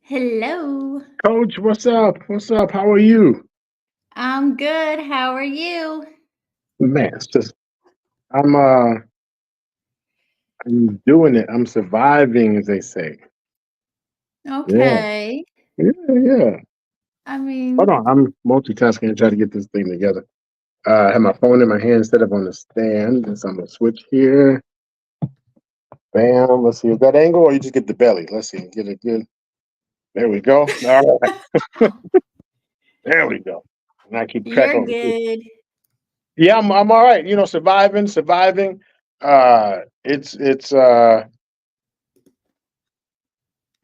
Hello. Coach, what's up? What's up? How are you? I'm good. How are you? Man, it's just I'm I'm doing it. I'm surviving, as they say. Yeah, Okay. yeah. I Hold mean, on, I'm multitasking and try to get this thing together. I have my phone in my hand instead of on the stand. So I'm gonna switch here. Bam. Let's see. Is that angle or you just get the belly? Let's see. Get it good. There we go. All right. There we go. And I keep track you're over here. good. Yeah, I'm all right. Surviving.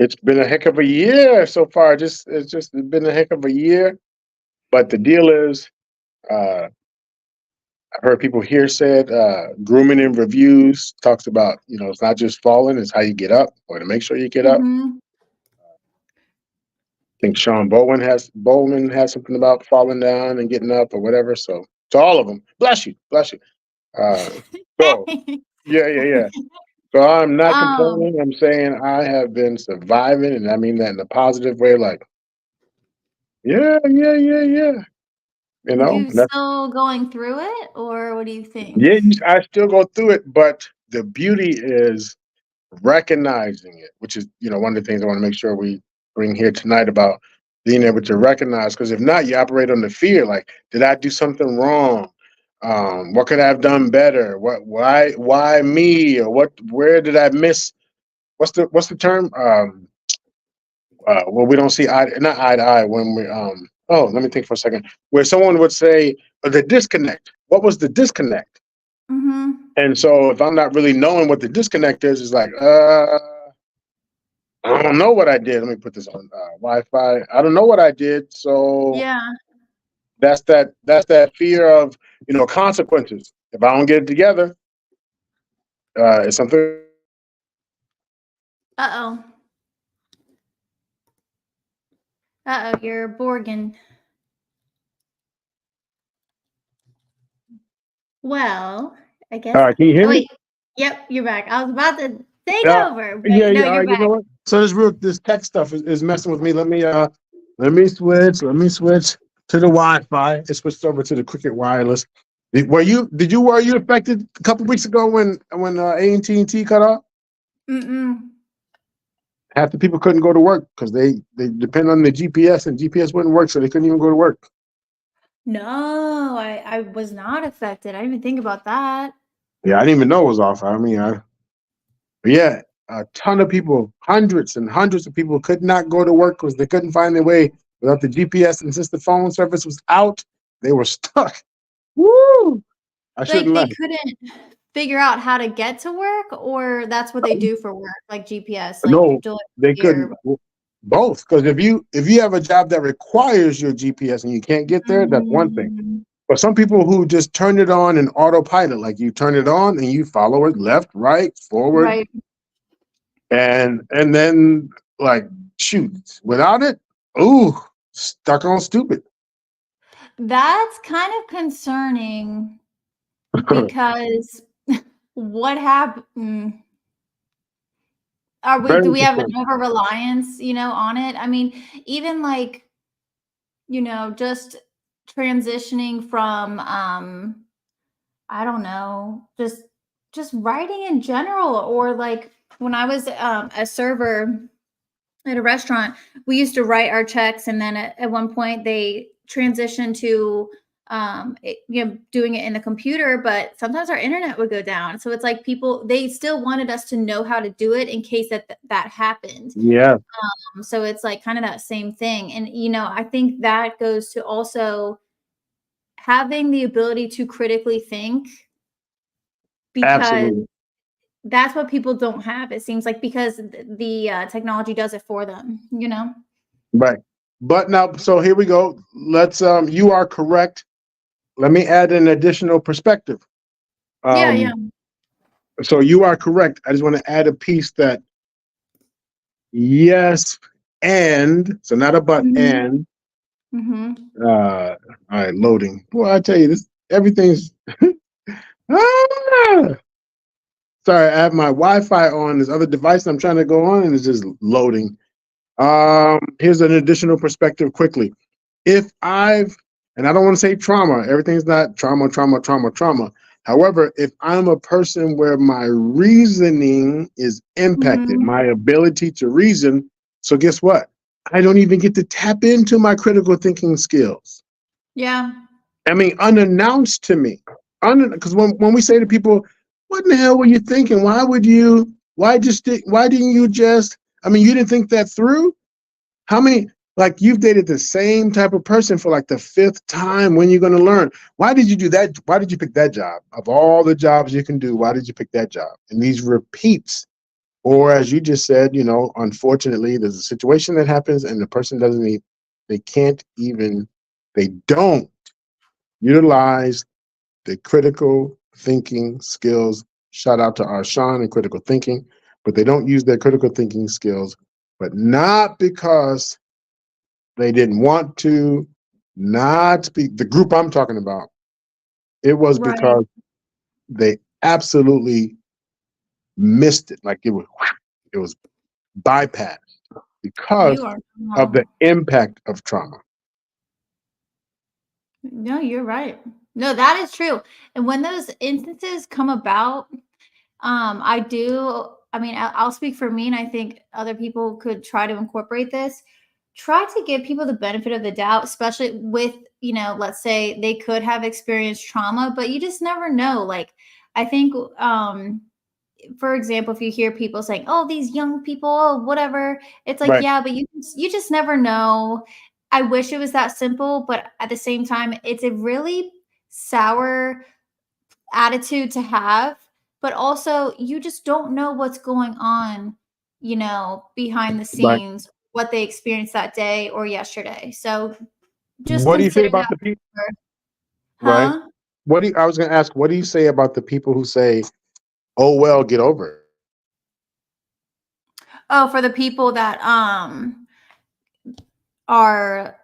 It's been a heck of a year so far. It's just been a heck of a year. But the deal is, I've heard people here said grooming in reviews talks about it's not just falling, it's how you get up or to make sure you get up. Hmm. I think Sean Bowman has something about falling down and getting up or whatever. So to all of them, bless you. Uh, so yeah. So I'm not um, complaining. I'm saying I have been surviving, and I mean that in a positive way. Like yeah. you That's still going through it, or what do you think? yeah. I still go through it, but the beauty is recognizing it, which is one of the things I want to make sure we bring here tonight about being able to recognize. Because if not, you operate on the fear. Like, did I do something wrong? What could I have done better? Why me? Or where did I miss? What's the term? Well, we don't see not eye to eye when we oh, let me think for a second. Where someone would say the disconnect. What was the disconnect? Mm-hmm. And so if I'm not really knowing what the disconnect is, it's like, I don't know what I did. Let me put this on Wi-Fi. I don't know what I did. So Yeah. that's that fear of consequences. If I don't get it together, it's something Uh-oh. Uh-oh, you're Borgin. Well, I all guess. right, can you Oh, hear me? wait. Yep, you're back. I was about to take Uh, over, but yeah, no, yeah. All you're right, you know back. what? So this tech stuff is messing with me. Let me switch to the Wi-Fi. It switched over to the Cricket Wireless. Were you affected a couple weeks ago when AT&T cut off? Mm-mm. Half the people couldn't go to work because they depend on the GPS and GPS wouldn't work, so they couldn't even go to work. No, I was not affected. I didn't even think about that. Yeah, I didn't even know it was off. I mean, but yeah, a ton of people, hundreds and hundreds of people, could not go to work because they couldn't find their way without the GPS, and since the phone service was out, they were stuck. Woo! I Like shouldn't they laugh. couldn't figure out how to get to work, or that's what they do for work, like GPS, like No, they delivery or. couldn't. Both, because if you have a job that requires your GPS and you can't get there, that's one thing. Mm, But some people who just turn it on in autopilot, like you turn it on and you follow it left, right, forward, right. and then like shoot, without it, ooh, stuck on stupid. That's kind of concerning because what happened? Are we? Do Very we have an concerned. over reliance, on it? I mean, even like just transitioning from I don't know, just writing in general, or like when I was a server at a restaurant, we used to write our checks, and then at one point they transitioned to doing it in the computer, but sometimes our internet would go down. So it's like people they still wanted us to know how to do it in case that happened. Yeah, So it's like kind of that same thing, and I think that goes to also having the ability to critically think, because absolutely. that's what people don't have, it seems like, because the technology does it for them. Right. But now, so here we go. Let's. You are correct. Let me add an additional perspective. Yeah, yeah. Um, so you are correct. I just want to add a piece that yes, and so not a but Mhm, and mhm. all right, loading. Boy, I tell you this, everything's ah! Sorry, I have my Wi-Fi on this other device I'm trying to go on and it's just loading. Here's an additional perspective quickly. If I've, and I don't want to say trauma, everything's not trauma, trauma, trauma, trauma. However, if I'm a person where my reasoning is impacted, Mhm. my ability to reason, so guess what? I don't even get to tap into my critical thinking skills. Yeah. I mean, unannounced to me. Because when we say to people, what in the hell were you thinking? Why didn't you just, I mean, you didn't think that through? How many, like you've dated the same type of person for like the fifth time. When you're going to learn? Why did you do that? Why did you pick that job? Of all the jobs you can do, why did you pick that job? And these repeats, or as you just said, unfortunately, there's a situation that happens and the person doesn't even, they can't even, they don't utilize the critical thinking skills. Shout out to our Sean and critical thinking, but they don't use their critical thinking skills, but not because they didn't want to, not be the group I'm talking about. It was Right. because they absolutely missed it. Like it was bypassed because You are of the wrong. impact of trauma. No, you're right. No, that is true. And when those instances come about, I mean, I'll speak for me, and I think other people could try to incorporate this. Try to give people the benefit of the doubt, especially with, let's say they could have experienced trauma, but you just never know. Like, I think, for example, if you hear people saying, "Oh, these young people, oh, whatever," it's like, Right. yeah, but you just never know. I wish it was that simple, but at the same time, it's a really sour attitude to have, but also you just don't know what's going on, behind the Right. scenes, what they experienced that day or yesterday. So just What do you say consider about that the people? first. Right. Huh? I was going to ask, what do you say about the people who say, "Oh well, get over it"? Oh, for the people that are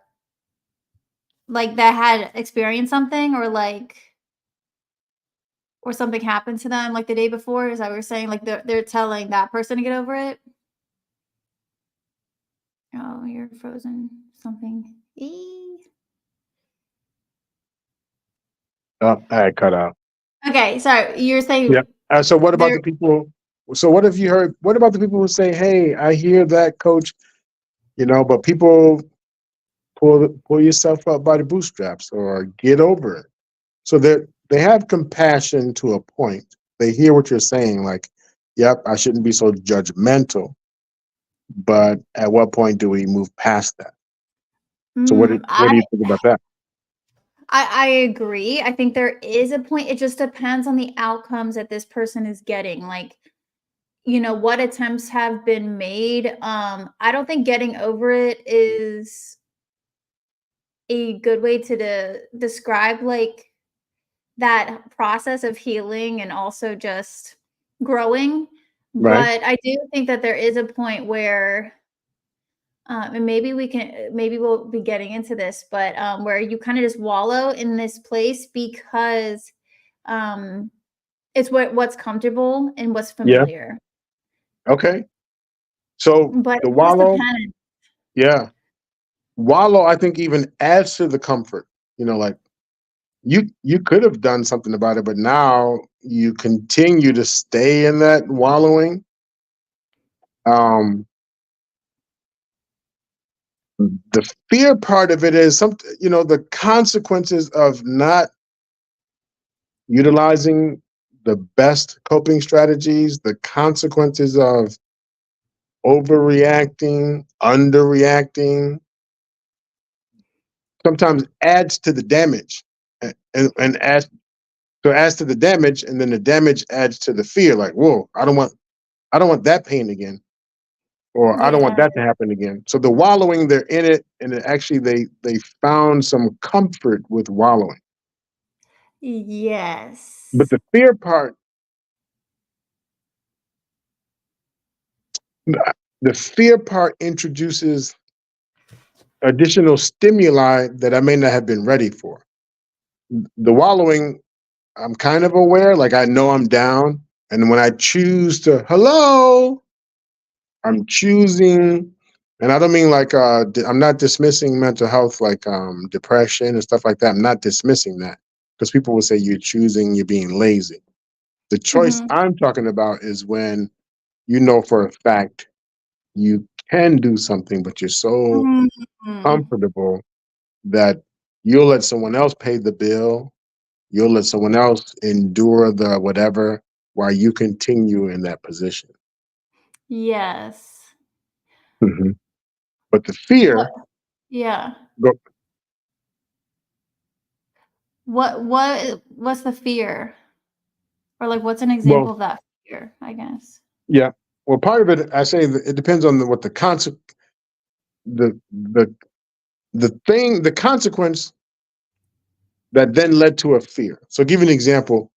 like that had experienced something or something happened to them like the day before, is that what you're saying? Like they're telling that person to get over it? Oh, you're frozen. Something. I cut out. Okay, so you're Yeah. saying So what about they're the people? So what have you heard? What about the people who say, "Hey, I hear that, coach," but people pull yourself up by the bootstraps or get over it. So they have compassion to a point. They hear what you're saying, like, "Yep, I shouldn't be so judgmental." But at what point do we move past that? So mm, what do you think about that? I agree. I think there is a point. It just depends on the outcomes that this person is getting. Like, what attempts have been made. I don't think getting over it is a good way to describe like that process of healing and also just growing. Right? But I do think that there is a point where and maybe we'll be getting into this, but where you kind of just wallow in this place because um, it's what's comfortable and what's Yeah. familiar. Okay. So But the it just wallow, depends. yeah, wallow. I think even adds to the comfort. Like you could have done something about it, but now you continue to stay in that wallowing. Um, the fear part of it is the consequences of not utilizing the best coping strategies, the consequences of overreacting, underreacting, sometimes adds to the damage, and adds to the damage, and then the damage adds to the fear. Like, whoa, I don't want that pain again, or I don't want Yeah. that to happen again. So the wallowing, they're in it, and actually they found some comfort with wallowing. But Yes. the fear part, the fear part introduces additional stimuli that I may not have been ready for. The wallowing, I'm kind of aware, like I know I'm down. And when I choose to, hello, I'm choosing And I don't mean like I'm not dismissing mental health like depression and stuff like that. I'm not dismissing that because people will say you're being lazy. The choice Mhm. I'm talking about is when you know for a fact you can do something, but you're so Mhm. comfortable that you'll let someone else pay the bill. You'll let someone else endure the whatever while you continue in that position. Yes. Mhm. But the What fear, yeah. go, What's the fear? Or, like, what's an well, example of that fear, I guess? yeah. Well, part of it, I say that it depends on what the the the the consequence that then led to a fear. So, give you an example.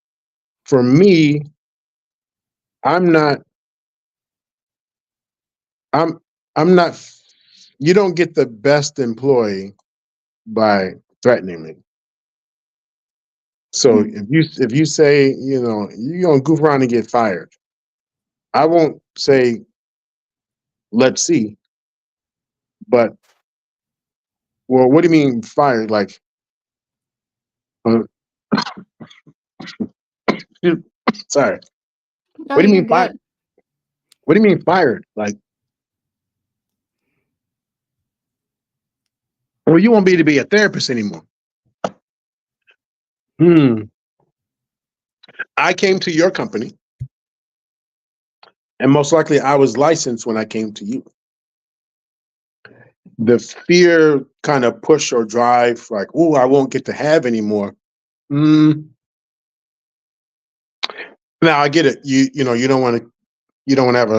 For me, I'm not. I'm. I'm not. You don't get the best employee by threatening me. So Mm. if you say you're gonna goof around and get fired, I won't say let's see. But well, what do you mean fired? Like, uh, sorry. No, What do you you're mean fired? good. What do you mean fired? Like, well, you won't be to be a therapist anymore. Hmm. I came to your company, and most likely I was licensed when I came to you. The fear kind of push or drive, like, oh, I won't get to have anymore. Mm. Now I get it. You don't want to have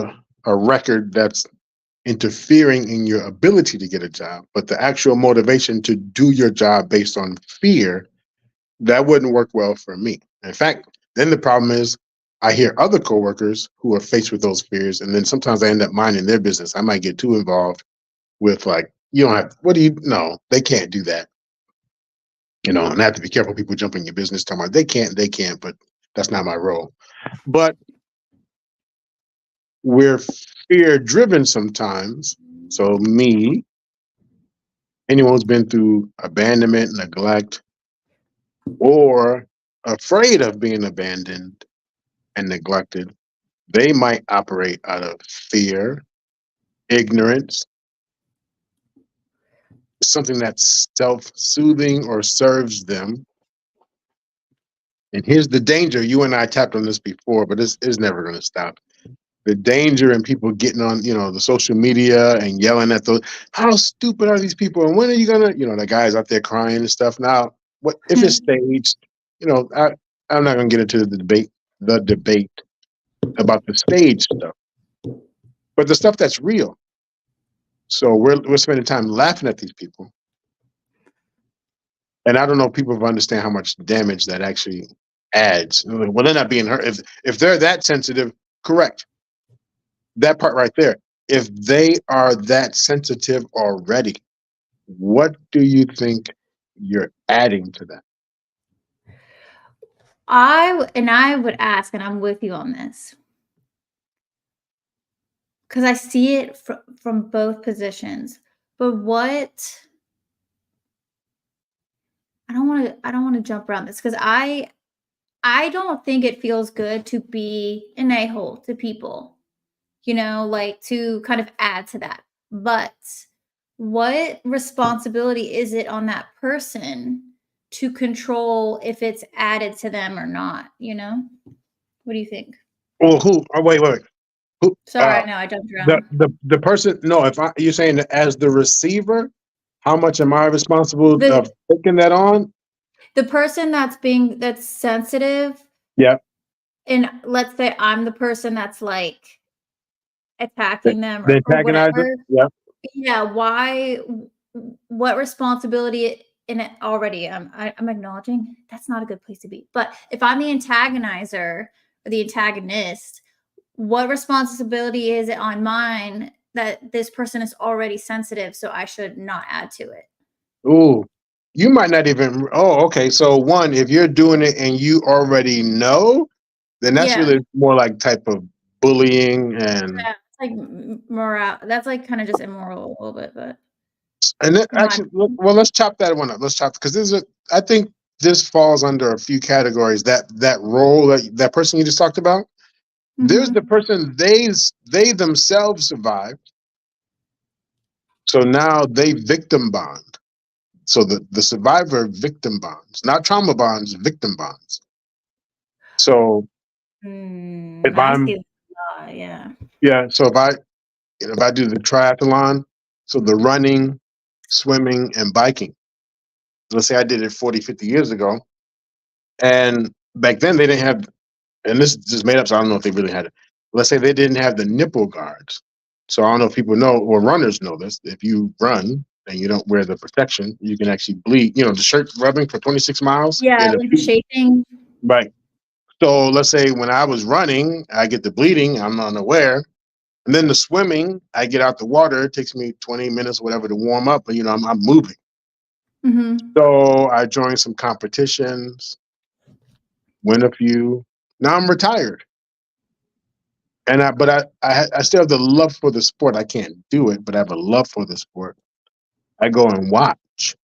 a record that's interfering in your ability to get a job, but the actual motivation to do your job based on fear, that wouldn't work well for me. In fact, then the problem is I hear other coworkers who are faced with those fears, and then sometimes I end up minding their business. I might get too involved with like, you don't have, what do you, no, they can't do that. And I have to be careful people jump in your business talking about they can't, but that's not my role. But we're fear driven sometimes. So me, anyone who's been through abandonment, neglect, or afraid of being abandoned and neglected, they might operate out of fear, ignorance, something that's self soothing or serves them. And here's the danger. You and I tapped on this before, but it's never going to stop. The danger in people getting on, the social media and yelling at those, how stupid are these people? And when are you going to, the guys out there crying and stuff. Now, what if it's staged? I'm not going to get into the debate about the stage stuff, but the stuff that's real. So we're spending time laughing at these people, and I don't know if people understand how much damage that actually adds. Well, they're not being hurt. If they're that sensitive, correct that part right there. If they are that sensitive already, what do you think you're adding to that? I would ask, and I'm with you on this, because I see it from both positions. But what I don't wanna jump around this because I don't think it feels good to be an a-hole to people, like, to kind of add to that. But what responsibility is it on that person to control if it's added to them or not, you know? What do you think? Well, who? Oh, wait. Who? Sorry, I know I jumped The around. the person. No, if you're saying that as the receiver, how much am I responsible The of taking that on? the person that's sensitive, Yeah, and let's say I'm the person that's, like, the, attacking them the or antagonizer. whatever. Yeah. Yeah, why what responsibility in it already, I'm acknowledging that's not a good place to be, but if I'm the antagonizer or the antagonist, what responsibility is it on mine that this person is already sensitive, so I should not add to it? Ooh, you might not even. Oh, okay. So one, if you're doing it and you already know, then that's Yeah, really more like type of bullying and yeah. like moral. That's like kind of just immoral a little bit, but And then, in my actually, well, let's chop that one up. Let's chop because this is. I think this falls under a few categories. That role that person you just talked about. There's the mhm. person they themselves survived, so now they victim bond. So the survivor victim bonds, not trauma bonds, victim bonds. So if I see I'm that a lot, yeah. yeah, so if I do the triathlon, so the running, swimming, and biking. Let's say I did it 40, 50 years ago, and back then they didn't have, and this is just made up, so I don't know if they really had it. Let's say they didn't have the nipple guards. So I don't know if people know or runners know this. If you run and you don't wear the protection, you can actually bleed. You know, the shirt rubbing for 26 miles Yeah, in a like the feet. shaping. Right. So let's say when I was running, I get the bleeding, I'm unaware. And then the swimming, I get out the water. It takes me 20 minutes, whatever, to warm up. But, I'm moving. Mhm. So I joined some competitions, win a few. Now I'm retired. But I still have the love for the sport. I can't do it, but I have a love for the sport. I go and watch.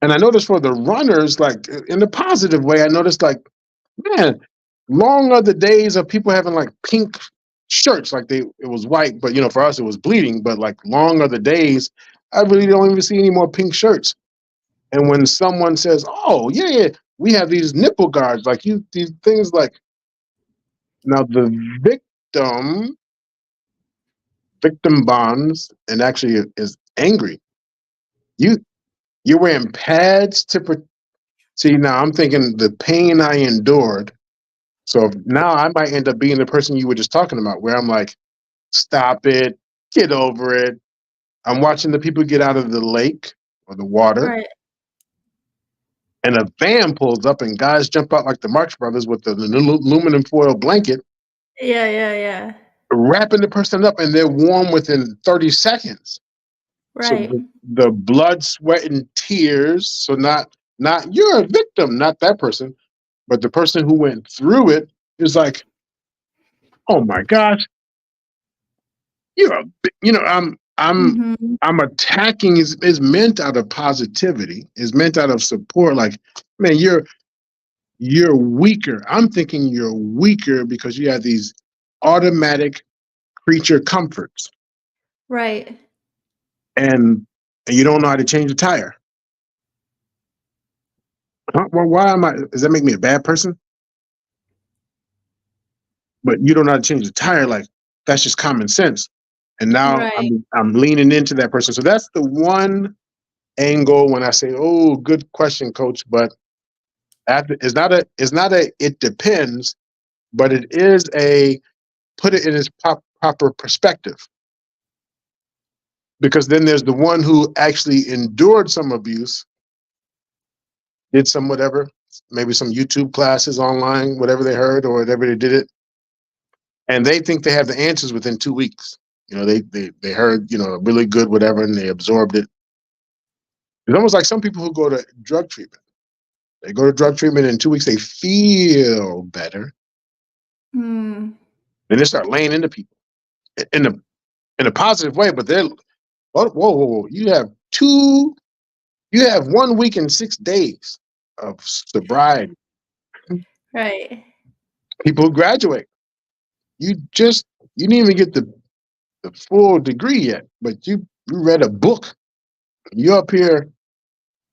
And I noticed for the runners, like in a positive way, I noticed like, man, long are the days of people having like pink shirts, like it was white, but for us it was bleeding. But like long are the days, I really don't even see any more pink shirts. And when someone says, "Oh yeah, yeah, we have these nipple guards," like these things like now the victim victim bonds and actually is angry. You you're wearing pads to see. Now I'm thinking the pain I endured. So now I might end up being the person you were just talking about, where I'm like, stop it, get over it. I'm watching the people get out of the lake or the water, Right. and a van pulls up, and guys jump out like the Marx Brothers with the aluminum foil blanket, Yeah, yeah, yeah. wrapping the person up, and they're warm within 30 seconds. So Right. the blood, sweat, and tears. So not you're a victim, not that person, but the person who went through it is like, oh my gosh, you're a, Mhm. I'm attacking is meant out of positivity, is meant out of support. Like, man, you're weaker. I'm thinking you're weaker because you have these automatic creature comforts, Right. and you don't know how to change a tire. Huh? Well, why am I? Does that make me a bad person? But you don't know how to change the tire. Like that's just common sense. And now Right. I'm leaning into that person. So that's the one angle when I say, "Oh, good question, coach." But it's not a it depends, but it is a put it in its proper perspective. Because then there's the one who actually endured some abuse, did some whatever, maybe some YouTube classes online, whatever they heard or whatever they did it, and they think they have the answers within 2 weeks. They heard really good whatever and they absorbed it. It's almost like some people who go to drug treatment. They go to drug treatment in 2 weeks they feel better, Mm. then they start laying into people in a in a positive way. But they're whoa, whoa, whoa, whoa. You have 1 week and 6 days of sobriety. Right. People who graduate, you just you didn't even get the full degree yet, but you read a book. You're up here.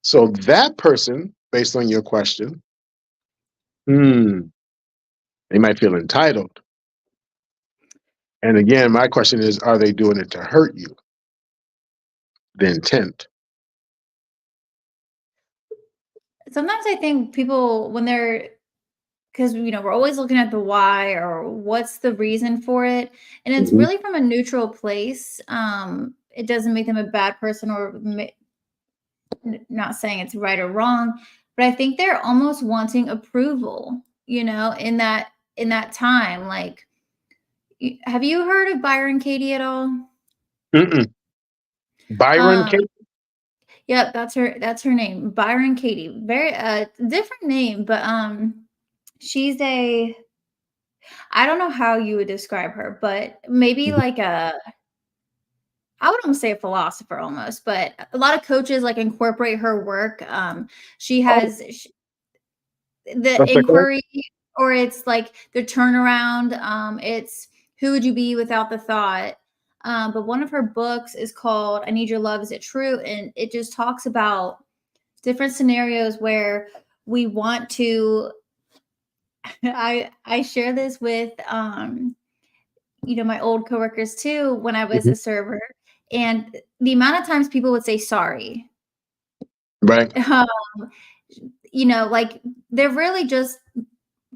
So that person, based on your question, they might feel entitled. And again, my question is, are they doing it to hurt you? The intent. Sometimes I think people when they're because we're always looking at the why or what's the reason for it, and it's Mhm. really from a neutral place. It doesn't make them a bad person or not saying it's right or wrong, but I think they're almost wanting approval, in that time. Like, have you heard of Byron Katie at all? Mm-mm. Byron Um, Kate. yep, that's her name, Byron Katie. Very different name, but she's a I don't know how you would describe her, but maybe Mhm. like a I would almost say a philosopher almost, but a lot of coaches like incorporate her work. She Oh, has the that's okay. inquiry, or it's like the turnaround. It's who would you be without the thought. But one of her books is called "I Need Your Love. Is It True?" And it just talks about different scenarios where we want to. I share this with my old coworkers too when I was Mhm. a server, and the amount of times people would say sorry. Right. Um, like they're really just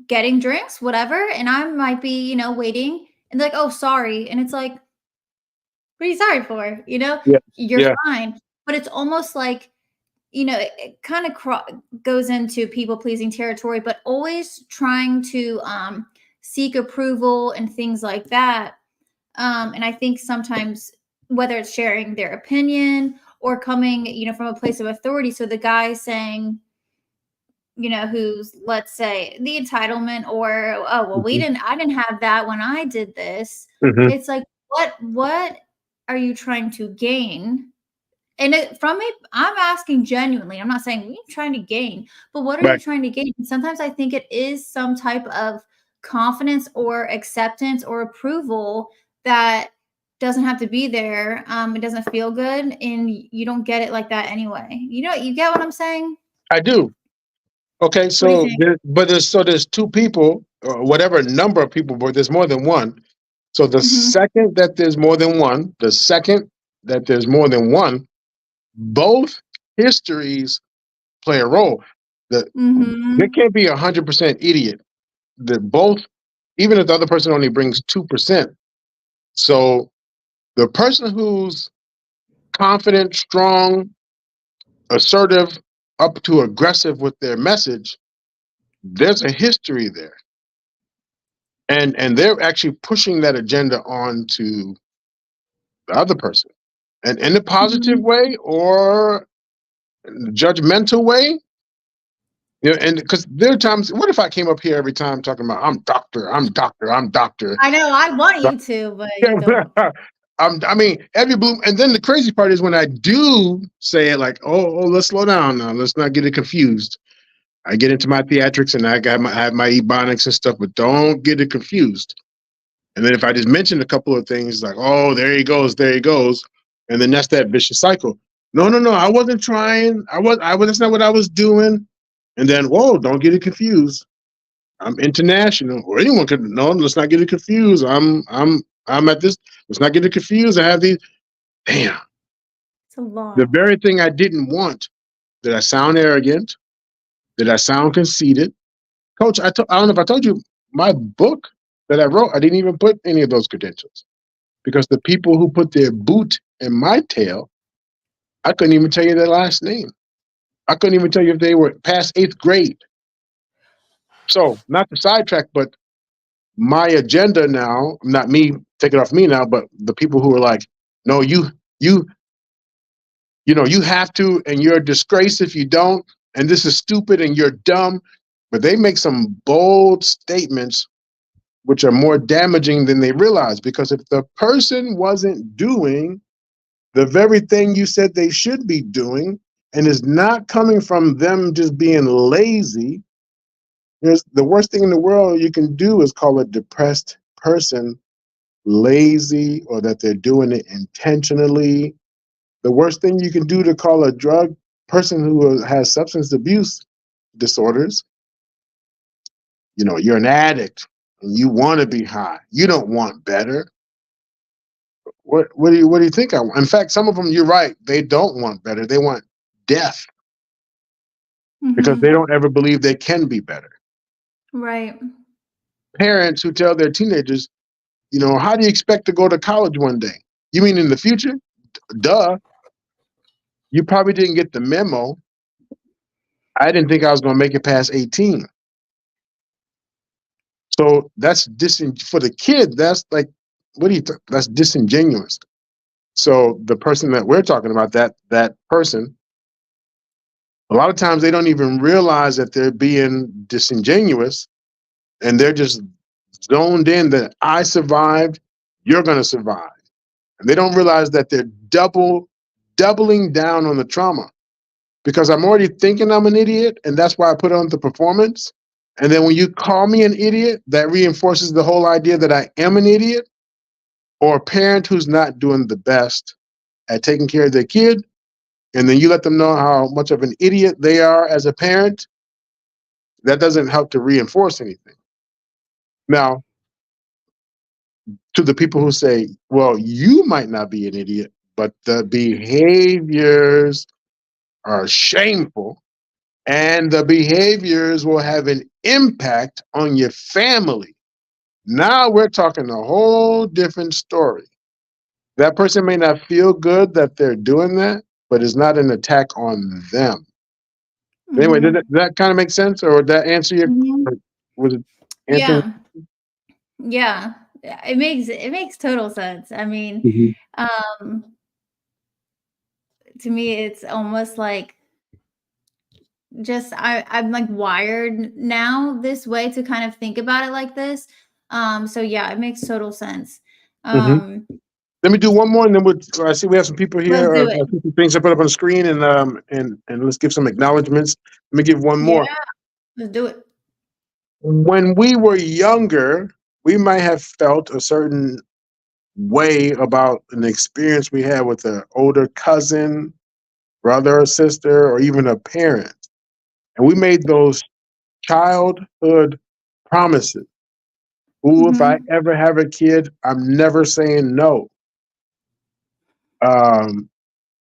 getting drinks, whatever, and I might be, waiting and they're like, "Oh, sorry." And it's like, "What are you sorry for?" Yeah. You're Yeah. fine. But it's almost like, it kind of goes into people pleasing territory, but always trying to seek approval and things like that. And I think sometimes whether it's sharing their opinion or coming, from a place of authority. So the guy saying, who's, let's say, the entitlement, or, oh, well, Mhm. I didn't have that when I did this. Mhm. It's like, what are you trying to gain? And I'm asking genuinely. I'm not saying what are you trying to gain, but what are you Right. trying to gain? And sometimes I think it is some type of confidence or acceptance or approval that doesn't have to be there. It doesn't feel good, and you don't get it like that anyway. You get what I'm saying? I do. Okay, What do you so think? there's two people, or whatever number of people, but there's more than one. So the Hmm. second that there's more than one, the second that there's more than one, both histories play a role. The There Hmm. can't be 100% idiot. The both, even if the other person only brings 2%. So the person who's confident, strong, assertive, up to aggressive with their message, there's a history there. And they're actually pushing that agenda on to the other person. And in a positive Hmm. way or judgmental way. And because there are times, what if I came up here every time talking about I'm doctor, I'm doctor, I'm doctor. I know I want you to, but you don't. I mean, every blue, and then the crazy part is when I do say it, like, oh, let's slow down now, let's not get it confused. I get into my theatrics and I have my ebonics and stuff, but don't get it confused. And then if I just mention a couple of things like, oh, there he goes, and then that's that vicious cycle. No, no, no, I wasn't trying. I was. That's not what I was doing. And then, whoa, don't get it confused. I'm international, or anyone could. No, let's not get it confused. I'm at this. Let's not get it confused. I have these. Damn, It's a the lot. very thing I didn't want. Did I sound arrogant? Did I sound conceited? Coach, I don't know if I told you my book that I wrote. I didn't even put any of those credentials. Because the people who put their boot in my tail, I couldn't even tell you their last name. I couldn't even tell you if they were past eighth grade. So, not to sidetrack, but my agenda now, not me, take it off me now, but the people who are like, no, you, you have to, and you're a disgrace if you don't, and this is stupid and you're dumb. But they make some bold statements which are more damaging than they realize. Because if the person wasn't doing the very thing you said they should be doing, and is not coming from them just being lazy. There's the worst thing in the world you can do is call a depressed person lazy or that they're doing it intentionally. The worst thing you can do to call a drug person who has substance abuse disorders, you're an addict and you want to be high. You don't want better. What do you think I want? In fact, some of them, you're right, they don't want better. They want death because they Hmm. don't ever believe they can be better. Right. Parents who tell their teenagers, how do you expect to go to college one day? You mean in the future? Duh. You probably didn't get the memo. I didn't think I was going to make it past 18. So that's for the kid. That's like, what do you? That's disingenuous. So the person that we're talking about, that person, a lot of times they don't even realize that they're being disingenuous, and they're just zoned in that I survived, you're going to survive. And they don't realize that they're doubling down on the trauma because I'm already thinking I'm an idiot. And that's why I put on the performance. And then when you call me an idiot, that reinforces the whole idea that I am an idiot or a parent who's not doing the best at taking care of their kid. And then you let them know how much of an idiot they are as a parent. That doesn't help to reinforce anything. Now, to the people who say, well, you might not be an idiot, but the behaviors are shameful and the behaviors will have an impact on your family. Now we're talking a whole different story. That person may not feel good that they're doing that, but it's not an attack on them. Anyway, did Mhm. that kind of make sense, or did that answer your? Mhm. Or was it answering? Yeah. Yeah. It makes total sense. I mean, Mhm. um, to me, it's almost like just I'm like wired now this way to kind of think about it like this. So yeah, it makes total sense. Mhm. Um, Let me do one more, and then I see we have some people let's here. do it. I see some things I put up on the screen, and let's give some acknowledgments. Let me give one Yeah, more. let's do it. When we were younger, we might have felt a certain way about an experience we had with an older cousin, brother or sister, or even a parent, and we made those childhood promises. Ooh, if I Mhm. ever have a kid, I'm never saying no. Um,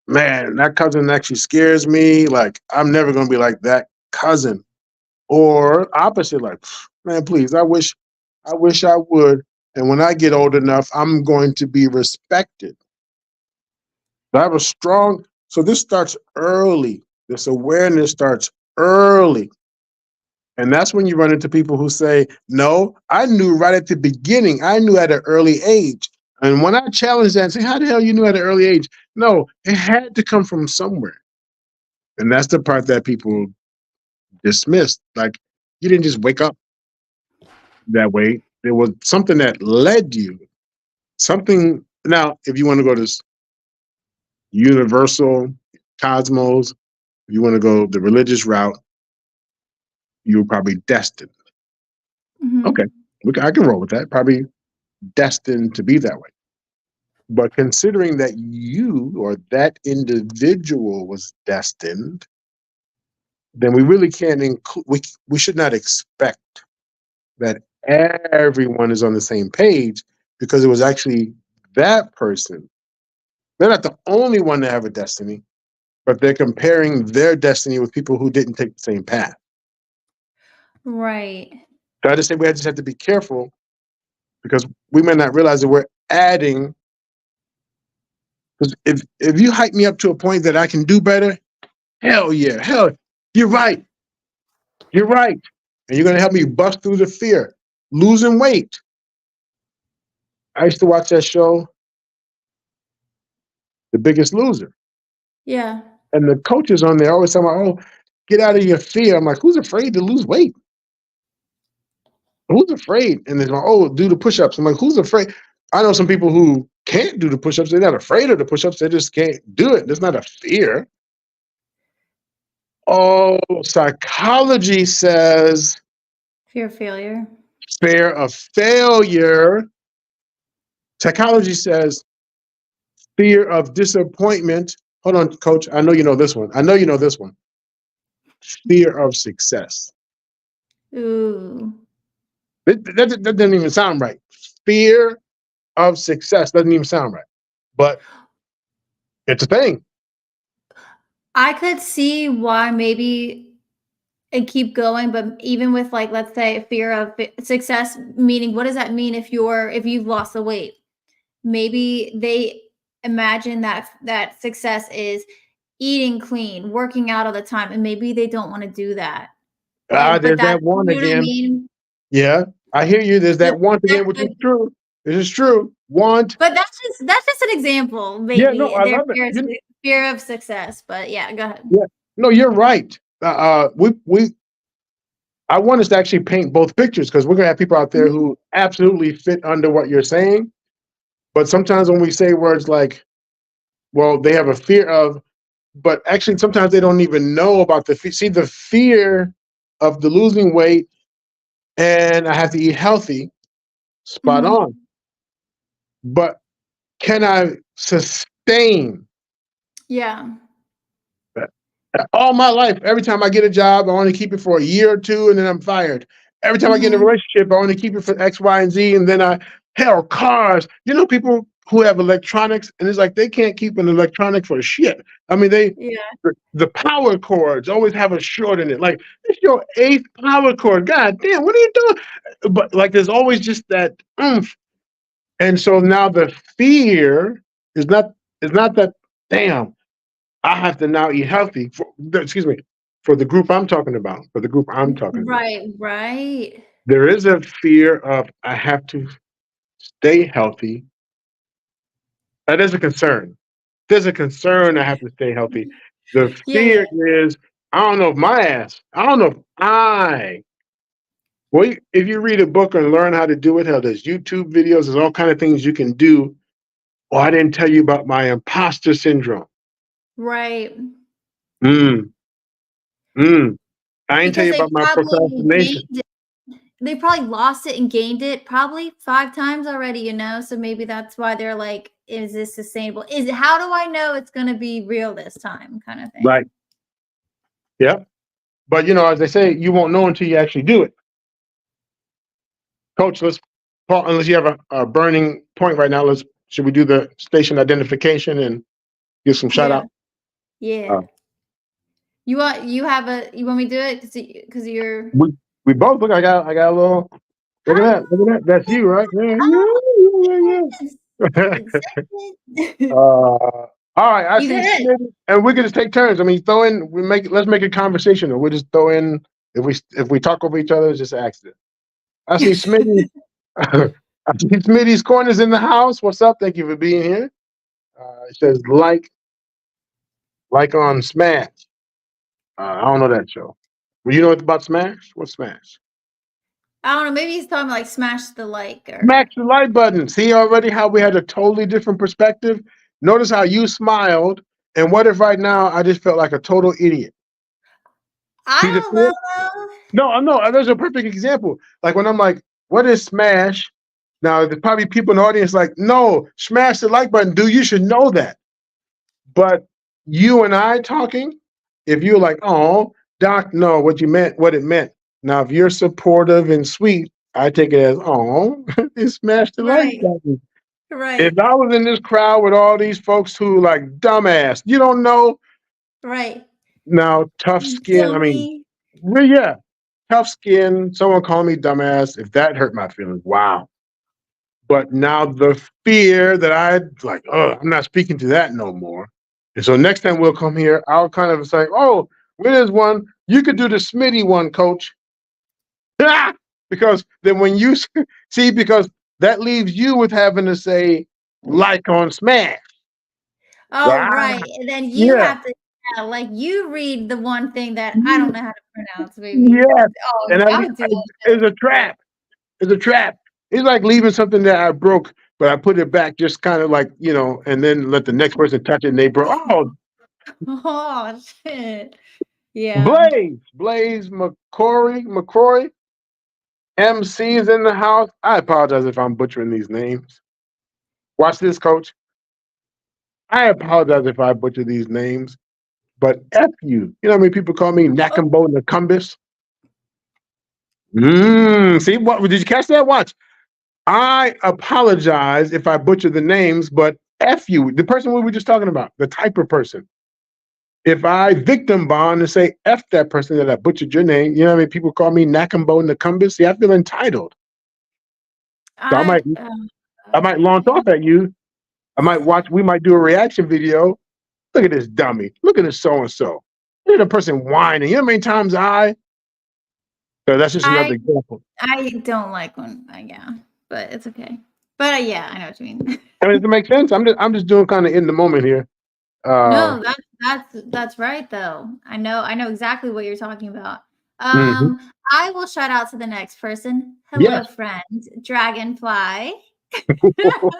Man, that cousin actually scares me. Like, I'm never gonna be like that cousin. Or opposite, like, man, please, I wish I would. And when I get old enough, I'm going to be respected. So I have a strong, so this starts early. This awareness starts early. And that's when you run into people who say, no, I knew right at the beginning. I knew at an early age. And when I challenge that and say, how the hell you knew at an early age? No, it had to come from somewhere. And that's the part that people dismiss. Like, you didn't just wake up that way. There was something that led you. Something. Now, if you want to go to universal, cosmos, if you want to go the religious route, you were probably destined. Okay. Mhm. I can roll with that. Probably destined to be that way. But considering that you or that individual was destined, then we really can't include, we should not expect that everyone is on the same page because it was actually that person. They're not the only one to have a destiny, but they're comparing their destiny with people who didn't take the same path. Right. So I just think we just have to be careful because we may not realize that we're adding. Because if you hype me up to a point that I can do better, hell yeah, hell, you're right, you're right, and you're gonna help me bust through the fear, losing weight. I used to watch that show, The Biggest Loser. Yeah. And the coaches on there always talking about, oh, get out of your fear. I'm like, who's afraid to lose weight? Who's afraid? And they're like, oh, do the push-ups. I'm like, who's afraid? I know some people who can't do the push-ups. They're not afraid of the push-ups. They just can't do it. There's not a fear. Oh, psychology says Fear of failure. fear of failure. Psychology says fear of disappointment. Hold on, coach. I know you know this one. I know you know this one. Fear of success. Ooh. That doesn't even sound right. Fear of success doesn't even sound right, but it's a thing. I could see why maybe and keep going, but even with like, let's say fear of success, meaning what does that mean if you've lost the weight? Maybe they imagine that success is eating clean, working out all the time, and maybe they don't want to do that. But There's that that one you know what I again. mean? Yeah, I hear you. There's But that want that again, which is could true. This is true. Want. but that's just an example, Yeah, no, maybe. I Their love it. fear of success. But yeah, go ahead. Yeah, no, you're right. We I want us to actually paint both pictures because we're gonna have people out there Mhm. who absolutely fit under what you're saying. But sometimes when we say words like, well, they have a fear of, but actually sometimes they don't even know about see the fear of the losing weight and I have to eat healthy, spot Mhm. on. But can I sustain Yeah. that? All my life, every time I get a job, I want to keep it for a year or two and then I'm fired. Every time I get in a Mhm. relationship, I want to keep it for X, Y, and Z, and then hell, cars. You know, people who have electronics, and it's like they can't keep an electronic for shit. I mean, Yeah. the power cords always have a short in it. Like, it's your eighth power cord. God damn, what are you doing? But like, there's always just that oomph. And so now the fear is not that, damn, I have to now eat healthy. Excuse me, for the group I'm talking about. For the group I'm talking about, Right, right. there is a fear of I have to stay healthy. That is a concern. There's a concern I have to stay healthy. The Yeah, yeah. fear is I don't know if my ass. I don't know if I. Well, if you read a book and learn how to do it, hell, there's YouTube videos. There's all kind of things you can do. Oh, I didn't tell you about my imposter syndrome. Right. Mm, mm. I didn't tell Because you they about my probably procrastination. gained it. They probably lost it and gained it probably 5 times already, so maybe that's why they're like, "Is this sustainable? Is it how do I know it's gonna be real this time?" kinda Right. thing. Yeah. But as they say, you won't know until you actually do it. Coach, Paul, unless you have a burning point right now, should we do the station identification and give some shout Yeah, out? yeah. Uh, You want me to do it because you're we we both look. I got a little. Look at oh, that. Look at that. That's you, right? Yeah, oh, yeah, yes. yeah, yeah. Excited. All right. I You see hit. Smitty, and we can just take turns. I mean, throw in. Let's make it conversational. We just throw in if we talk over each other, it's just an accident. I see Smitty. I see Smitty's corners in the house. What's up? Thank you for being here. It says like on Smash. I don't know that show. Well, you know about Smash? What's Smash? I don't know, maybe he's talking like smash the like or Smash the like button. See already how we had a totally different perspective? Notice how you smiled. And what if right now I just felt like a total idiot? See the I don't fear? know. No, I know. There's a perfect example. Like when I'm like, what is Smash? Now, there's probably people in the audience like, no, smash the like button, dude. You should know that. But you and I talking, if you're like, oh, Doc, no, what it meant. Now, if you're supportive and sweet, I take it as, oh, it smashed the like Right, button. If right, I was in this crowd with all these folks who like dumbass, you don't know. right. Now, tough skin. I mean, Dummy. yeah, tough skin. Someone call me dumbass. If that hurt my feelings, wow. But now the fear that I like, oh, I'm not speaking to that no more. And so next time we'll come here, I'll kind of say, oh, there's one. You could do the Smitty one, coach. Ah! Because then when you see, because that leaves you with having to say like on Smash. Oh, Ah, right, and then you yeah, have to like, you read the one thing that I don't know how to pronounce, maybe. yeah. Oh, And I would do that it's shit. a trap. It's a trap. It's like leaving something that I broke, but I put it back just kind of like, and then let the next person touch it and they broke. Oh, Oh, shit. Yeah. Blaze McCrory, MC is in the house. I apologize if I'm butchering these names. Watch this, coach. I apologize if I butcher these names, but F you. You know how many people call me Oh, Nakambo Nakumbis? See, what did you catch that? Watch. I apologize if I butcher the names, but F you, the person we were just talking about, the type of person. If I victim bond and say F that person that I butchered your name, you know how many people call me Nakambo Nakumbis? See, I feel entitled. So I I might I might launch off at you. We might do a reaction video. Look at this dummy. Look at this so and so. Look at the person whining. You know how many times so that's just another I example. I don't like when yeah, but it's okay. But, yeah, I know what you mean. I mean, does it make sense? I'm just doing kind of in the moment here. Uh No, that's right, though. I know exactly what you're talking about. Hmm. I will shout out to the next person. Hello, Yes. friend, Dragonfly.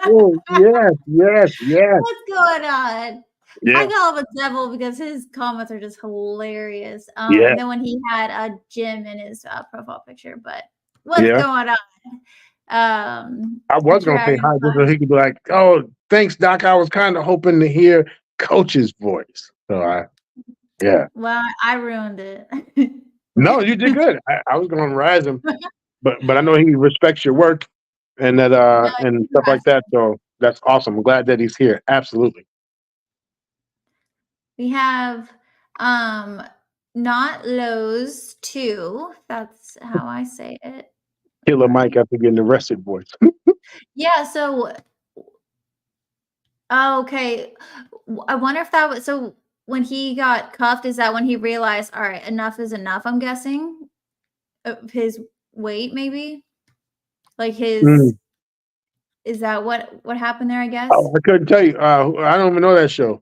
Oh, yes, yes, yes, What's going on? I yeah, call him a devil because his comments are just hilarious. yeah, And then when he had a gym in his profile picture, but what's yeah. going on? I was gonna say hi just so Dragonfly. he could be like, "Oh, thanks, Doc. I was kind of hoping to hear Coach's voice." So yeah. Well, I ruined it. No, you did good. I was gonna rise him, but I know he respects your work and that No, and he's stuff like that. awesome. So that's awesome. I'm glad that he's here. Absolutely. We have not Lowe's 2. That's how I say it. Killer Mike Right. after getting arrested voice. Yeah, so oh, okay. I wonder if that was so when he got cuffed, is that when he realized, all right, enough is enough, I'm guessing, of his weight, maybe? Like his Mm. is that what happened there, I guess? Oh, I couldn't tell you. I don't even know that show.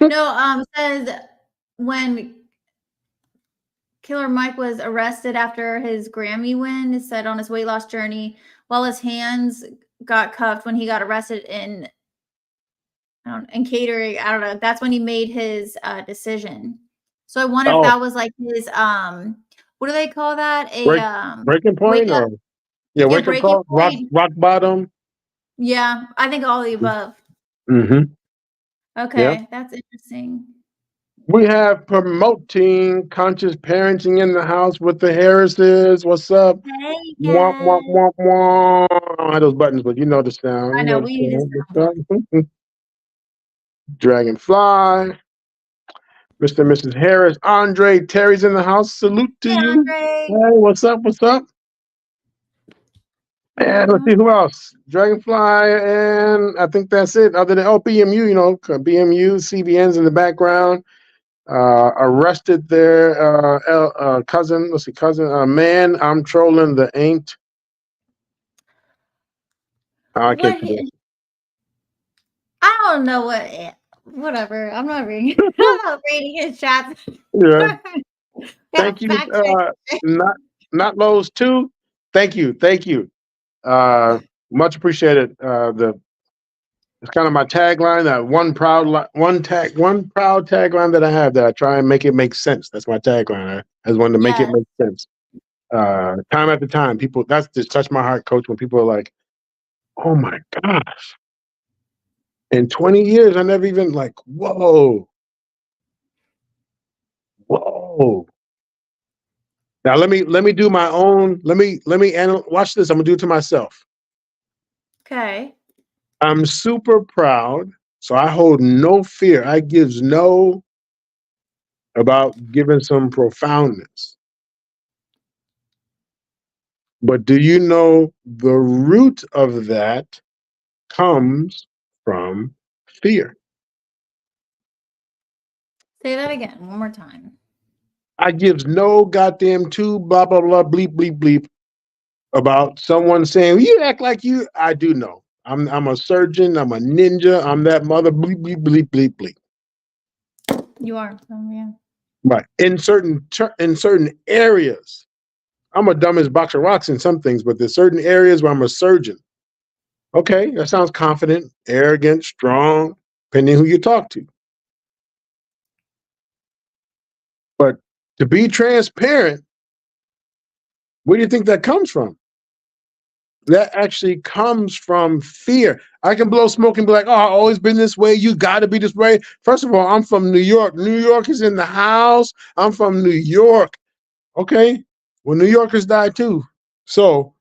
No, it says when Killer Mike was arrested after his Grammy win, it said on his weight loss journey, while his hands got cuffed when he got arrested in catering, I don't know, that's when he made his, decision. So I wonder if Oh, that was like his, what do they call that? A, break breaking wake point up or yeah, yeah, wake up breaking call, point. rock bottom. Yeah, I think all the above. Mm-hmm. Yeah. Okay, that's interesting. We have promoting conscious parenting in the house with the Harrises. What's up? Hey, Womp, womp, guys. womp, womp. I don't have those buttons, but you know the sound. I You know, know the we need to sound. sound. What's up? Dragonfly. Mr. and Mrs. Harris. Andre, Terry's in the house. Salute to Hey, you. Andre. Hey, what's up? What's up? And let's see Mhm. who else. Dragonfly, and I think that's it. Other than BMU, you know, BMU, CBN's in the background. Arrested their cousin. Let's see, cousin. Man, I'm trolling the ain't. I can't What forget. I don't know whatever. I'm not reading I'm not reading his chats. Yeah. Got Thank you. fact check. Not not Lowe's too. Thank you. Thank you. Much appreciated. The It's kind of my tagline. That one proud tagline that I have that I try and make it make sense. That's my tagline. I just wanted to make it Yes. make sense. Time after time, people that's just touched my heart, coach, when people are like, oh my gosh, in 20 years, I never even like, whoa, whoa. Now let me do my own, watch this. I'm gonna do it to myself. Okay. I'm super proud, so I hold no fear. I gives no about giving some profoundness. But do you know the root of that comes from fear? Say that again one more time. I gives no goddamn two blah blah blah bleep bleep bleep about someone saying you act like you. I do know. I'm a surgeon. I'm a ninja. I'm that mother bleep bleep bleep bleep bleep. You are. Yeah. But in certain areas, I'm a dumbest box of rocks in some things, but there's certain areas where I'm a surgeon. Okay, that sounds confident, arrogant, strong, depending who you talk to. But to be transparent, where do you think that comes from? That actually comes from fear. I can blow smoke and be like, oh, I've always been this way. You got to be this way. First of all, I'm from New York. New York is in the house. I'm from New York. Okay. Well, New Yorkers die too. So,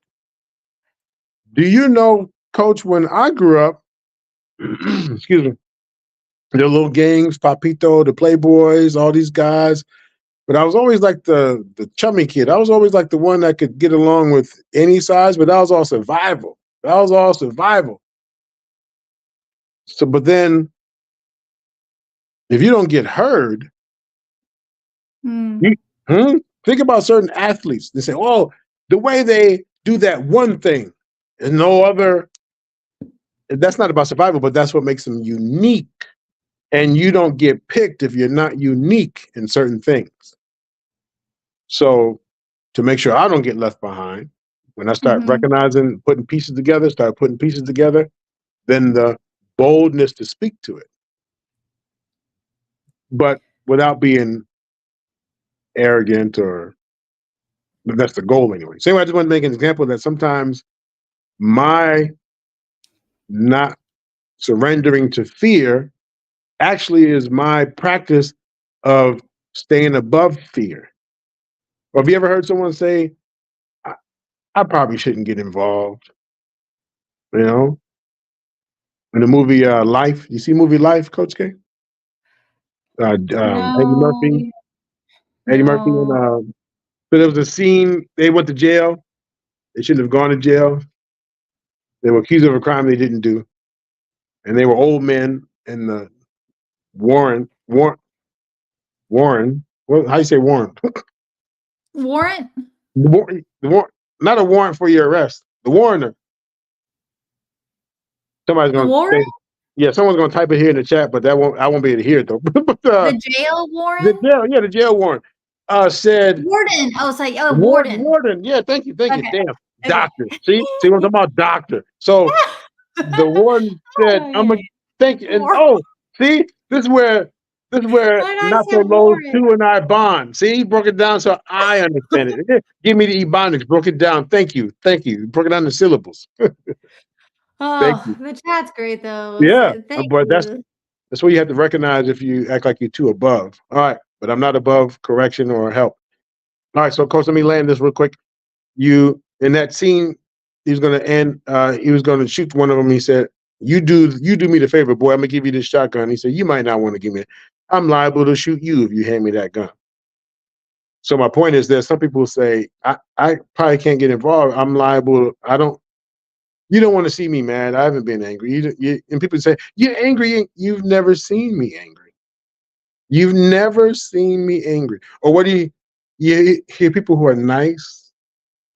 do you know, coach, when I grew up, excuse me, the little gangs, Papito, the Playboys, all these guys, but I was always like the chummy kid. I was always like the one that could get along with any size, but that was all survival. That was all survival. So, but then if you don't get heard, Hmm. you, hmm? Think about certain athletes. They say, "Oh, the way they do that one thing, and no other." That's not about survival, but that's what makes them unique. And you don't get picked if you're not unique in certain things. So to make sure I don't get left behind, when I start Mhm. recognizing, start putting pieces together, then the boldness to speak to it, but without being arrogant or that's the goal anyway. Same way, I just want to make an example that sometimes my not surrendering to fear actually is my practice of staying above fear. Or have you ever heard someone say, I, I probably shouldn't get involved? You know, in the movie Life, you see movie Life, Coach K? Eddie No, Murphy, and no. so there was a scene, they went to jail. They shouldn't have gone to jail. They were accused of a crime they didn't do. And they were old men in the Warren, how you say Warren? Warrant? Not a warrant for your arrest. The warner. Somebody's The going to warrant? say, yeah, someone's going to type it here in the chat, but I won't be able to hear it though. But The jail the warrant? jail, yeah, the jail warrant said, Warden. Oh, it's like, oh, warden. Warden. Yeah, thank you. Okay, Damn. okay. Doctor. See what I'm talking about? Doctor. So the warden said, Oh, I'm yeah, gonna thank you. And war see, this is where like I not so said low warrant. two and I bond. See, he broke it down so I understand it. Give me the ebonics, broke it down. Thank you. Broke it down the syllables. Thank Oh, you. the chat's great though. Yeah, Thank but you. that's what you have to recognize if you act like you're too above. All right, but I'm not above correction or help. All right, so coach, let me land this real quick. You in that scene, he was going to end. He was going to shoot one of them. He said, you do me the favor, boy. I'm gonna give you this shotgun." He said, "You might not want to give me it. I'm liable to shoot you if you hand me that gun." So my point is, there's some people who say, I probably can't get involved. I'm liable. I don't. You don't want to see me mad. I haven't been angry. And people say, "You're angry. You've never seen me angry. You've never seen me angry." Or what do you hear people who are nice?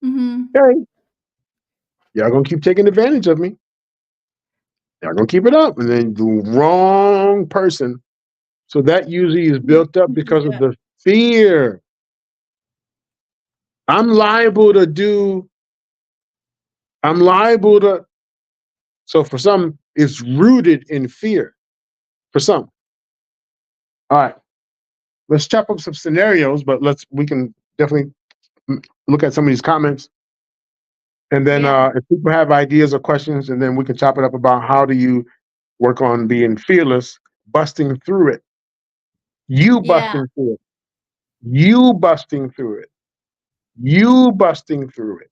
Mhm. Hey, y'all gonna keep taking advantage of me. Y'all gonna keep it up, and then the wrong person. So that usually is built up because of Yeah. the fear. I'm liable to do. I'm liable to. So for some, it's rooted in fear. For some, all right. Let's chop up some scenarios, but we can definitely look at some of these comments, and then Yeah. if people have ideas or questions, and then we can chop it up about how do you work on being fearless, busting through it. You Yeah. busting through it. You busting through it. You busting through it.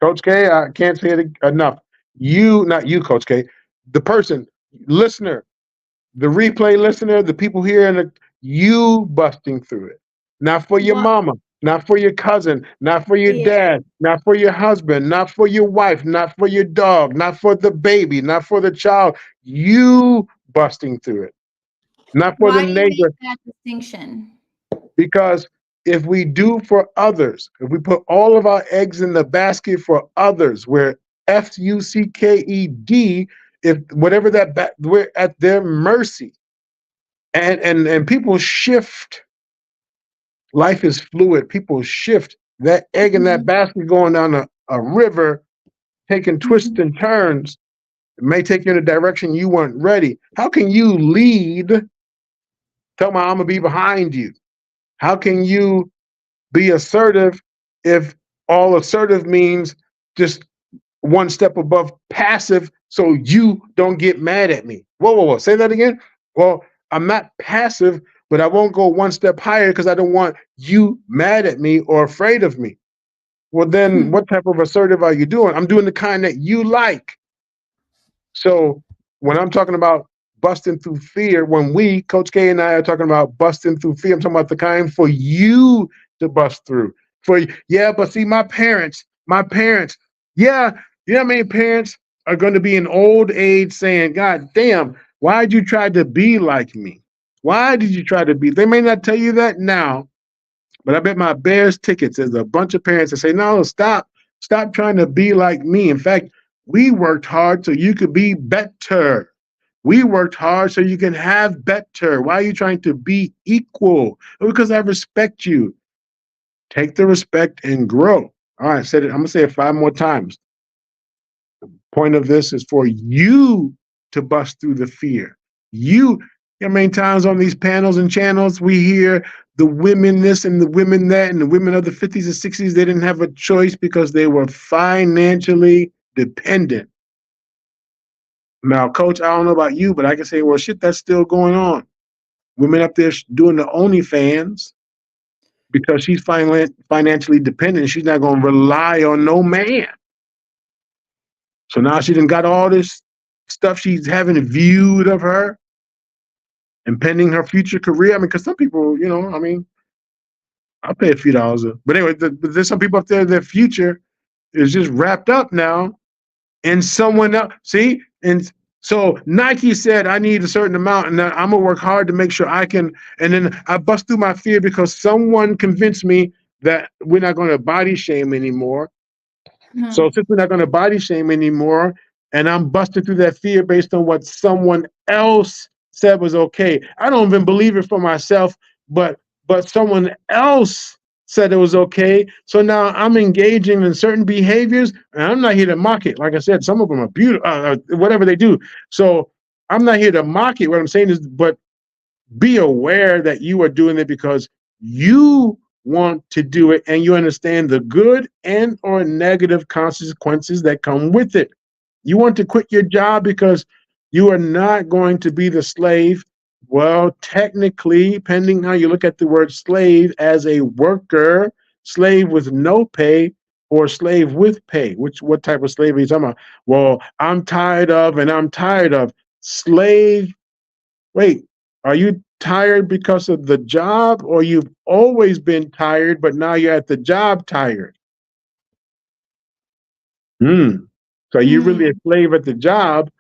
Coach K, I can't say it enough. You, not you, Coach K, the person, listener, the replay listener, the people here, you busting through it. Not for your What mama, not for your cousin, not for your yeah. dad, not for your husband, not for your wife, not for your dog, not for the baby, not for the child. You busting through it. Not for the Why do you make neighbor, that distinction? because if we do for others, if we put all of our eggs in the basket for others, we're FUCKED, if whatever we're at their mercy. And people shift. Life is fluid. People shift. That egg in that Mhm. basket going down a river, taking twists Mhm. and turns, it may take you in a direction you weren't ready. How can you lead? Tell my I'm gonna be behind you. How can you be assertive if all assertive means just one step above passive so you don't get mad at me? Whoa. Say that again. Well, I'm not passive, but I won't go one step higher because I don't want you mad at me or afraid of me. Well, then Hmm. what type of assertive are you doing? I'm doing the kind that you like. So when I'm talking about busting through fear, when Coach K and I are talking about busting through fear, I'm talking about the kind for you to bust through. Yeah, but see, my parents, yeah, you know how many parents are going to be in old age saying, "God damn, why did you try to be like me? Why did you try to be?" They may not tell you that now, but I bet my Bears tickets, there's a bunch of parents that say, "No, stop trying to be like me. In fact, we worked hard so you could be better. We worked hard so you can have better. Why are you trying to be equal?" Because I respect you. Take the respect and grow. All right, I said it. I'm gonna say it 5 more times. Point of this is for you to bust through the fear. You, how many times on these panels and channels we hear the women this and the women that, and the women of the 50s and 60s, they didn't have a choice because they were financially dependent. Now, coach, I don't know about you, but I can say, well, shit, that's still going on. Women up there doing the OnlyFans because she's financially dependent. She's not going to rely on no man. So now she done got all this stuff she's having viewed of her, impending her future career. I mean, because some people, I mean, I'll pay a few dollars. But anyway, but there's some people up there, their future is just wrapped up now in someone else. See? And so Nike said, I need a certain amount, and I'm going to work hard to make sure I can. And then I bust through my fear because someone convinced me that we're not going to body shame anymore. So since we're not going to body shame anymore, and I'm busting through that fear based on what someone else said was okay. I don't even believe it for myself, but someone else said it was okay. So now I'm engaging in certain behaviors, and I'm not here to mock it. Like I said, some of them are beautiful, whatever they do. So I'm not here to mock it. What I'm saying is, but be aware that you are doing it because you want to do it and you understand the good and or negative consequences that come with it. You want to quit your job because you are not going to be the slave. Well, technically, depending how you look at the word slave, as a worker, slave with no pay or slave with pay, what type of slave are you talking about? Well, I'm tired of and I'm tired of. Slave. Wait, are you tired because of the job, or you've always been tired, but now you're at the job tired? So you're really a slave at the job,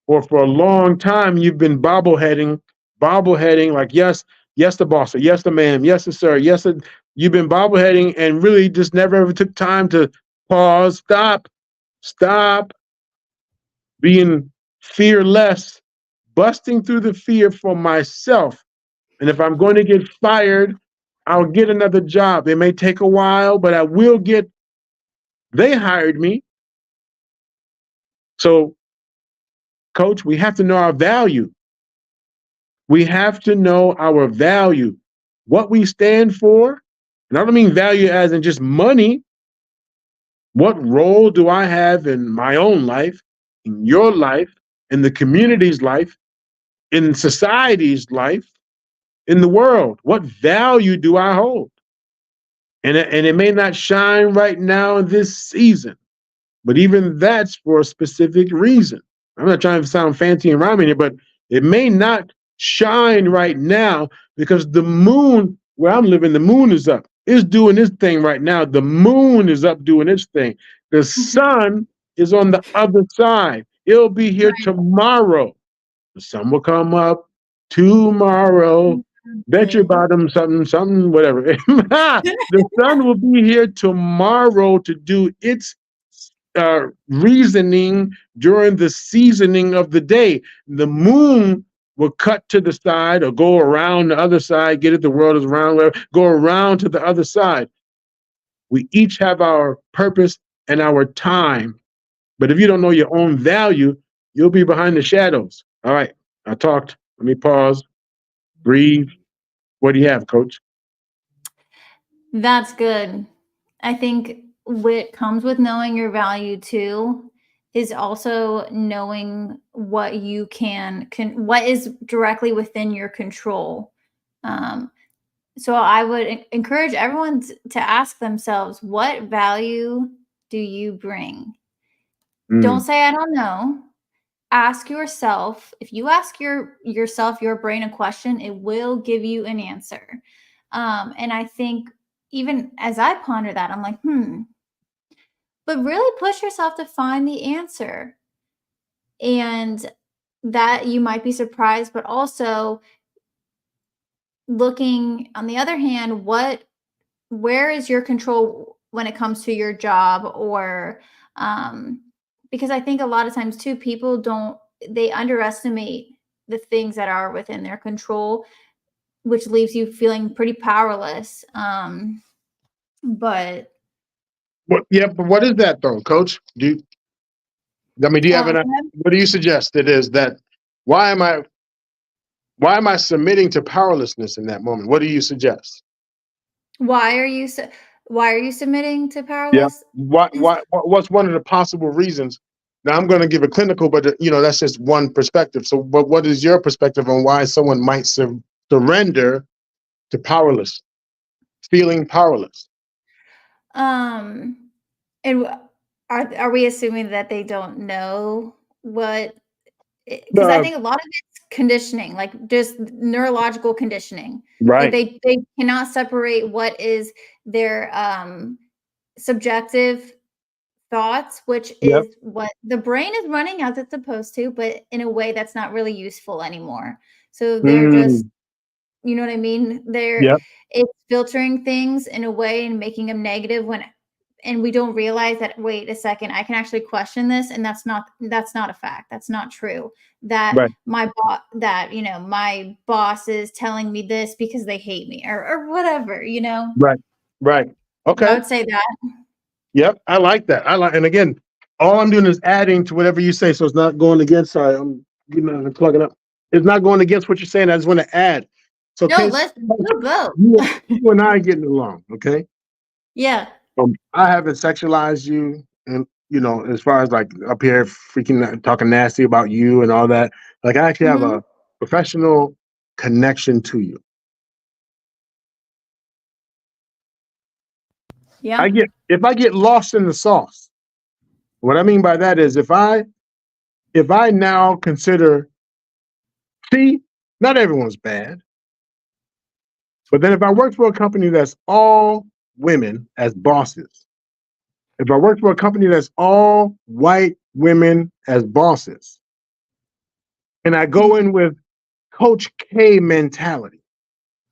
or for a long time you've been bobbleheading like, yes, yes, the boss, or yes, the ma'am, yes, the sir, yes, you've been bobbleheading and really just never ever took time to pause, stop being fearless, busting through the fear for myself. And if I'm going to get fired, I'll get another job. It may take a while, but I will get, they hired me. So, coach, we have to know our value. We have to know our value, what we stand for. And I don't mean value as in just money. What role do I have in my own life, in your life, in the community's life, in society's life, in the world? What value do I hold? And it may not shine right now in this season, but even that's for a specific reason. I'm not trying to sound fancy and rhyming here, but it may not shine right now because the moon, where I'm living, the moon is up. It's doing its thing right now. The moon is up doing its thing. The sun is on the other side. It'll be here tomorrow. The sun will come up tomorrow. Bet your bottom something, whatever. The sun will be here tomorrow to do its reasoning during the seasoning of the day. The moon will cut to the side or go around the other side, get it, the world is round, go around to the other side. We each have our purpose and our time. But if you don't know your own value, you'll be behind the shadows. All right, I talked. Let me pause, breathe. What do you have, coach? That's good. I think what comes with knowing your value too is also knowing what you can what is directly within your control. Um, so I would encourage everyone to ask themselves, what value do you bring? Don't say I don't know. Ask yourself. If you ask yourself, your brain, a question, it will give you an answer. And I think even as I ponder that, I'm like, but really push yourself to find the answer. And that you might be surprised, but also looking on the other hand, where is your control when it comes to your job, or because I think a lot of times too, people don't, they underestimate the things that are within their control, which leaves you feeling pretty powerless. But But what is that though, Coach? Do you have go an? ahead. What do you suggest it is that? Why am I? Why am I submitting to powerlessness in that moment? What do you suggest? Why are you why are you submitting to Yeah. powerless? What's one of the possible reasons? Now I'm going to give a clinical, but that's just one perspective. So, but what is your perspective on why someone might surrender to powerless, feeling powerless? Um, and are we assuming that they don't know what? Because I Uh, think a lot of it's conditioning, like just neurological conditioning. Like right. they cannot separate what is their subjective thoughts, which Yep. is what the brain is running as it's supposed to, but in a way that's not really useful anymore. So they're just, Mm, you know what I mean? yep. It's filtering things in a way and making them negative when and we don't realize that wait a second, I can actually question this and that's not a fact. That's not true. That Right. my boss is telling me this because they hate me or whatever, you know. Right. Right. I Okay. would say that. Yep. I like that. And again, all I'm doing is adding to whatever you say, so it's not going against. Sorry, I'm plugging up. It's not going against what you're saying. I just want to add. So, No, case let's do both. you and I are getting along. Okay. Yeah. I haven't sexualized you, and as far as like up here freaking talking nasty about you and all that. Like I actually have Mhm. a professional connection to you. Yeah. If I get lost in the sauce. What I mean by that is if I now consider, see, not everyone's bad, but then if I work for a company that's all women as bosses, if I work for a company that's all white women as bosses, and I go Mhm. in with Coach K mentality.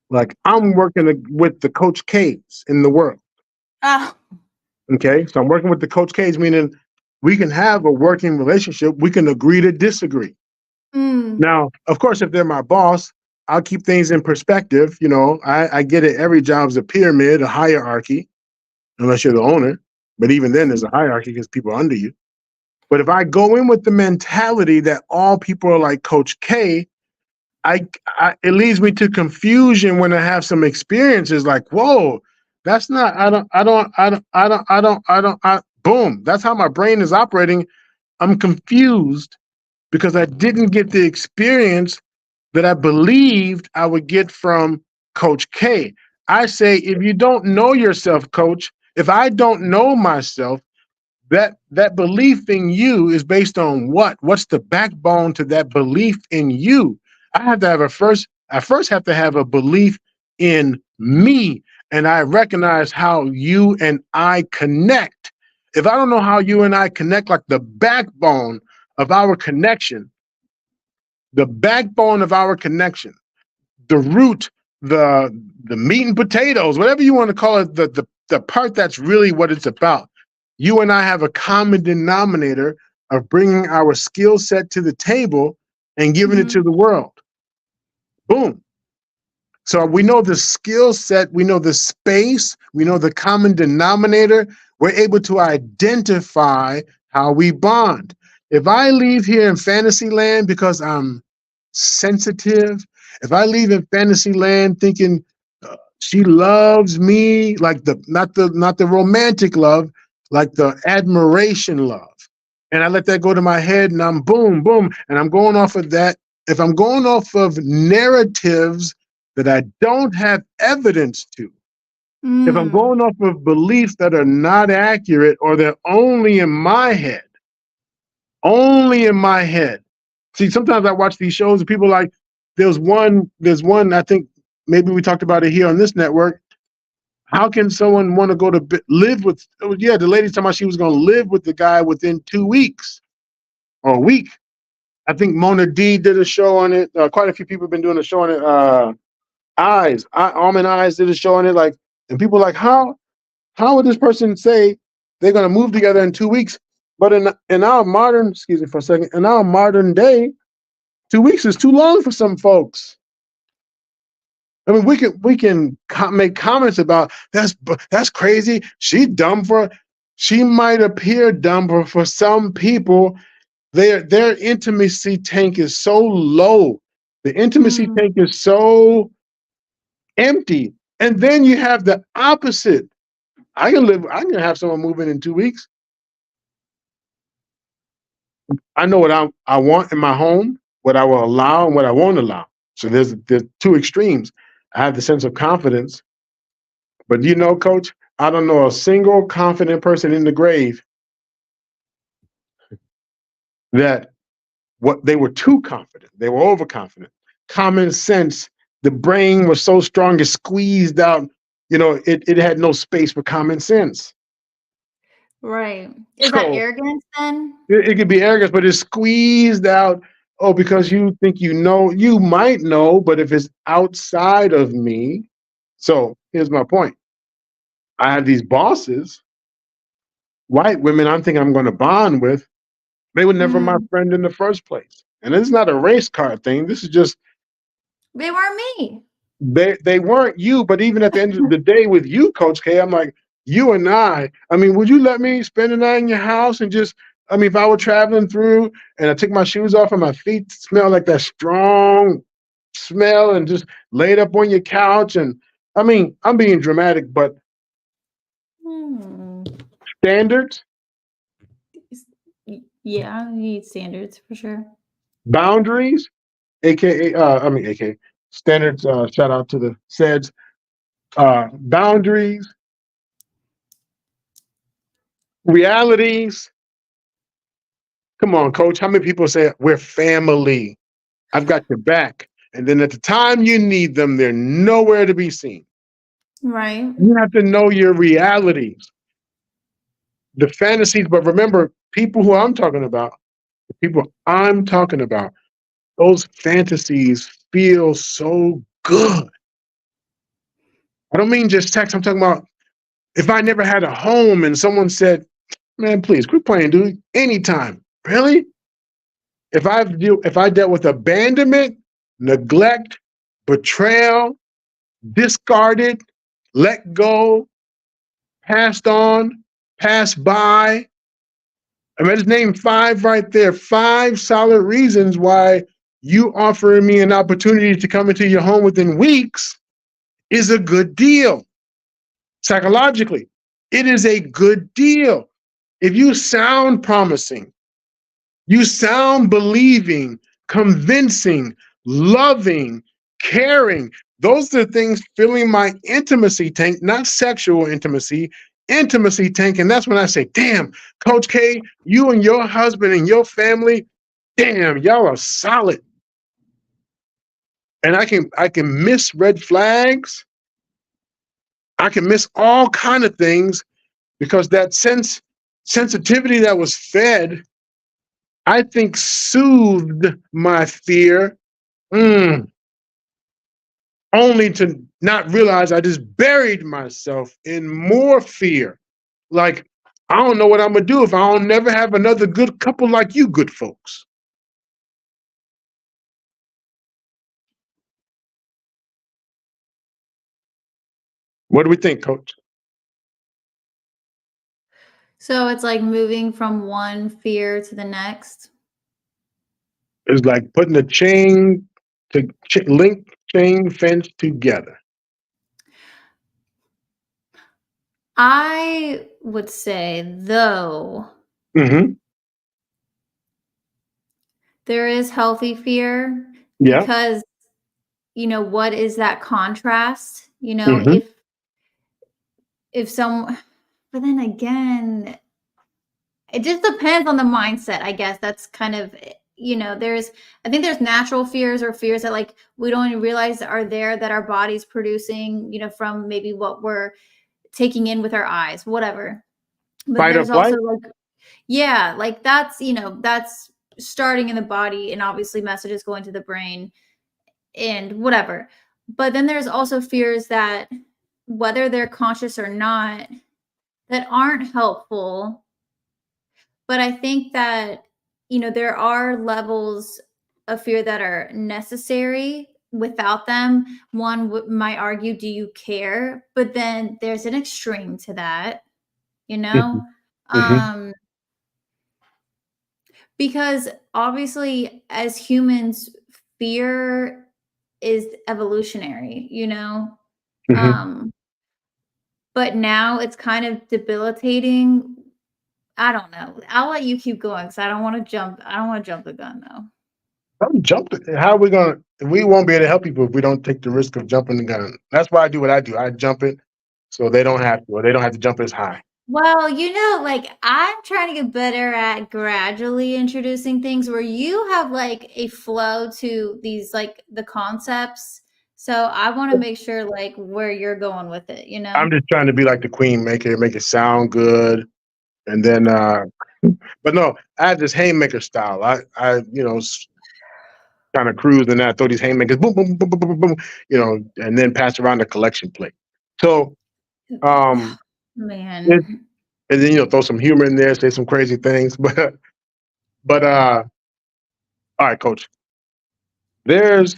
Like I'm working with the Coach K's in the world. Ah. Okay. So I'm working with the Coach K's, meaning we can have a working relationship. We can agree to disagree. Mm. Now, of course, if they're my boss, I'll keep things in perspective. I get it. Every job's a pyramid, a hierarchy, unless you're the owner. But even then, there's a hierarchy because people are under you. But if I go in with the mentality that all people are like Coach K, it leads me to confusion when I have some experiences like, whoa, that's not, boom. That's how my brain is operating. I'm confused because I didn't get the experience that I believed I would get from Coach K. I say, if you don't know yourself, Coach, if I don't know myself, that belief in you is based on what? What's the backbone to that belief in you? I first have to have a belief in me, and I recognize how you and I connect. If I don't know how you and I connect, like of our connection, the backbone of our connection, the root, the the meat and potatoes, whatever you want to call it, the part that's really what it's about. You and I have a common denominator of bringing our skill set to the table and giving it Mhm. to the world. Boom. So we know the skill set, we know the space, we know the common denominator. We're able to identify how we bond. If I leave here in fantasy land because I'm sensitive, if I leave in fantasy land thinking she loves me, like the not the romantic love, like the admiration love, and I let that go to my head, and I'm boom, boom, and I'm going off of that. If I'm going off of narratives that I don't have evidence to, if I'm Mm. going off of beliefs that are not accurate or they're only in my head. See, sometimes I watch these shows and people are like, there's one, I think maybe we talked about it here on this network. How can someone want to go to live with, yeah, the lady talking about she was going to live with the guy within 2 weeks or a week. I think Mona D did a show on it. Quite a few people have been doing a show on it. Almond Eyes did a show on it. Like, and people are like, how would this person say they're going to move together in 2 weeks? But in our modern, excuse me for a second, in our modern day, 2 weeks is too long for some folks. I mean, we can make comments about that's crazy. She might appear dumb, but for some people, their intimacy tank is so low. The intimacy Mm, tank is so empty. And then you have the opposite. I can have someone move in 2 weeks. I know what I want in my home, what I will allow and what I won't allow. So there's two extremes. I have the sense of confidence, but coach, I don't know a single confident person in the grave that what they were too confident. They were overconfident. Common sense, the brain was so strong it squeezed out, it had no space for common sense. right. Is that So arrogance then? it could be arrogance, but it's squeezed out. Oh, because you think you might know, but if it's outside of me. So here's my point. I have these bosses, white women I'm thinking I'm going to bond with. They were never my Mm, friend in the first place. And it's not a race car thing. This is just they weren't me. they weren't you, but even at the end of the day with you, Coach K, I'm like, you and I mean, would you let me spend the night in your house and just I mean, if I were traveling through and I took my shoes off and my feet smell like that strong smell and just laid up on your couch and I mean, I'm being dramatic, but Hmm. standards, Yeah, you need standards for sure. boundaries, aka aka standards, shout out to the SEDS, boundaries, realities. Come on, coach. How many people say we're family? I've got your back. And then at the time you need them, they're nowhere to be seen. Right. You have to know your realities, the fantasies. But remember, the people I'm talking about, those fantasies feel so good. I don't mean just sex. I'm talking about if I never had a home and someone said, man, please quit playing, dude. Anytime. Really? If I dealt with abandonment, neglect, betrayal, discarded, let go, passed on, passed by. I mean, I just named five right there. Five solid reasons why you offering me an opportunity to come into your home within weeks is a good deal. Psychologically, it is a good deal. If you sound promising, you sound believing, convincing, loving, caring. Those are the things filling my intimacy tank, not sexual intimacy tank. And that's when I say, damn, Coach K, you and your husband and your family, damn, y'all are solid. And I can miss red flags. I can miss all kind of things because that sensitivity that was fed, I think soothed my fear. Mm, only to not realize I just buried myself in more fear. Like, I don't know what I'm gonna do if I don't never have another good couple like you, good folks. What do we think, Coach? So it's like moving from one fear to the next. It's like putting a link chain fence together. I would say, though, Mm-hmm. there is healthy fear Yeah. because, what is that contrast? Mm-hmm. If some, but then again, it just depends on the mindset, I guess. That's kind of, I think there's natural fears or fears that like we don't even realize are there that our body's producing, from maybe what we're taking in with our eyes, whatever. But Fight or there's also flight. like, yeah, like that's starting in the body and obviously messages going to the brain and whatever. But then there's also fears that whether they're conscious or not, that aren't helpful. But I think that, there are levels of fear that are necessary without them, one might argue, do you care? But then there's an extreme to that, you know? Mhm, mhm, Um, because obviously, as humans, fear is evolutionary, you know? mhm. Um, but now it's kind of debilitating. I don't know. I'll let you keep going because I don't want to jump the gun though. I'm jumping. How are we gonna? We won't be able to help people if we don't take the risk of jumping the gun. That's why I do what I do. I jump it so they don't have to, or they don't have to jump as high. Well, like I'm trying to get better at gradually introducing things where you have like a flow to these like the concepts. So I want to make sure like where you're going with it, you know? I'm just trying to be like the queen, make it sound good, and then. But no, I have this haymaker style. I kind of cruise and I throw these haymakers, boom, boom, boom, boom, boom, boom, and then pass around the collection plate. So, um, it, Man. and then throw some humor in there, say some crazy things. But all right, coach. There's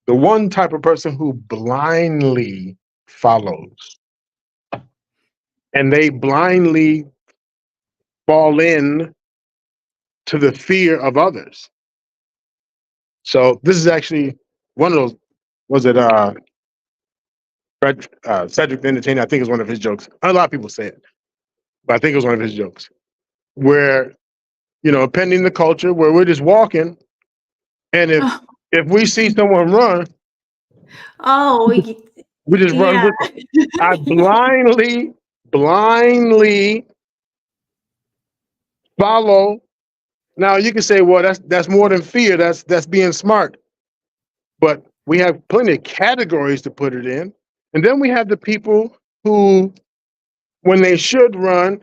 the one type of person who blindly follows, and they blindly fall in to the fear of others. So this is actually one of those. Was it Cedric the Entertainer? I think it's one of his jokes. A lot of people say it, but I think it was one of his jokes where pending the culture where we're just walking, and if we see someone run, Oh, we just run yeah. with them. I blindly follow. Now you can say, well, that's more than fear. That's being smart. But we have plenty of categories to put it in, and then we have the people who, when they should run,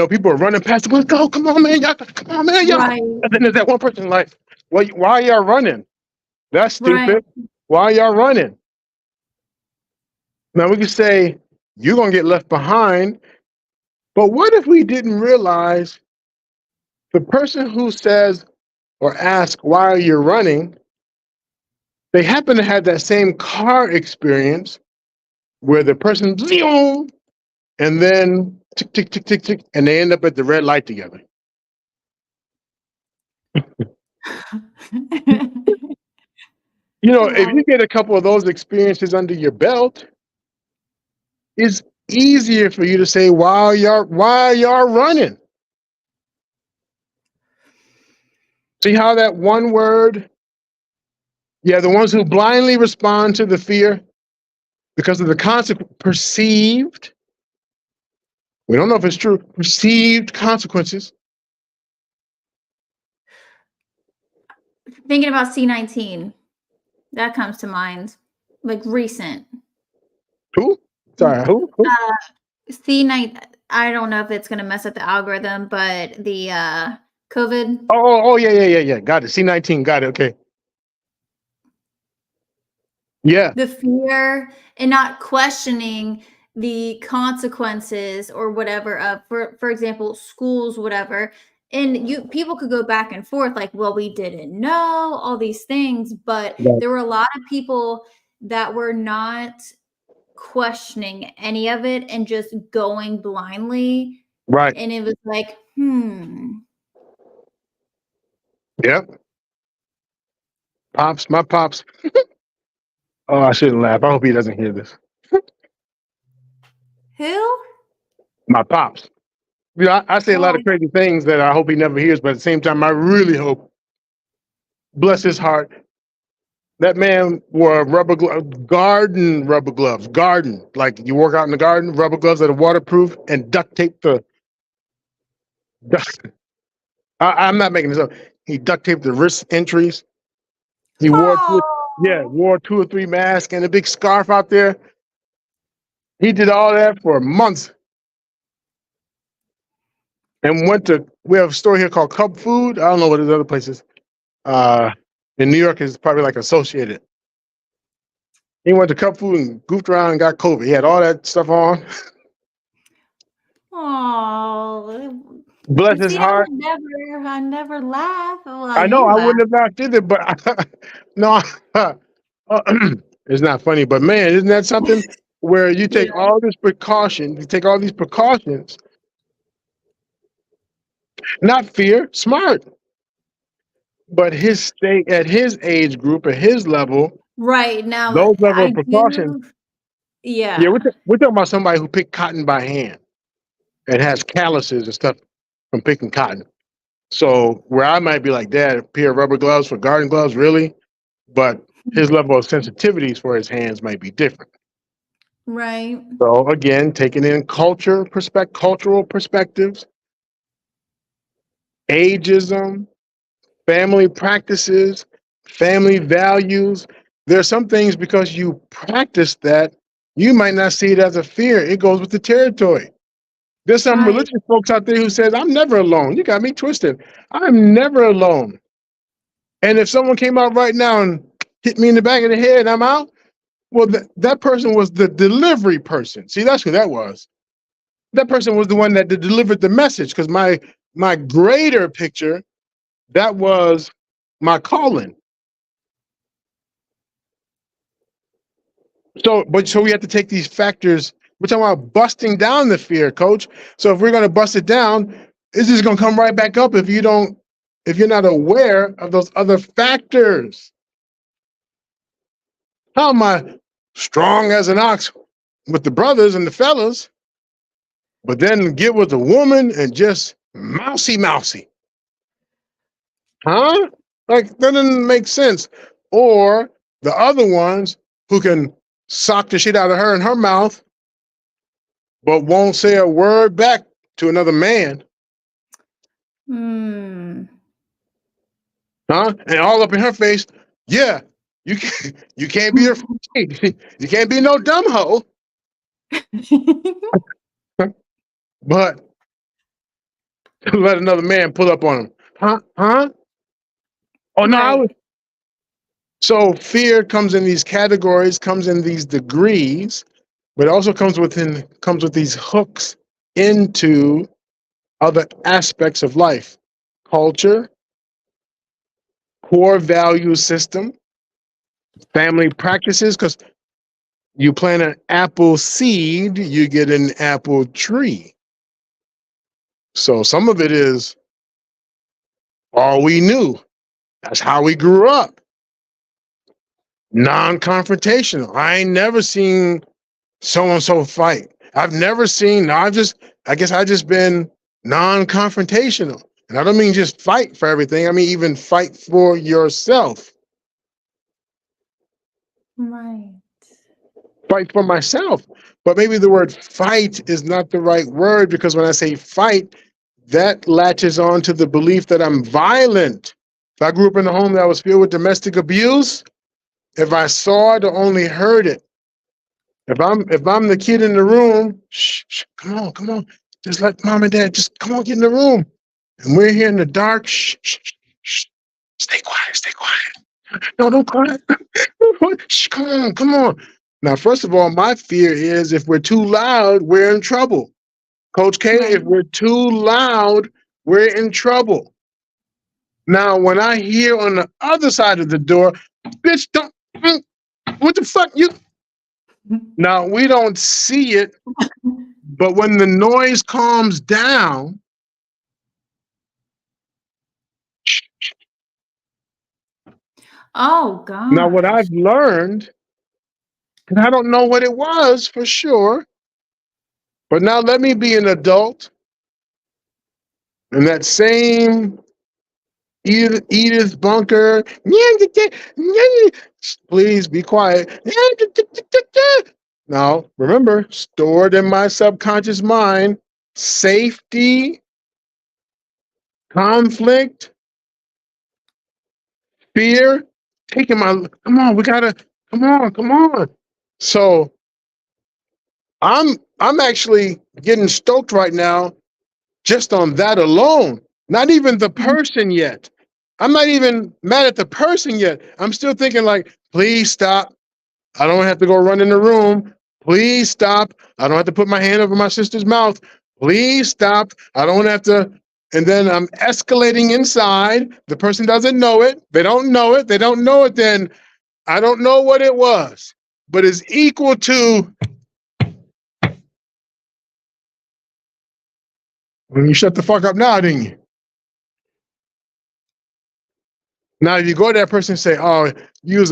people are running past them. Let's go, come on, man, y'all, come on, man, y'all. Right. And then there's that one person like, well, why are y'all running? That's Right. stupid. Why are y'all running? Now we can say you're gonna get left behind, but what if we didn't realize the person who says or asks why are you running, they happen to have that same car experience where the person and then tick tick tick tick tick, and they end up at the red light together. If Love you get a couple of those experiences under your belt, it's easier for you to say why y'all running. See how that one word, yeah, the ones who blindly respond to the fear because of the consequence perceived, we don't know if it's true, perceived consequences. Thinking about C19, that comes to mind, like recent. Who? Sorry, who? C9, I don't know if it's gonna mess up the algorithm, but the COVID, Oh, yeah. Got it. C19, got it. Okay. Yeah. the fear and not questioning the consequences or whatever of for example, schools, whatever. And people could go back and forth, like, well, we didn't know all these things, but Right. there were a lot of people that were not questioning any of it and just going blindly. Right. And it was like, Yep. Pops, my pops. Oh, I shouldn't laugh. I hope he doesn't hear this. who? My pops. I say a lot of Why? crazy things that I hope he never hears, but at the same time, I really hope, bless his heart, that man wore rubber gloves, garden rubber gloves, garden. Like you work out in the garden, rubber gloves that are waterproof, and duct tape the. I'm not making this up. He duct taped the wrist entries. He wore Oh. wore 2 or 3 masks and a big scarf out there. He did all that for months and went to. We have a store here called Cub Food. I don't know what his other places. Uh, in New York is probably like Associated. He went to Cub Food and goofed around and got COVID. He had all that stuff on. Oh. Bless his See, heart. I never laugh while I know you I laugh. wouldn't have laughed either, but no, uh, it's not funny, but man, isn't that something where you take Yeah. all this precaution, you take all these precautions, not fear, smart, but his state at his age group, at his level, Right, now those level of I precautions. do Yeah, yeah. we're talking about somebody who picked cotton by hand and has calluses and stuff from picking cotton. So where I might be like, Dad, a pair of rubber gloves for garden gloves, really? But his level of sensitivities for his hands might be different. Right. So again, taking in cultural perspectives, ageism, family practices, family values. There are some things because you practice that, you might not see it as a fear. It goes with the territory. There's some Right. religious folks out there who says, I'm never alone. You got me twisted. I'm never alone. And if someone came out right now and hit me in the back of the head, I'm out. Well, that person was the delivery person. See, that's who that was. That person was the one that delivered the message. Because my greater picture, that was my calling. So we have to take these factors. We're talking about busting down the fear, coach. So if we're going to bust it down, it's just going to come right back up if you're not aware of those other factors. How am I strong as an ox with the brothers and the fellas, but then get with a woman and just mousy? Huh? Like, that doesn't make sense. Or the other ones who can sock the shit out of her in her mouth, but won't say a word back to another man. Mm. Huh? And all up in her face, yeah, you can't be afraid. You can't be no dumb hoe. But let another man pull up on him. Huh? Huh? Oh no, I Right. was. So fear comes in these categories, comes in these degrees, but it also comes with these hooks into other aspects of life. Culture, core value system, family practices, because you plant an apple seed, you get an apple tree. So some of it is all we knew. That's how we grew up. Non-confrontational. I ain't never seen so and so fight. I've never seen. I guess I just been non-confrontational, and I don't mean just fight for everything. I mean even fight for yourself. Right. Fight for myself. But maybe the word fight is not the right word, because when I say fight, that latches on to the belief that I'm violent. If I grew up in a home that was filled with domestic abuse, if I saw it or only heard it, if I'm the kid in the room, shh, come on, just let mom and dad just come on, get in the room, and we're here in the dark, shh, stay quiet. No, don't cry. Shh, come on. Now, first of all, my fear is if we're too loud, we're in trouble. Coach K, Right. if we're too loud, we're in trouble. Now, when I hear on the other side of the door, bitch, don't, what the fuck, you? Now, we don't see it, but when the noise calms down, Oh now what gosh. I've learned, and I don't know what it was for sure, but now let me be an adult in that same Edith Bunker. Please be quiet. Now, remember, stored in my subconscious mind, safety, conflict, fear, taking my, come on, we gotta, come on. So I'm actually getting stoked right now just on that alone. Not even the person yet. I'm not even mad at the person yet. I'm still thinking like, please stop. I don't have to go run in the room. Please stop. I don't have to put my hand over my sister's mouth. Please stop. I don't have to. And then I'm escalating inside. The person doesn't know it. They don't know it. They don't know it. Then I don't know what it was, but it's equal to when you shut the fuck up now, didn't you? Now if you go to that person and say, "Oh, you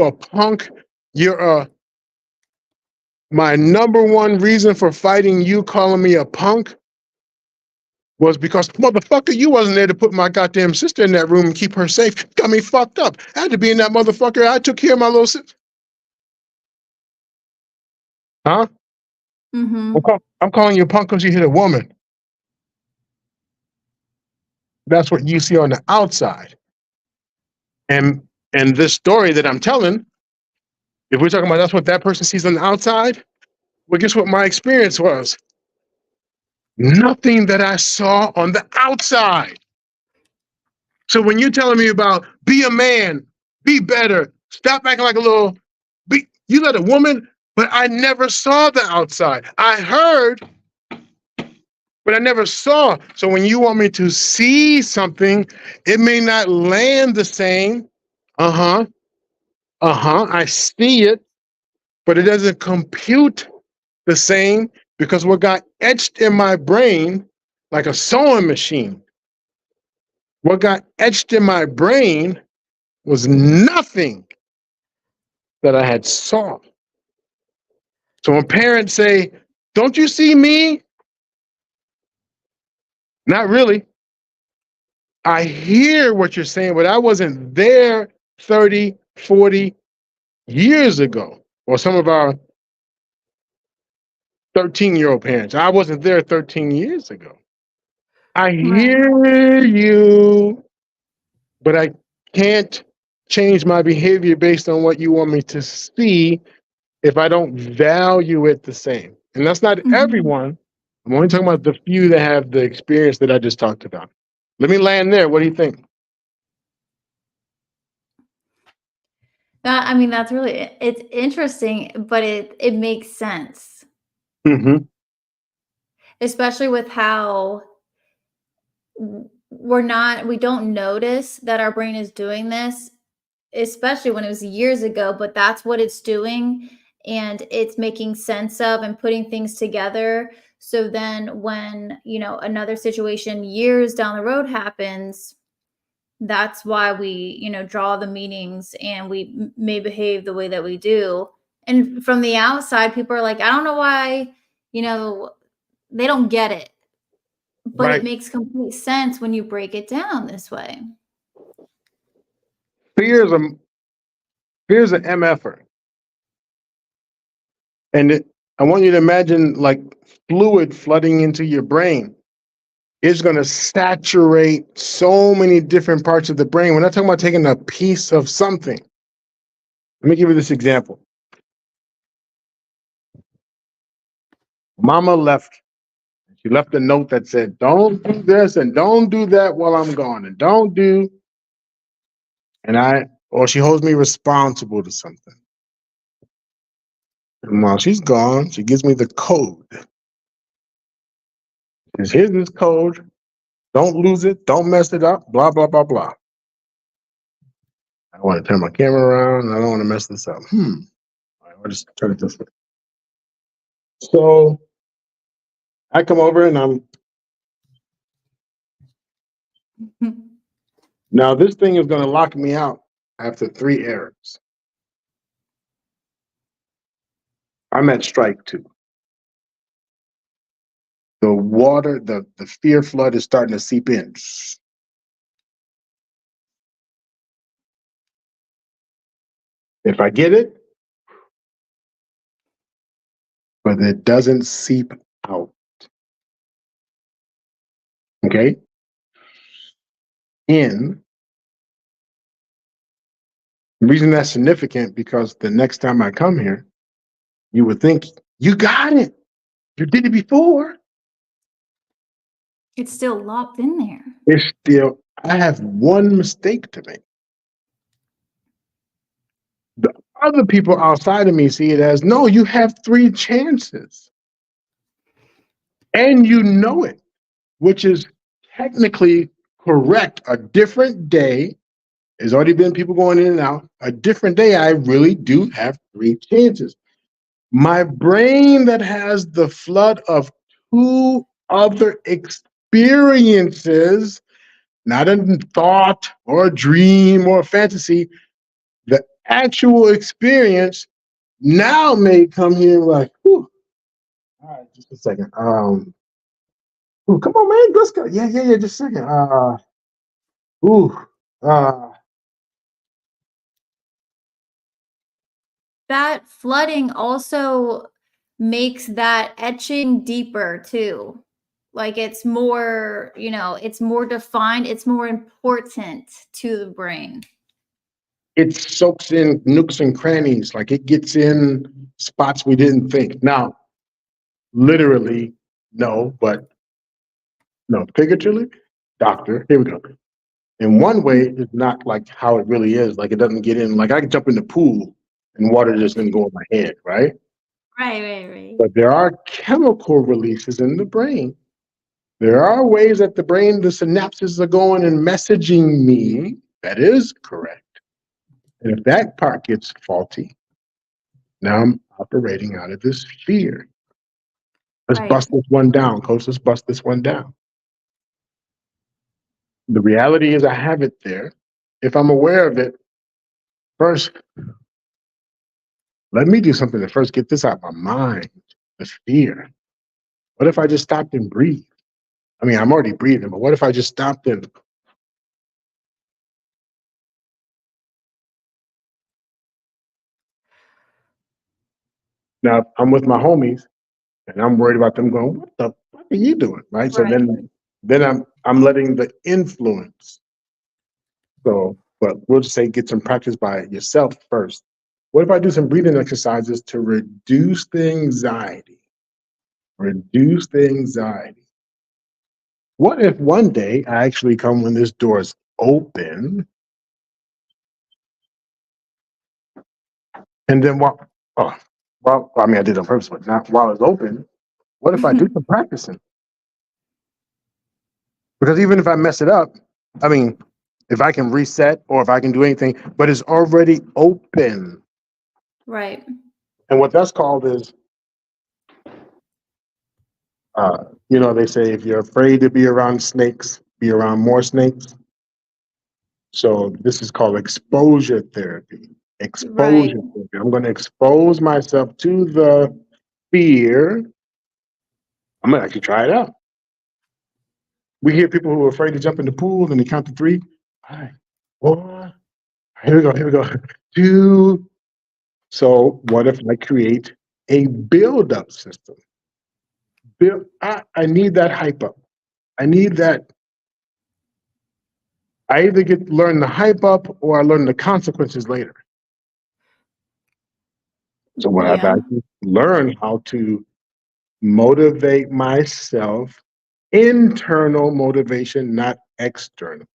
a punk, you're my number one reason for fighting you calling me a punk was because motherfucker, you wasn't there to put my goddamn sister in that room and keep her safe. Got me fucked up. I had to be in that motherfucker. I took care of my little sister." Huh? Mm-hmm. I'm calling you a punk because you hit a woman. That's what you see on the outside. And this story that I'm telling, if we're talking about that's what that person sees on the outside, well, guess what my experience was? Nothing that I saw on the outside. So when you're telling me about be a man, be better, stop acting like a little, you let a woman, but I never saw the outside. I heard, but I never saw. So when you want me to see something, it may not land the same. I see it, but it doesn't compute the same because what got etched in my brain like a sewing machine, what got etched in my brain was nothing that I had saw. So when parents say, "Don't you see me?" Not really. I hear what you're saying, but I wasn't there 30, 40 years ago. Or some of our 13-year-old parents. I wasn't there 13 years ago. I Right. hear you, but I can't change my behavior based on what you want me to see if I don't value it the same. And that's not Mm-hmm. everyone. I'm only talking about the few that have the experience that I just talked about. Let me land there. What do you think? I mean, that's really it's interesting, but it makes sense, Mm-hmm. especially with how we don't notice that our brain is doing this, especially when it was years ago, but that's what it's doing and it's making sense of and putting things together. So then when, another situation years down the road happens, that's why we, draw the meanings and we may behave the way that we do. And from the outside, people are like, I don't know why, you know, they don't get it, but it Right. makes complete sense when you break it down this way. Fear is a fear is an MFer. And I want you to imagine like fluid flooding into your brain. It's going to saturate so many different parts of the brain. We're not talking about taking a piece of something. Let me give you this example. Mama left. She left a note that said, "Don't do this and don't do that while I'm gone. And don't do," or she holds me responsible to something. And while she's gone, she gives me the code. Says, "Here's this code. Don't lose it. Don't mess it up. Blah, blah, blah, blah." I want to turn my camera around. I don't want to mess this up. All right, I'll just turn it this way. So I come over and now this thing is going to lock me out after 3 errors. I'm at strike 2. The water, the fear flood is starting to seep in. If I get it, but it doesn't seep out. Okay? In. The reason that's significant because the next time I come here, you would think, you got it. You did it before. It's still locked in there. It's still, I have one mistake to make. The other people outside of me see it as, no, you have 3 chances. And you know it, which is technically correct. A different day, There's already been people going in and out. A different day, I really do have 3 chances. My brain that has the flood of 2 other experiences, not a thought or a dream or a fantasy, the actual experience now may come here like, whew, all right, just a second. Ooh, come on, man, let's go. Yeah, just a second. Ooh, uh, That flooding also makes that etching deeper too. Like it's more, it's more defined, it's more important to the brain. it soaks in nooks and crannies, like it gets in spots we didn't think. Now, literally, no, but no, figuratively, doctor, here we go. In one way, it's not like how it really is. Like it doesn't get in. Like I can jump in the pool and water just doesn't go in my head, right? Right. But there are chemical releases in the brain. There are ways that the brain, the synapses are going and messaging me. That is correct. And if that part gets faulty, now I'm operating out of this fear. Let's Right. bust this one down, coach. Let's bust this one down. The reality is I have it there. If I'm aware of it, first, let me do something to first get this out of my mind, the fear. What if I just stopped and breathed? I mean, I'm already breathing, but what if I just stopped and now I'm with my homies and I'm worried about them going, what the fuck are you doing? Right. So Right. then I'm letting the influence. So, but we'll just say get some practice by yourself first. What if I do some breathing exercises to reduce the anxiety? Reduce the anxiety. What if one day I actually come when this door is open and then I mean, I did it on purpose, but not while it's open. What if I do some practicing? Because even if I mess it up, I mean, if I can reset or if I can do anything, but it's already open. Right. And what that's called is, they say if you're afraid to be around snakes, be around more snakes. So this is called exposure therapy. Right. Exposure therapy. I'm going to expose myself to the fear. I'm going to actually try it out. We hear people who are afraid to jump in the pool and they count to 3. All right, 4. Here we go. 2. So what if I create a build-up system? I need that hype up. I need that. I either get learn the hype up or I learn the consequences later. So what I've Yeah. actually learned how to motivate myself, internal motivation, not external.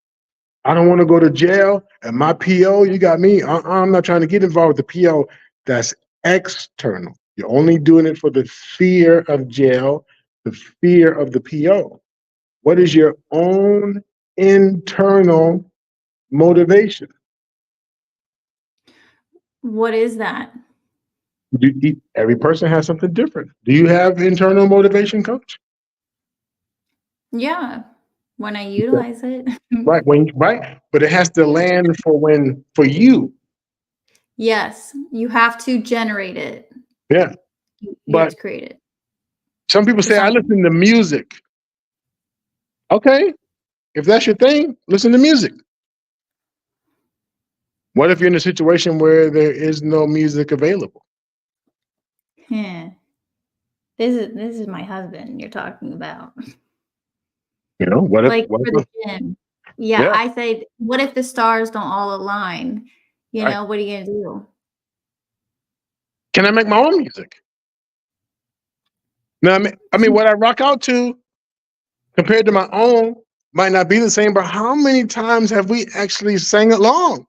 I don't want to go to jail and my PO, you got me. I'm not trying to get involved with the PO. That's external. You're only doing it for the fear of jail, the fear of the PO. What is your own internal motivation? What is that? Every person has something different. Do you have internal motivation, coach? Yeah. When I utilize it. Right. But it has to land for you. Yes. You have to generate it. Yeah. You have But to create it some people for say, I something. listen to music. Okay. If that's your thing, listen to music. What if you're in a situation where there is no music available? Yeah. This is my husband you're talking about. What if, Like for the gym. Yeah, yeah, I say, what if the stars don't all align? right. What are you gonna do? Can I make my own music? Now, I mean, what I rock out to compared to my own might not be the same, but how many times have we actually sang along?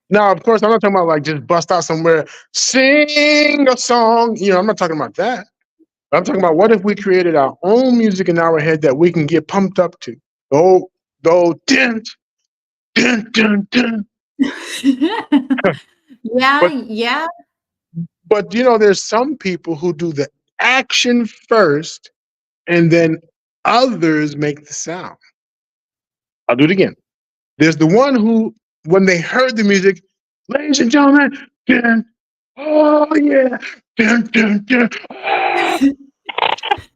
Now, of course, I'm not talking about like just bust out somewhere, sing a song. I'm not talking about that. I'm talking about what if we created our own music in our head that we can get pumped up to? Oh, dent, dun, dun, dun. Yeah, But yeah. there's some people who do the action first and then others make the sound. I'll do it again. There's the one who, when they heard the music, ladies and gentlemen, dun, oh yeah, dun, dun, dun, ah,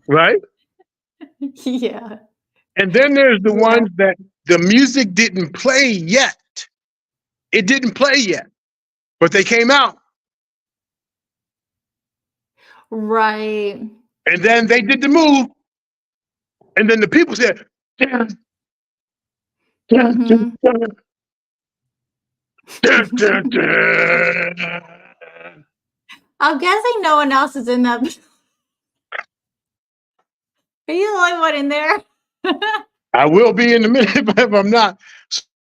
right? Yeah, And then there's the yeah. ones that the music didn't play yet. It didn't play yet, but they came out. Right. And then they did the move. And then the people said, dun, dun, dun, Mhm. dun, dun, dun, dun. I'm guessing no one else is in that. Are you the only one in there? I will be in a minute, but if I'm not.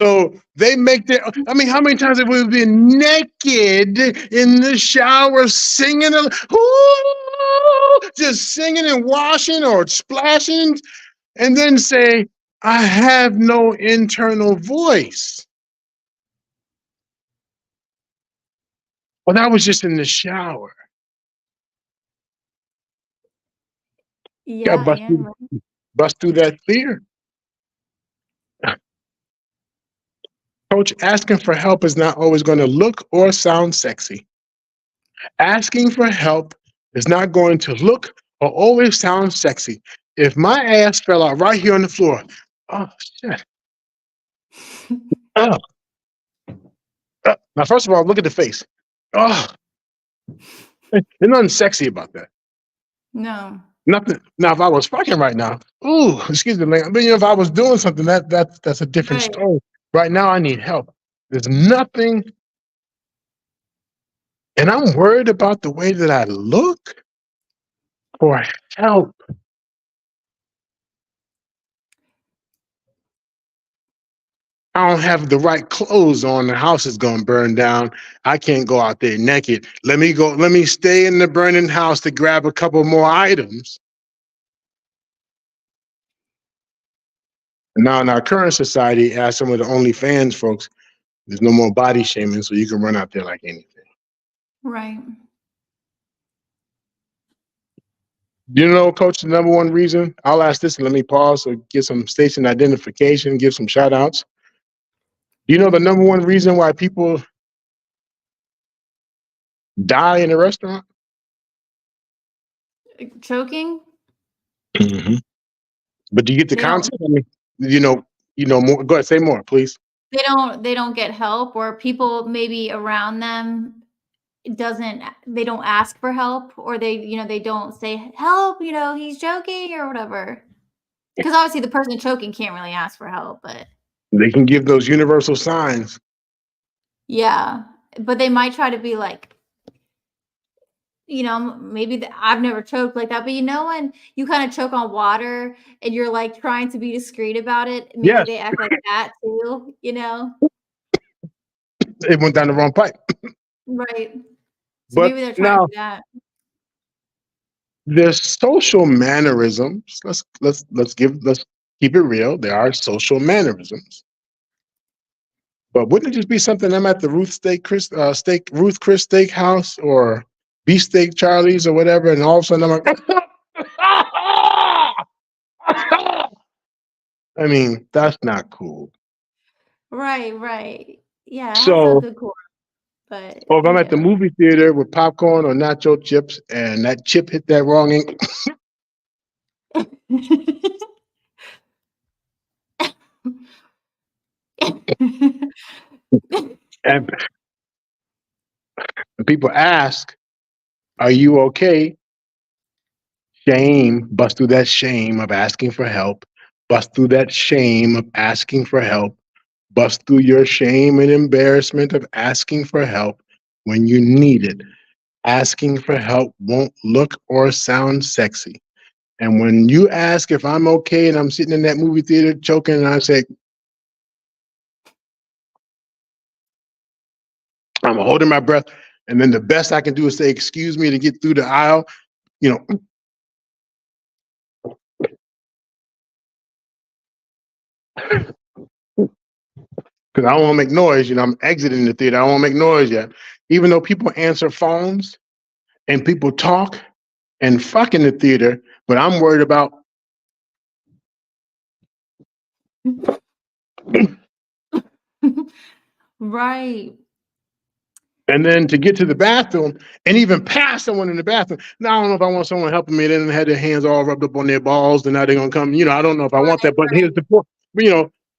So they make their, I mean, how many times have we been naked in the shower singing, just singing and washing or splashing, and then say, I have no internal voice. Well, that was just in the shower. Got Yeah, bust yeah, through, right. bust through that fear. Coach, asking for help is not always going to look or sound sexy. Asking for help is not going to look or always sound sexy. If my ass fell out right here on the floor, oh shit. Oh, now, first of all, look at the face. Oh, there's nothing sexy about that. No. Nothing. Now, if I was fucking right now, ooh, excuse me, man. But if I was doing something, that's a different Right. story. Right now, I need help. There's nothing, and I'm worried about the way that I look for help. I don't have the right clothes on. The house is gonna burn down. I can't go out there naked. Let me go. Let me stay in the burning house to grab a couple more items. Now, in our current society, as some of the OnlyFans folks, there's no more body shaming, so you can run out there like anything. Right. Coach, the number one reason, I'll ask this and let me pause or get some station identification, give some shout outs. Do you know the number one reason why people die in a restaurant? Choking? Mm-hmm. But do you get the They don't concept? I mean, more. Go ahead, say more, please. they don't get help, or people maybe around them doesn't they don't ask for help, or they don't say, "Help, he's choking," or whatever. Because obviously the person choking can't really ask for help, but They can give those universal signs. yeah. But they might try to be like, maybe I've never choked like that, but when you kind of choke on water and you're like trying to be discreet about it, maybe Yes, they act like that too. it went down the wrong pipe. Right. So But maybe they're trying to now do that. there's social mannerisms. Let's keep it real. There are social mannerisms. But wouldn't it just be something I'm at the Ruth Chris Steakhouse or Beefsteak Charlie's or whatever, and all of a sudden I'm like, I mean, that's not cool. Right, right. Yeah, it has a So, good core, but or if I'm at the yeah. movie theater with popcorn or nacho chips and that chip hit that wrong ink, and people ask, "Are you okay?" Shame, bust through that shame of asking for help, bust through that shame of asking for help, bust through your shame and embarrassment of asking for help when you need it. Asking for help won't look or sound sexy. And when you ask if I'm okay and I'm sitting in that movie theater choking and I say, I'm holding my breath, and then the best I can do is say, excuse me to get through the aisle, you know, because I don't want to make noise. I'm exiting the theater. I don't want to make noise yet. Even though people answer phones and people talk and fuck in the theater, but I'm worried about. Right. And then to get to the bathroom and even pass someone in the bathroom. Now, I don't know if I want someone helping me. They didn't have their hands all rubbed up on their balls. And now they're going to come. I don't know if I want that. But here's the point.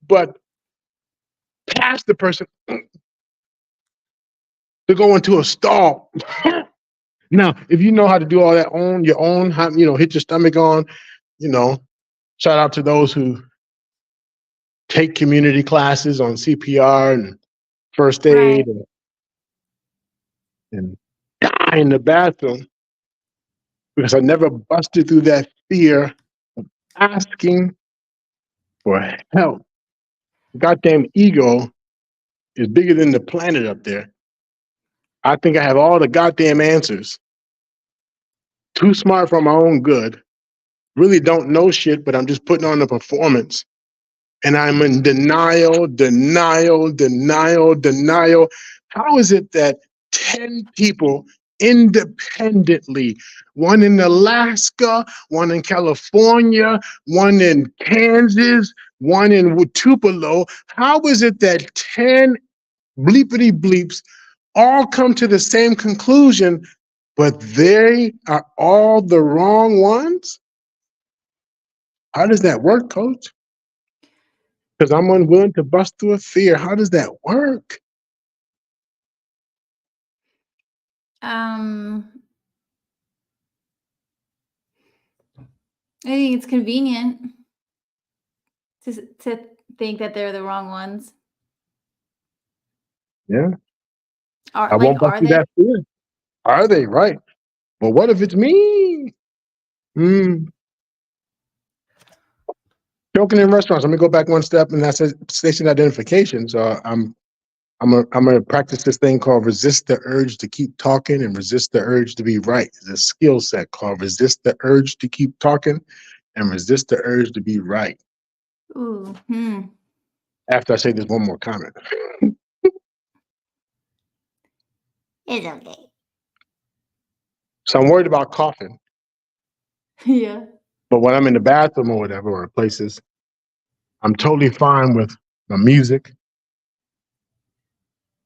But pass the person to go into a stall. Now, if you know how to do all that on your own, hit your stomach on, shout out to those who take community classes on CPR and first Right. aid and die in the bathroom because I never busted through that fear of asking for help. Goddamn ego is bigger than the planet up there. I think I have all the goddamn answers. Too smart for my own good. Really don't know shit, but I'm just putting on the performance. And I'm in denial, denial, denial, denial. How is it that 10 people independently, one in Alaska, one in California, one in Kansas, one in Tupelo, how is it that 10 bleepity bleeps all come to the same conclusion, but they are all the wrong ones? How does that work, coach? Because I'm unwilling to bust through a fear. How does that work? Um, I think it's convenient to think that they're the wrong ones. Yeah, Are I like, won't bust are through they? that fear. Are they right? But what if it's me? Hmm. Joking in restaurants. Let me go back one step, and that's a station identification. So I'm gonna practice this thing called resist the urge to keep talking and resist the urge to be right. It's a skill set called resist the urge to keep talking and resist the urge to be right. Ooh, After I say this one more comment. it's okay. So I'm worried about coughing, Yeah. but when I'm in the bathroom or whatever, or places, I'm totally fine with my music.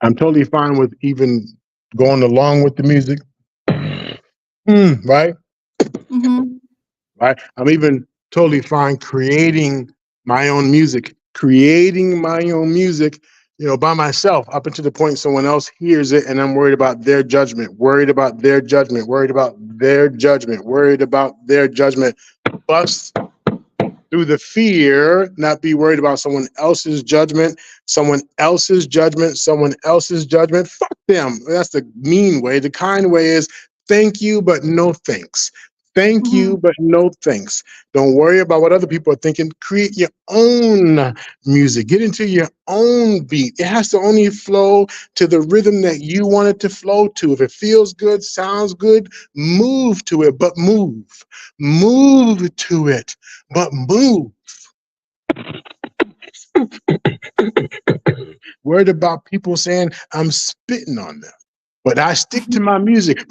I'm totally fine with even going along with the music. Right? Mhm. Right? I'm even totally fine creating my own music, by myself up until the point someone else hears it and I'm worried about their judgment, worried about their judgment, worried about their judgment, worried about their judgment. Bust through the fear, not be worried about someone else's judgment, someone else's judgment, someone else's judgment. Fuck them. That's the mean way. The kind way is thank you, but no thanks. Thank you, Mhm. but no thanks. Don't worry about what other people are thinking. Create your own music. Get into your own beat. It has to only flow to the rhythm that you want it to flow to. If it feels good, sounds good, move to it, but move. Move to it, but move. Worried about people saying I'm spitting on them, but I stick to my music.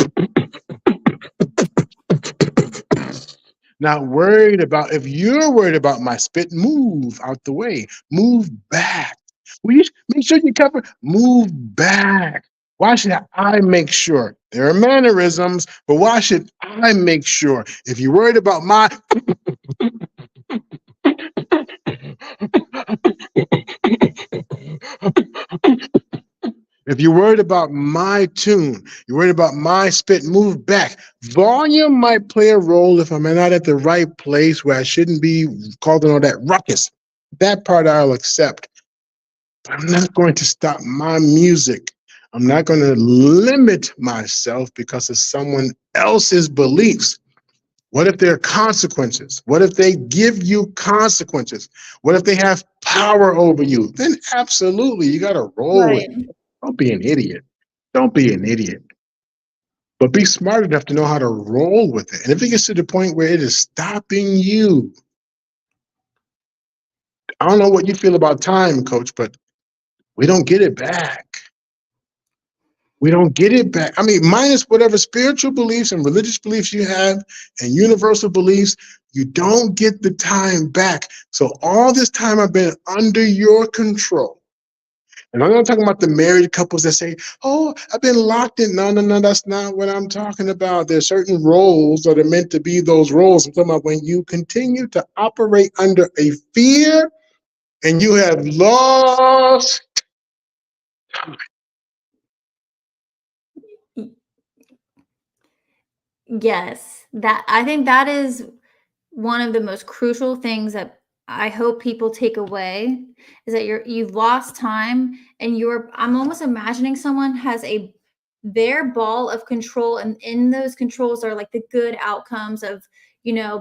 Not worried about, if you're worried about my spit, move out the way, move back. Will you make sure you cover, move back. Why should I make sure? There are mannerisms, but why should I make sure? If you're worried about my if you're worried about my tune, you're worried about my spit, move back. Volume might play a role if I'm not at the right place where I shouldn't be causing all that ruckus. That part I'll accept. But I'm not going to stop my music. I'm not going to limit myself because of someone else's beliefs. What if there are consequences? What if they give you consequences? What if they have power over you? Then absolutely, you got to roll with Right. it. Don't be an idiot. Don't be an idiot. But be smart enough to know how to roll with it. And if it gets to the point where it is stopping you, I don't know what you feel about time, coach, but We don't get it back. We don't get it back. I mean, minus whatever spiritual beliefs and religious beliefs you have and universal beliefs, you don't get the time back. So all this time I've been under your control. And I'm not talking about the married couples that say, oh, I've been locked in. No, no, no, that's not what I'm talking about. There's certain roles that are meant to be those roles. I'm talking about when you continue to operate under a fear and you have lost. Yes, that I think that is one of the most crucial things that I hope people take away is that you've lost time and you're I'm almost imagining someone has a their ball of control and in those controls are like the good outcomes of,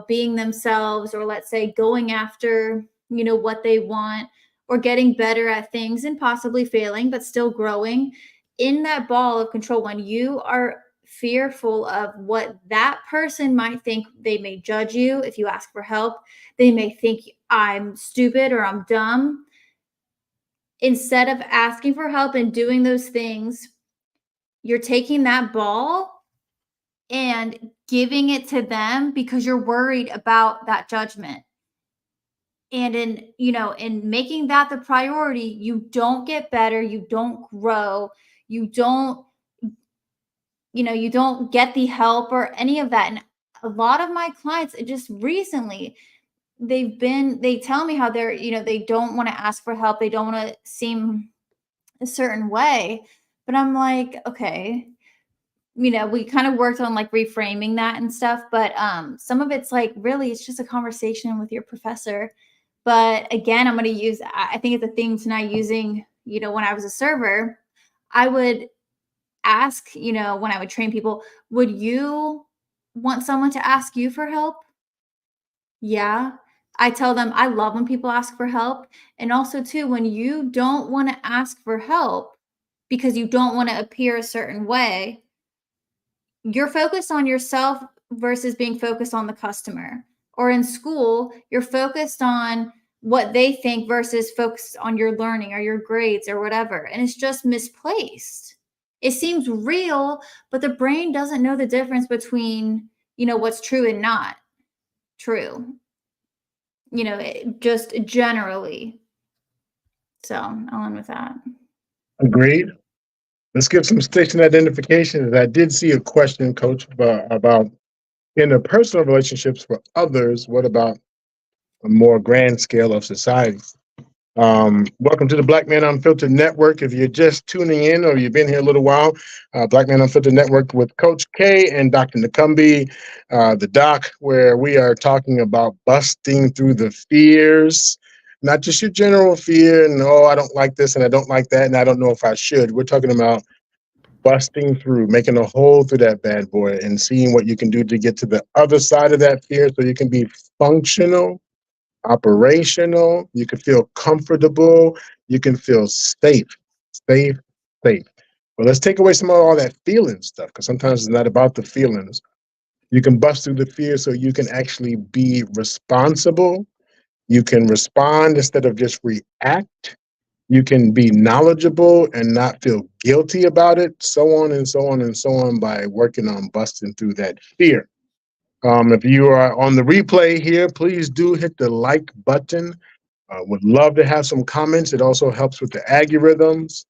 being themselves or let's say going after, what they want or getting better at things and possibly failing but still growing in that ball of control when you are fearful of what that person might think. They may judge you if you ask for help. They may think I'm stupid or I'm dumb. Instead of asking for help and doing those things, you're taking that ball and giving it to them because you're worried about that judgment. And in making that the priority, you don't get better, you don't grow, you don't you don't get the help or any of that. And a lot of my clients just recently they tell me how they don't want to ask for help, they don't want to seem a certain way, but I'm like, okay, we kind of worked on like reframing that and stuff, but some of it's like really it's just a conversation with your professor. But again, I'm going to use I think it's a thing tonight using when I was a server, I would ask, when I would train people, would you want someone to ask you for help? Yeah. I tell them I love when people ask for help. And also, too, when you don't want to ask for help because you don't want to appear a certain way, you're focused on yourself versus being focused on the customer. Or in school, you're focused on what they think versus focused on your learning or your grades or whatever. And it's just misplaced. It seems real, but the brain doesn't know the difference between, what's true and not true, just generally. So I'll end with that. Agreed. Let's give some station identifications. I did see a question, Coach, about interpersonal relationships for others. What about a more grand scale of society? Welcome to the Black Man Unfiltered Network. If you're just tuning in or you've been here a little while, Black Man Unfiltered Network with Coach K and Dr. Nakumbi, the doc, where we are talking about busting through the fears, not just your general fear and, oh, I don't like this and I don't like that and I don't know if I should. We're talking about busting through, making a hole through that bad boy and seeing what you can do to get to the other side of that fear so you can be functional, operational, you can feel comfortable, you can feel safe, safe, safe. But let's take away some of all that feeling stuff, because sometimes it's not about the feelings. You can bust through the fear so you can actually be responsible. You can respond instead of just react. You can be knowledgeable and not feel guilty about it, so on and so on and so on by working on busting through that fear. If you are on the replay here, please do hit the like button. Would love to have some comments. It also helps with the algorithms.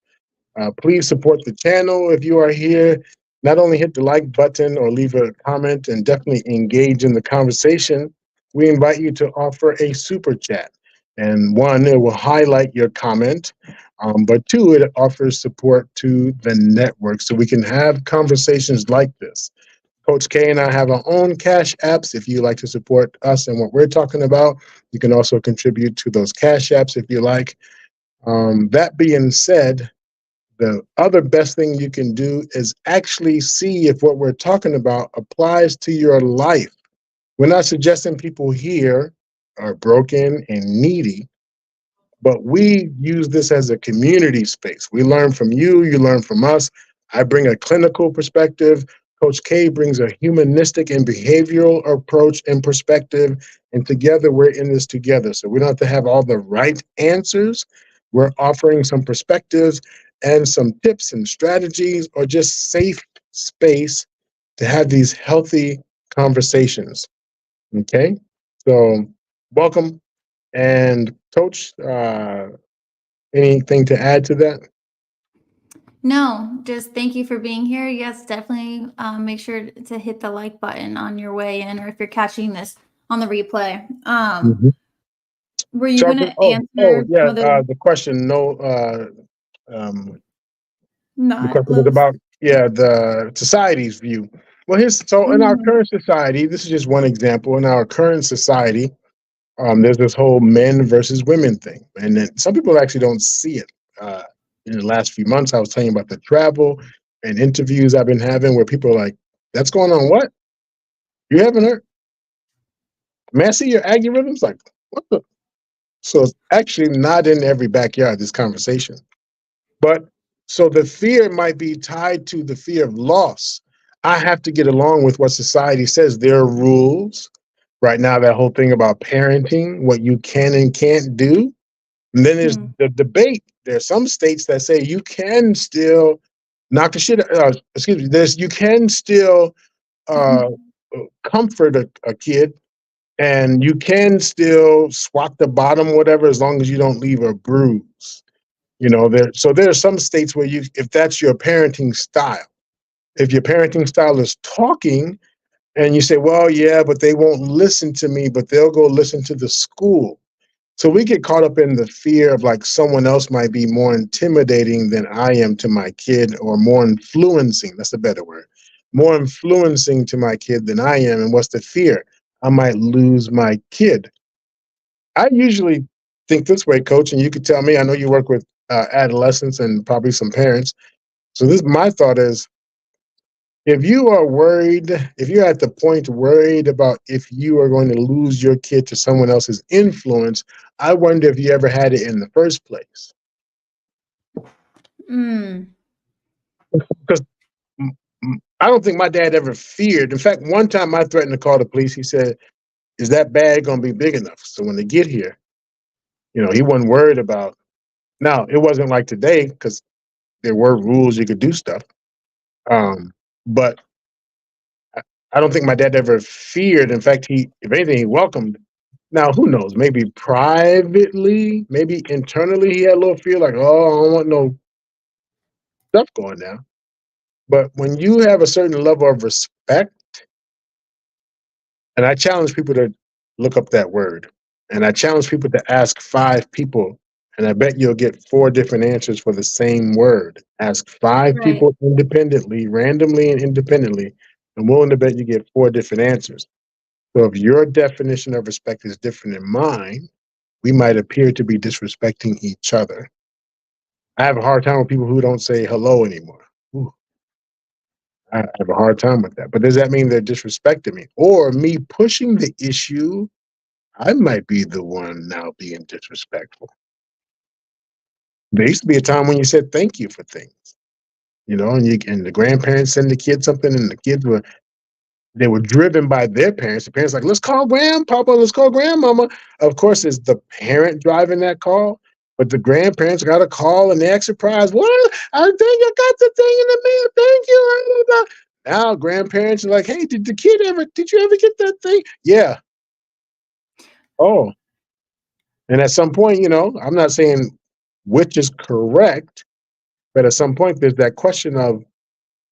Please support the channel if you are here. Not only hit the like button or leave a comment and definitely engage in the conversation, we invite you to offer a super chat. And one, it will highlight your comment, but two, it offers support to the network so we can have conversations like this. Coach K and I have our own cash apps. If you like to support us and what we're talking about, you can also contribute to those cash apps if you like. That being said, the other best thing you can do is actually see if what we're talking about applies to your life. We're not suggesting people here are broken and needy, but we use this as a community space. We learn from you, you learn from us. I bring a clinical perspective. Coach K brings a humanistic and behavioral approach and perspective. And together, we're in this together. So we don't have to have all the right answers, We're offering some perspectives and some tips and strategies or just safe space to have these healthy conversations. Okay. So, welcome. And, Coach, anything to add to that? No, just thank you for being here. Yes, definitely make sure to hit the like button on your way in, or if you're catching this on the replay. Mhm. Were you going Sharpen. to Oh, answer yeah. whether The question. No. Um, the not question was low? about, yeah, the society's view. Well, here's so in our Mm, current society. This is just one example. In our current society, there's this whole men versus women thing, and then some people actually don't see it. Uh, in the last few months, I was telling you about the travel and interviews I've been having where people are like, "That's going on. What you haven't heard? Man, I see your algorithms. Like, what the?" So it's actually not in every backyard, this conversation. But so the fear might be tied to the fear of loss. I have to get along with what society says. There are rules. Right now, that whole thing about parenting, what you can and can't do. And then there's mm, the debate. There are some states that say you can still knock the shit. Excuse me. There's you can still uh, comfort a kid, and you can still swat the bottom, whatever, as long as you don't leave a bruise. There are some states where you, if that's your parenting style, if your parenting style is talking, and you say, well, yeah, but they won't listen to me, but they'll go listen to the school. So we get caught up in the fear of like someone else might be more intimidating than I am to my kid, or more influencing. That's a better word. More influencing to my kid than I am. And what's the fear? I might lose my kid. I usually think this way, coach, and you could tell me. I know you work with adolescents and probably some parents. So this, my thought is, if you are worried, if you're at the point worried about if you are going to lose your kid to someone else's influence, I wonder if you ever had it in the first place. mm, Because I don't think my dad ever feared. In fact, one time I threatened to call the police. He said, "Is that bag going to be big enough?" So when they get here, he wasn't worried about. Now it wasn't like today because there were rules you could do stuff. But I don't think my dad ever feared. In fact, if anything, he welcomed. Now, who knows? Maybe privately, maybe internally, he had a little fear, like, "Oh, I don't want no stuff going down." But when you have a certain level of respect, and I challenge people to look up that word, and I challenge people to ask 5 people, and I bet you'll get 4 different answers for the same word. Ask five right. people independently, randomly and independently. I'm willing to bet you get 4 different answers. So if your definition of respect is different than mine, we might appear to be disrespecting each other. I have a hard time with people who don't say hello anymore. Ooh, I have a hard time with that. But does that mean they're disrespecting me? Or me pushing the issue, I might be the one now being disrespectful. There used to be a time when you said thank you for things, and the grandparents send the kids something, and the kids were driven by their parents. The parents like, let's call grandpapa, let's call grandmama. Of course, it's the parent driving that call, but the grandparents got a call and they act surprised. What? I think I got the thing in the mail. Thank you. Now grandparents are like, hey, did you ever get that thing? Yeah. Oh. And at some point, I'm not saying which is correct, but at some point there's that question of,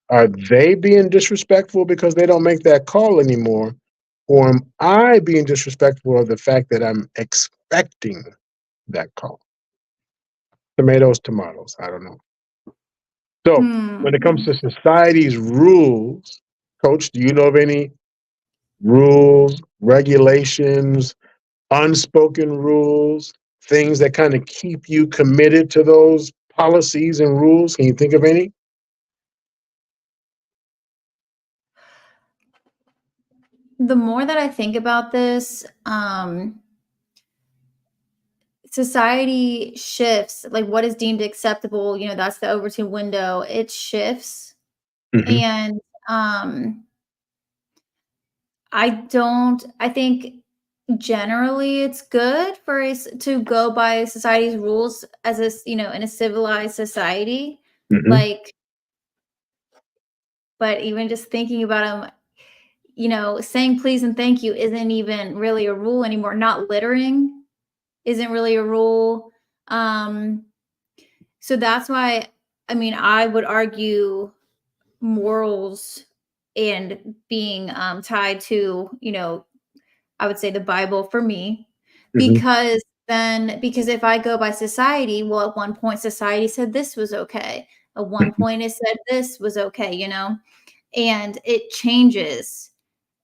are they being disrespectful because they don't make that call anymore? Or am I being disrespectful of the fact that I'm expecting that call? Tomatoes, tomatoes. I don't know. So when it comes Hmm. to society's rules, coach, do you know of any rules, regulations, unspoken rules, things that kind of keep you committed to those policies and rules? Can you think of any? The more that I think about this, society shifts. Like what is deemed acceptable, that's the Overton window. It shifts, Hmm. and um, I don't. I think generally it's good for us to go by society's rules as a in a civilized society, Hmm. like, but even just thinking about them, saying please and thank you isn't even really a rule anymore. Not littering isn't really a rule. um so that's why, I mean, I would argue morals and being tied to, I would say the Bible for me, Hmm. because if I go by society, well, at one point society said this was okay. At one point it said this was okay, and it changes.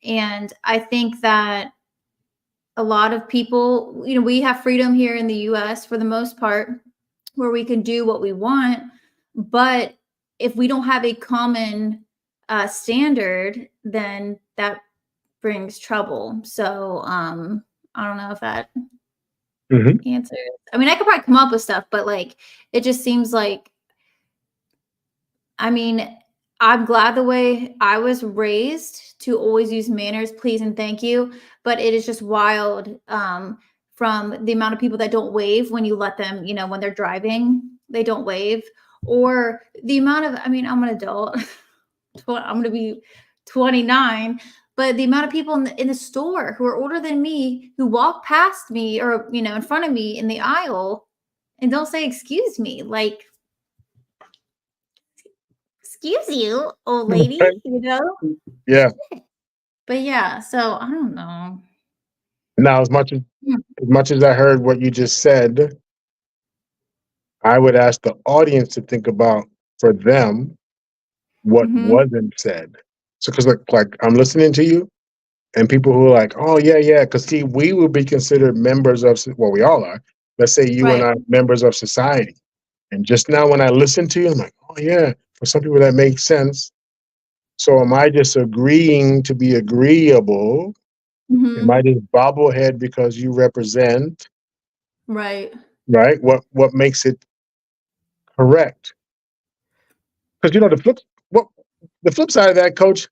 And I think that a lot of people, we have freedom here in the US for the most part, where we can do what we want. But if we don't have a common standard, then that brings trouble. So I don't know if that Hmm. answers. I mean, I could probably come up with stuff, but like it just seems like, I mean, I'm glad the way I was raised to always use manners, please and thank you, but it is just wild, from the amount of people that don't wave when you let them, when they're driving, they don't wave, or the amount of, I mean, I'm an adult, I'm going to be 29, but the amount of people in the store who are older than me who walk past me or, in front of me in the aisle and don't say excuse me, like, excuse you, old lady, Right. you know? Yeah. But yeah, so I don't know. Now, Mm. as much as I heard what you just said, I would ask the audience to think about for them what Mhm. wasn't said. So, because like I'm listening to you, and people who are like, oh yeah, yeah, because see, we will be considered members of, well, we all are. Let's say you and Right. I, members of society. And just now, when I listen to you, I'm like, oh yeah. For some people, that makes sense. So, am I just agreeing to be agreeable? Am I Mhm. just bobblehead because you represent, Right. right? What makes it correct? Because what the flip side of that, coach,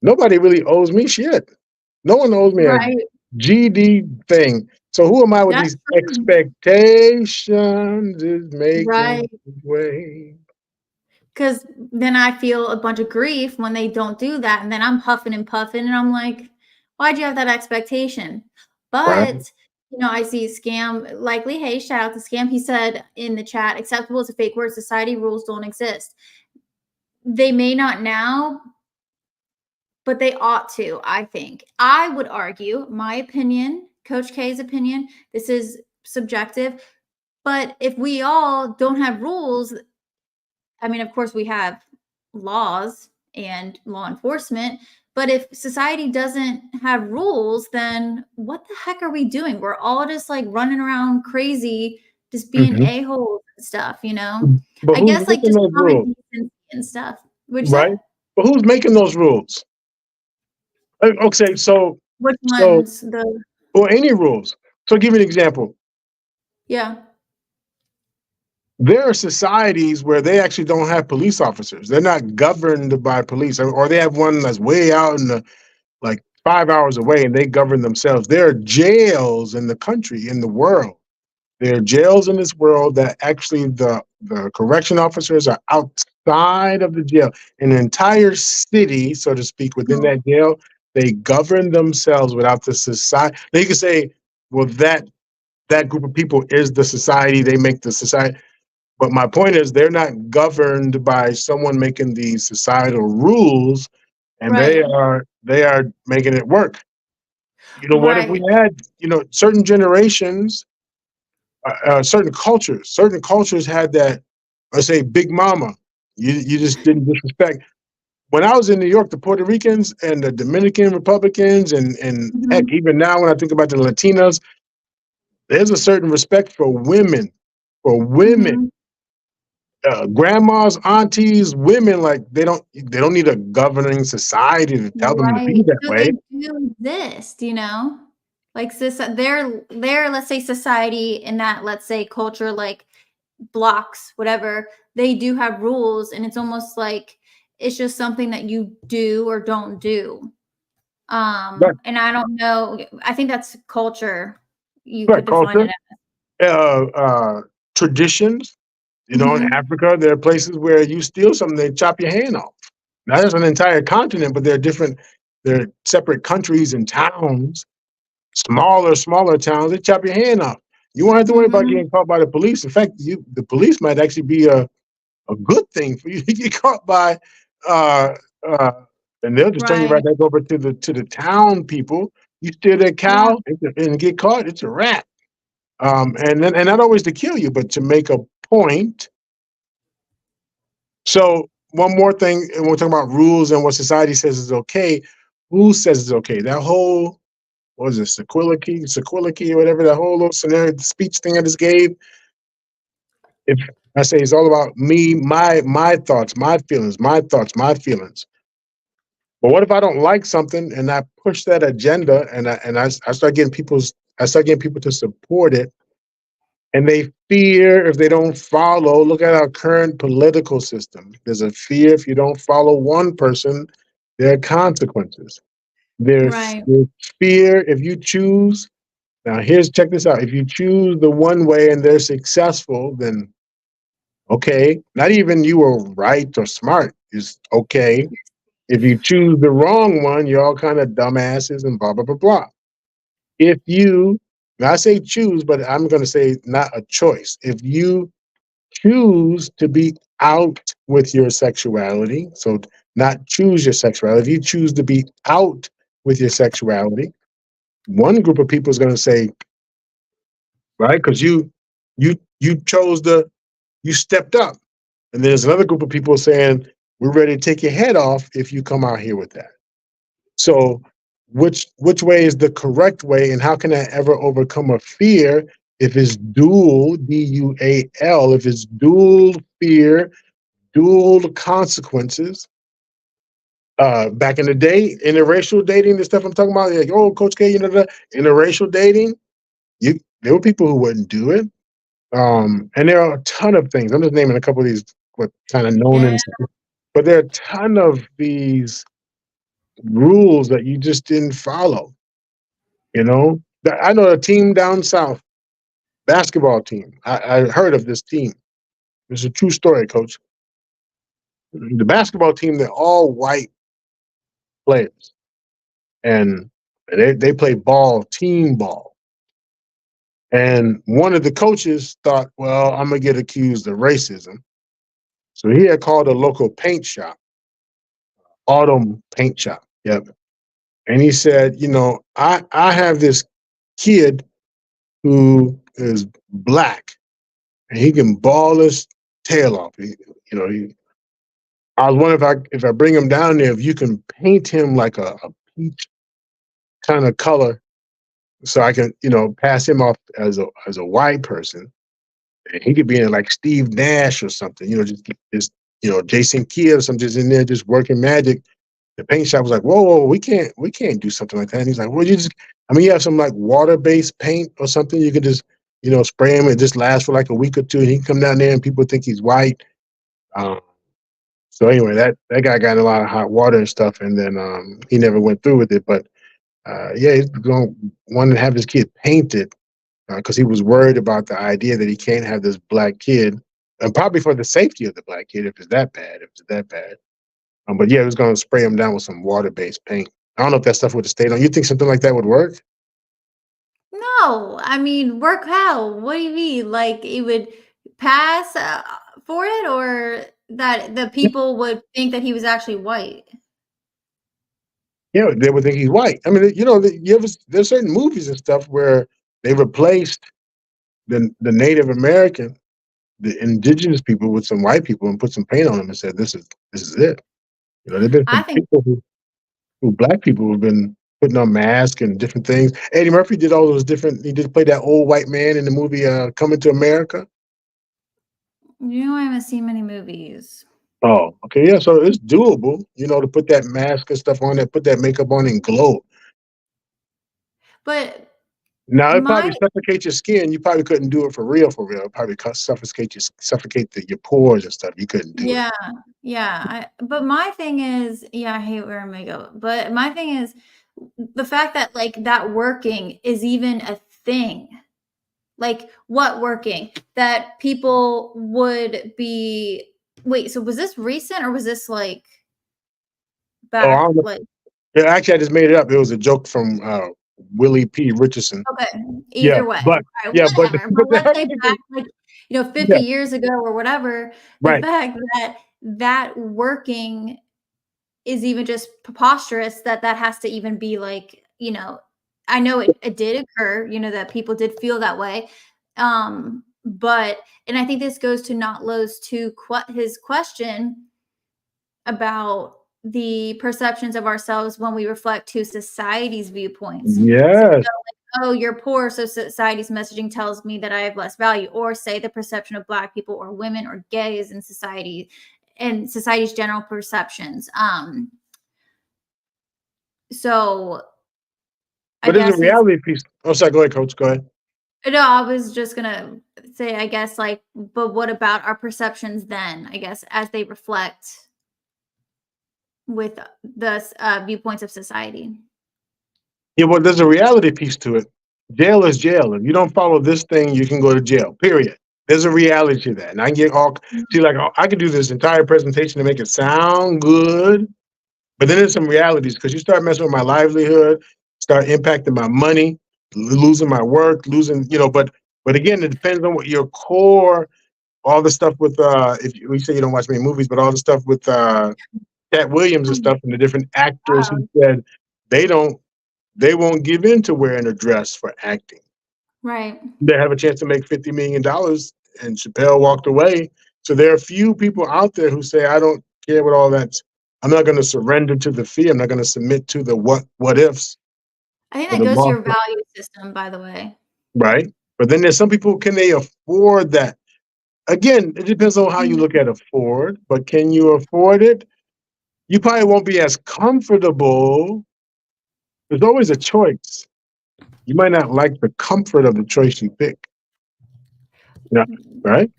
nobody really owes me shit. No one owes me a Right. GD thing. So who am I with That's these true. expectations is making Right. its way? Because then I feel a bunch of grief when they don't do that, and then I'm huffing and puffing, and I'm like, "Why'd you have that expectation?" Right. But, I see Scam likely, hey, shout out to Scam. He said in the chat, "Acceptable is a fake word. Society rules don't exist." They may not now, but they ought to, I think. I would argue, my opinion, Coach K's opinion, this is subjective, but if we all don't have rules, I mean, of course, we have laws and law enforcement, but if society doesn't have rules, then what the heck are we doing? We're all just like running around crazy, just being Mhm. a-holes and stuff, But I who's guess like making just those common rules, decency and stuff. Would you say? right? But who's making those rules? Okay, Which so ones? The or any rules. So, give you an example. Yeah. There are societies where they actually don't have police officers. They're not governed by police, or they have one that's way out in the like 5 hours away, and they govern themselves. There are jails in the country, in the world. There are jails in this world that actually the correction officers are outside of the jail. An entire city, so to speak, within Mhm. that jail, they govern themselves without the society. Now you can say, well, that group of people is the society. They make the society. But my point is, they're not governed by someone making these societal rules, and Right. they are making it work. What if we Right. had, certain generations, certain cultures had that, let's say, big mama. You just didn't disrespect. When I was in New York, the Puerto Ricans and the Dominican Republicans, and heck, Mhm. even now when I think about the Latinos, there's a certain respect for women, for women, Mhm. grandmas, aunties, women. Like they don't need a governing society to tell them to be Right. that So way. they do exist, Like their let's say society in that, let's say, culture, like blocks, whatever, they do have rules, and it's almost like it's just something that you do or don't do. But And I don't know, I think that's culture. You but could define culture, it as. uh, uh, traditions. You know, in Mhm. Africa, there are places where you steal something, they chop your hand off. Now, there's an entire continent, but they're separate countries and towns, smaller towns. They chop your hand off. You won't have to worry about Mhm. getting caught by the police. In fact, the police might actually be a good thing for you to get caught by, uh, uh, and they'll just turn you right Right. back over to the town people. You steal their Yeah. cow and get caught, it's a wrap. And not always to kill you, but to make a point. So one more thing, and we're talking about rules and what society says is okay. Who says it's okay? That whole what was it, Sequility, or whatever, that whole little scenario, the speech thing I just gave. If I say it's all about me, my thoughts, my feelings, my thoughts, my feelings. But what if I don't like something and I push that agenda I start getting people to support it and they fear if they don't follow. Look at our current political system. There's a fear if you don't follow one person, there are consequences. Right. There's fear if you choose. Now, check this out. If you choose the one way and they're successful, then okay. Not even you were right or smart is okay. If you choose the wrong one, you're all kind of dumbasses and blah, blah, blah, blah. If you, now I say choose, but I'm going to say not a choice. If you choose to be out with your sexuality, so not choose your sexuality, if you choose to be out with your sexuality, one group of people is going to say, right, because you chose you stepped up. And there's another group of people saying, we're ready to take your head off if you come out here with that. So which way is the correct way, and how can I ever overcome a fear if it's dual, dual, if it's dual fear, dual consequences? Back in the day, interracial dating, the stuff I'm talking about, like, oh, Coach K, interracial dating, there were people who wouldn't do it. And there are a ton of things. I'm just naming a couple of these what kind of known Yeah. and but there are a ton of these rules that you just didn't follow. You know, I know a team down south, basketball team. I heard of this team. It's a true story, coach. The basketball team, they're all white players, and they play ball, team ball. And one of the coaches thought, well, I'm gonna get accused of racism, so he had called a local paint shop, autumn paint shop. Yep. And he said, I have this kid who is black and he can ball his tail off. I was wondering if I bring him down there, if you can paint him like a peach kind of color, so I can, pass him off as a white person, and he could be in like Steve Nash or something. Just Jason Kidd or something, just in there just working magic. The paint shop was like, whoa, we can't do something like that. And he's like, well, you have some like water-based paint or something. You can just, spray him and just last for like a week or two. And he can come down there and people think he's white. Um, so anyway, that guy got in a lot of hot water and stuff, and then he never went through with it. But yeah, he's going to want to have his kid painted because he was worried about the idea that he can't have this black kid, and probably for the safety of the black kid if it's that bad. But yeah, it was going to spray him down with some water-based paint. I don't know if that stuff would have stayed on. You think something like that would work? No, I mean, work how? What do you mean? Like it would pass for it, or that the Yeah, people would think that he was actually white? yeah, they would think he's white. I mean, there's certain movies and stuff where they replaced the Native American, the indigenous people with some white people and put some paint on them and said, this is it. There've been I some think, people who black people have been putting on masks and different things. Eddie Murphy did all those different. He did play that old white man in the movie Coming to America. I haven't seen many movies, Oh, okay, yeah. So it's doable, to put that mask and stuff on, that put that makeup on and glow. but Now it my probably suffocates your skin. You probably couldn't do it for real, for real. It probably suffocate your pores and stuff. You couldn't do it. yeah, yeah. But my thing is, yeah, I hate wearing makeup. But my thing is, the fact that like that working is even a thing. Like what working? That people would be wait, so was this recent or was this like Oh, I back don't know. like Yeah, actually, I just made it up. It was a joke from Willie P. Richardson. okay, Yeah, either way. All but right, yeah, but whatever. But but let's the say back like 50 yeah, years ago or whatever, the right. fact that that working is even just preposterous that that has to even be like, I know it did occur, that people did feel that way. But and I think this goes to Not Lowe's to his question about the perceptions of ourselves when we reflect to society's viewpoints. So we Yes. go like, oh, you're poor, so society's messaging tells me that I have less value, or say the perception of Black people or women or gays in society and society's general perceptions. So I But there's a guess it's reality piece. Oh, sorry. Go ahead, Coach. Go ahead. no, I was just gonna say, I guess, like, but what about our perceptions then? I guess as they reflect with the viewpoints of society. Yeah, well, there's a reality piece to it. Jail is jail. If you don't follow this thing, you can go to jail. Period. There's a reality to that, and I get all see like I could do this entire presentation to make it sound good, but then there's some realities because you start messing with my livelihood, start impacting my money, losing my work, losing But again, it depends on what your core. All the stuff with if you say you don't watch many movies, but all the stuff with Cat Williams and stuff, and the different actors who Oh, said they don't they won't give in to wearing a dress for acting. right. They have a chance to make $50 million, and Chappelle walked away. So there are a few people out there who say, "I don't care what all that. I'm not going to surrender to the fear. I'm not going to submit to the what ifs I think or that the goes to your monster." value system, by the way. Right? But then there's some people. Can they afford that? Again, it depends on how you look at afford. But can you afford it? You probably won't be as comfortable. There's always a choice. You might not like the comfort of the choice you pick. Yeah. Right?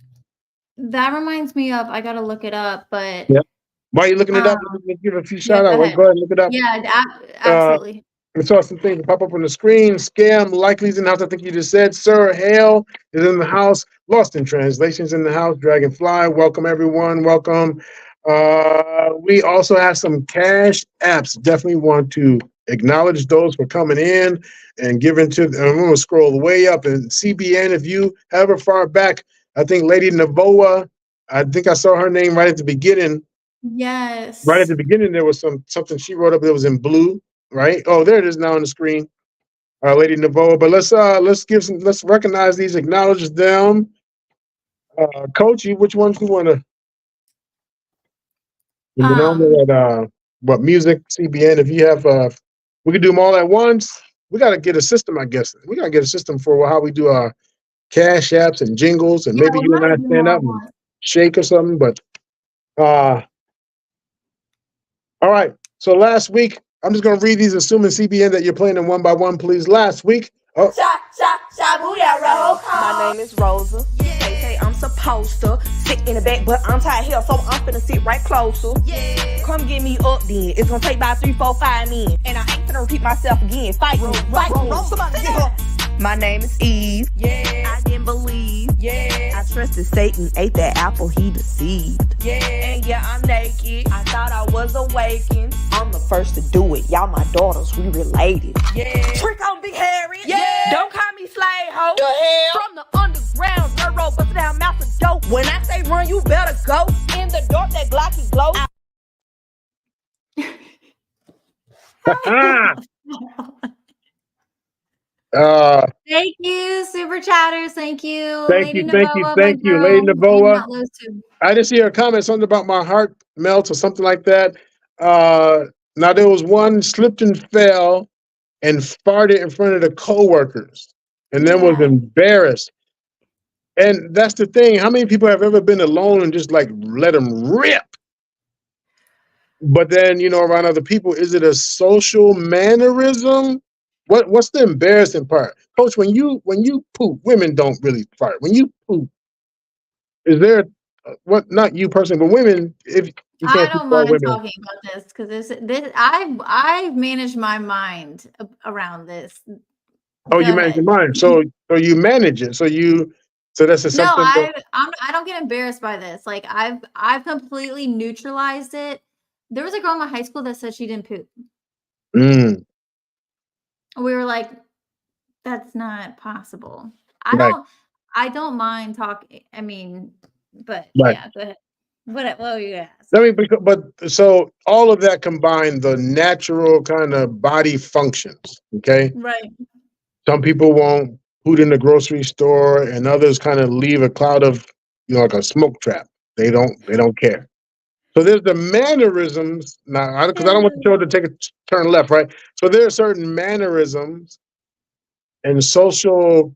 That reminds me of, I gotta look it up, but Yeah. While you're looking it um, up, let me give a few yeah, shout go out. ahead. Go ahead and look it up. Yeah, Uh, absolutely. I saw some things pop up on the screen. Scam likely's in the house. I think you just said. Sir Hale is in the house. Lost in Translations in the house. Dragonfly, welcome everyone. Welcome. We also have some cash apps. Definitely want to acknowledge those for coming in and giving to. And I'm going to scroll way up. And CBN, if you however far back, I think Lady Navoa. I think I saw her name right at the beginning. Right at Yes. the beginning, there was something she wrote up that was in blue, right? Oh, there it is now on the screen, Lady Navoa. But let's recognize these, acknowledge them. Coach, which ones you want to? You know Um, that what music CBN? If you have, we could do them all at once. We got to get a system, I guess. We got to get a system for how we do our cash apps and jingles, and yeah, maybe we'll you and have I to do stand more up at and once. shake or something. But uh, all right. So last week, I'm just going to read these, assuming CBN that you're playing them one by one, please. Last week, My name is Rosa. They say I'm supposed to sit in the back, but I'm tired here, so I'm finna sit right closer. Come get me up then. It's gonna take about 3, 4, 5 men. And I ain't finna repeat myself again. Fight me. Somebody get her. My name is Eve. I didn't believe. I trusted Satan, ate that apple, he deceived. And yeah, I'm naked. I thought I was awakened. I'm the first to do it. Y'all my daughters, we related. Trick on Big Harry. Don't call me slave hoe. The hell? From the underground, dirt road, bustin' down mouth and dope. When I say run, you better go. In the dark, that Glocky glow. Thank you, super chatters. Thank you, thank Lady you, thank you, Navoa, my thank you, Lady girl, and Navoa. Not Lowe's too. I just hear a comment, something about my heart melts or something like that. Now there was one slipped and fell and farted in front of the coworkers, and then was Yeah. embarrassed. And that's the thing. How many people have ever been alone and just like let them rip? But then around other people, is it a social mannerism? What's the embarrassing part, Coach? When you poop, women don't really fart. When you poop, is there what, not you personally, but women, if you I can't speak don't for all mind women. talking about this because this I've managed my mind around this. Oh, Go you manage your ahead. mind. So you manage it. So that's No, something that, I don't get embarrassed by this. Like I've completely neutralized it. There was a girl in my high school that said she didn't poop. mm, We were like, that's not possible. I right, don't I don't mind talking. I mean, but right. yeah, go ahead. What were you gonna ask? I mean, but so all of that combined, the natural kind of body functions. Okay, Right. some people won't poop in the grocery store, and others kind of leave a cloud of, like a smoke trap. They don't care. So there's the mannerisms now, because I don't want the show to take a turn left, right? So there are certain mannerisms and social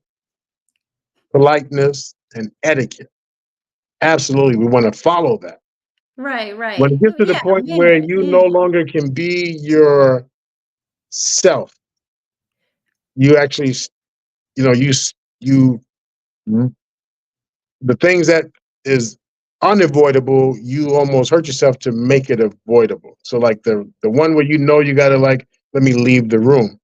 politeness and etiquette. Absolutely, we want to follow that. Right, When right. it gets to the Yeah, point where manners. you Yeah. no longer can be yourself, you actually, you the things that is unavoidable, you almost hurt yourself to make it avoidable. So like the one where you gotta, like, let me leave the room.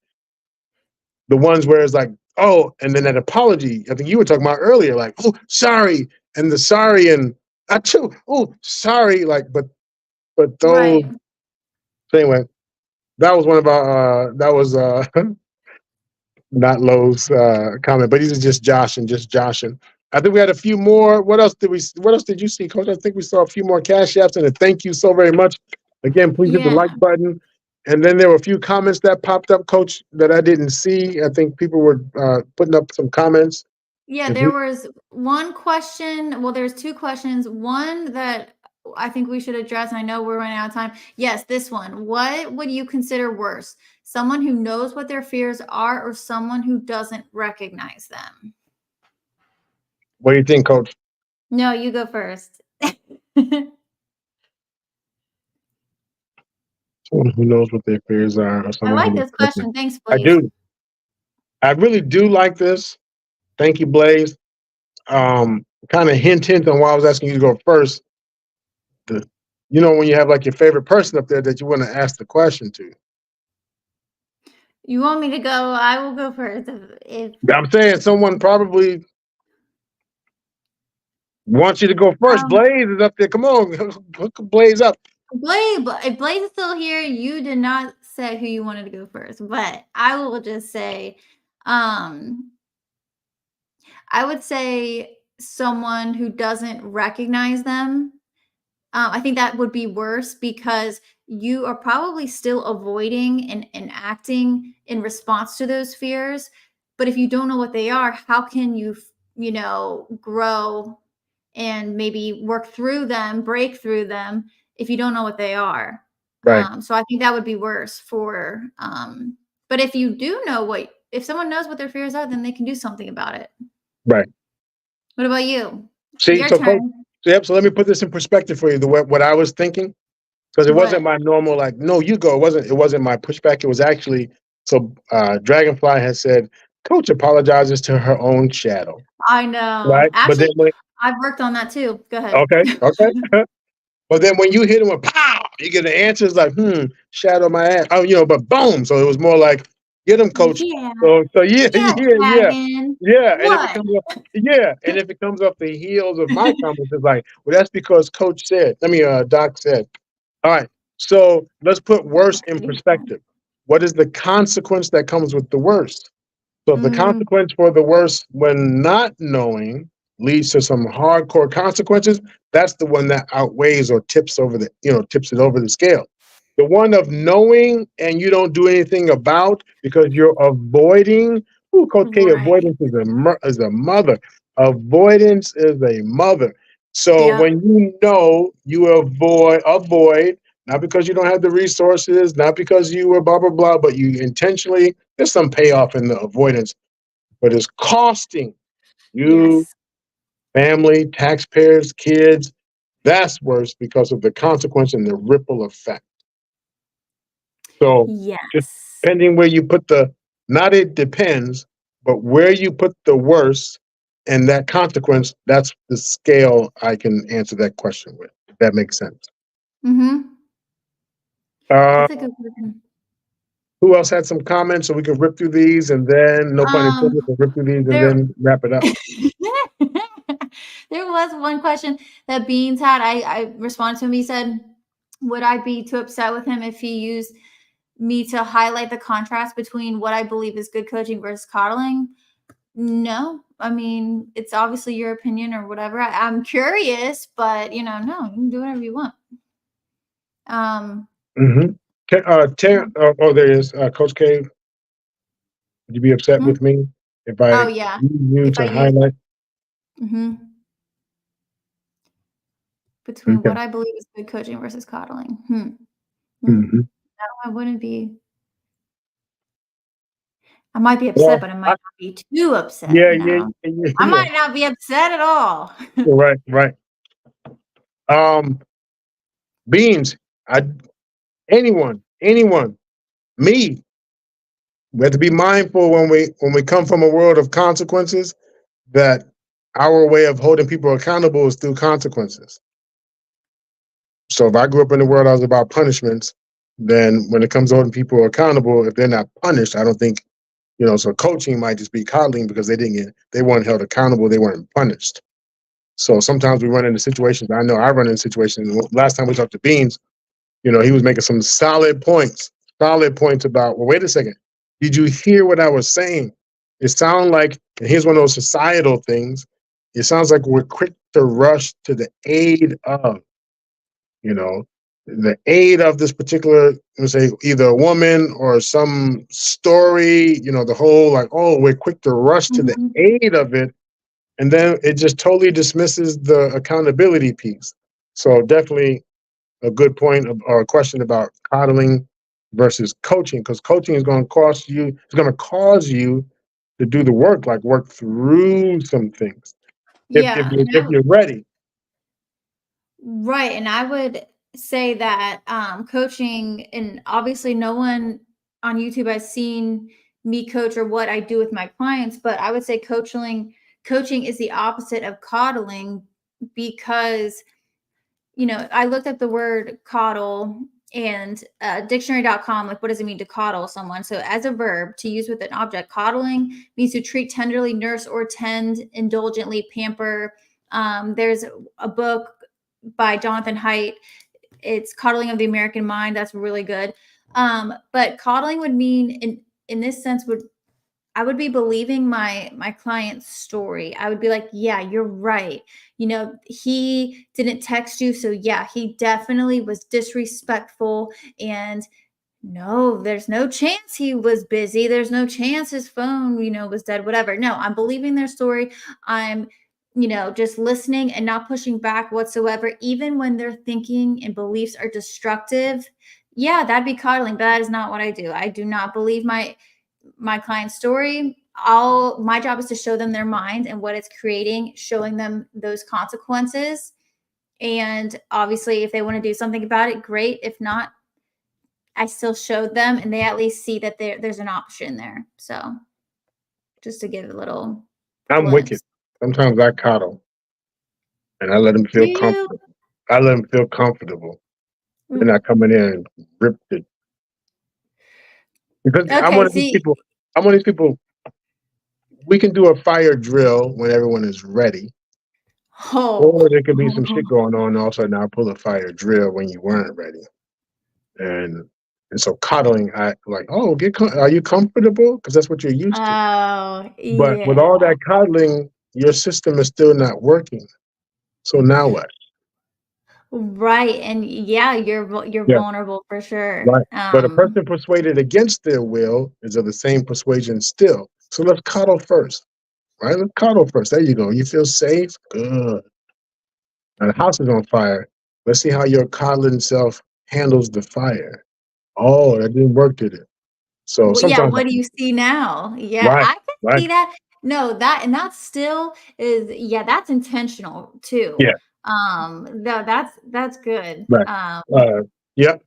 The ones where it's like, oh, and then that apology. I think you were talking about earlier, like, oh, sorry, and the sorry, and I too, oh, sorry, like, but those, Right. anyway, that was one of our that was not Lowe's comment, but these are just joshing. I think we had a few more. What else did you see, Coach? I think we saw a few more cash apps, and a thank you so very much. Again, please hit the Yeah. like button. And then there were a few comments that popped up, Coach, that I didn't see. I think people were putting up some comments. Yeah, If there we, was one question. Well, there's two questions. One that I think we should address, and I know we're running out of time. Yes, this one. What would you consider worse? Someone who knows what their fears are or someone who doesn't recognize them? what do you think, Coach? No, you go first. Someone who knows what their fears are, or I someone like who this question. Thanks, I Blaze. do. I really do like this. Thank you, Blaze. Kind of hint on why I was asking you to go first. The, when you have like your favorite person up there that you want to ask the question to. You want me to go? I will go first. If I'm saying someone probably wants you to go first. um, Blaze is up there. Come on, hook Blaze up. If Blaze is still here, you did not say who you wanted to go first, but I will just say, um, I would say someone who doesn't recognize them. I think that would be worse because you are probably still avoiding and acting in response to those fears. But if you don't know what they are, how can you, grow and maybe work through them, break through them if you don't know what they are? Right, So I think that would be worse for. But if you do know if someone knows what their fears are, then they can do something about it. right. What about you? See, Your so Coach, turn. yep. So let me put this in perspective for you. What I was thinking, because it wasn't What? my normal, like, no, you go. It wasn't my pushback. It was actually, so Dragonfly has said, Coach apologizes to her own shadow. I know. Right, but then Actually, I've worked on that too. Go ahead. okay. But then when you hit him with pow, you get the answers like, shadow my ass. Oh, but boom. So it was more like, get him, coach. Yeah. So yeah, Yeah, yeah, Dragon. yeah. And if it What? comes up, yeah, and if it comes off the heels of my comments, it's like, well, that's because Coach said. Doc said. All right. So let's put worse in perspective. What is the consequence that comes with the worst? So if the Mm, consequence for the worst when not knowing leads to some hardcore consequences, that's the one that outweighs or tips it over the scale. The one of knowing and you don't do anything about because you're avoiding. Ooh, Coach K, right. avoidance is a mother. Avoidance is a mother. So Yep. when you avoid, not because you don't have the resources, not because you were blah blah blah, but you intentionally. There's some payoff in the avoidance, but it's costing you, Yes. family, taxpayers, kids. That's worse because of the consequence and the ripple effect. So just Yes. depending where you put not it depends, but where you put the worst, and that consequence, that's the scale I can answer that question with, if that makes sense. Mm-hmm. Uh, That's a good question. who else had some comments so we can rip through these and then, no pun Um, intended, we'll rip through these and there then wrap it up. there was one question that Beans had. I responded to him. He said, would I be too upset with him if he used me to highlight the contrast between what I believe is good coaching versus coddling? No. I mean, it's obviously your opinion or whatever. I'm curious, but no, you can do whatever you want. Mm-hmm. There is Coach K. Would you be upset Hmm? with me if I Oh yeah. use you If I to use highlight? between Okay. what I believe is good coaching versus coddling. No, Mm-hmm. I wouldn't be. I might be upset, Well, but I might not be too upset. yeah, yeah, yeah, I yeah. might not be upset at all. Right, right. Beans. I anyone, me. We have to be mindful when we come from a world of consequences that our way of holding people accountable is through consequences. So if I grew up in the world I was about punishments, then when it comes to holding people accountable, if they're not punished, I don't think, so coaching might just be coddling because they weren't held accountable, they weren't punished. So sometimes we run into situations. I know I run into situations. Last time we talked to Beans, he was making some solid points about, well, wait a second. Did you hear what I was saying? It sounds like, and here's one of those societal things, it sounds like we're quick to rush to the aid of, the aid of this particular, let's say, either a woman or some story, the whole like, oh, we're quick to rush to the Mhm. aid of it. And then it just totally dismisses the accountability piece. So definitely a good point or a question about coddling versus coaching, because coaching is going to cost you, it's going to cause you to do the work, like work through some things. If, if, Yeah, you're, if you're ready. right. And I would say that coaching, and obviously no one on YouTube has seen me coach or what I do with my clients, but I would say coaching is the opposite of coddling because I looked at the word coddle and dictionary.com, like, what does it mean to coddle someone? So, as a verb to use with an object, coddling means to treat tenderly, nurse, or tend indulgently, pamper. There's a book by Jonathan Haidt. It's Coddling of the American Mind. That's really good. But coddling would mean, in this sense, I would be believing my client's story. I would be like, yeah, you're right. He didn't text you, so yeah, he definitely was disrespectful. And no, there's no chance he was busy. There's no chance his phone, was dead, whatever. No, I'm believing their story. I'm, just listening and not pushing back whatsoever, even when their thinking and beliefs are destructive. Yeah, that'd be coddling, but that is not what I do. I do not believe my client's story. My job is to show them their mind and what it's creating, showing them those consequences. And obviously, if they want to do something about it, great. If not, I still showed them, and they at least see that there's an option there. So just to give a little I'm wicked. glimpse. Sometimes I coddle and I let them Do feel you? comfortable. I let them feel comfortable. They're Mm. not coming in and rip it. Because Okay, see. I'm one of these people, we can do a fire drill when everyone is ready. Or Oh. there could be some shit going on, and all of a sudden I'll pull a fire drill when you weren't ready. And so coddling, I like, oh, are you comfortable? Because that's what you're used to. Oh, But with yeah. all that coddling, your system is still not working. So now what? Right. And yeah, you're Yeah, vulnerable for sure. right. But a person persuaded against their will is of the same persuasion still. So let's coddle first, right? Let's coddle first. There you go. You feel safe? Good. Now the house is on fire. Let's see how your coddling self handles the fire. Oh, that didn't work, did it? So Well, yeah, sometimes, what do you see now? Yeah, right, I can right, see that. No, that still is, yeah, that's intentional too. yeah, No, that's good. right. Uh, yep.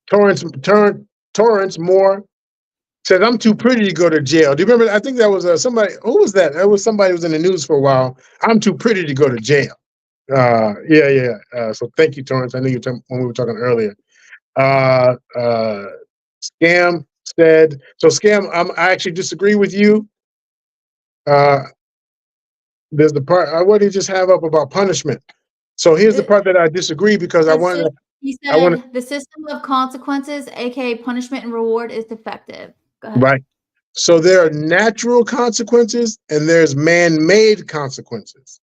Torrance Moore. says, I'm too pretty to go to jail. Do you remember? I think that was somebody. Who was that? That was somebody who was in the news for a while. I'm too pretty to go to jail. Yeah. So thank you, Torrance. I knew you when we were talking earlier. Scam said, so Scam, I actually disagree with you. There's the part, what did you just have up about punishment? So here's the part that I disagree because He I want to, said the system of consequences, aka punishment and reward, is defective. Go ahead. right. So there are natural consequences and there's man-made consequences.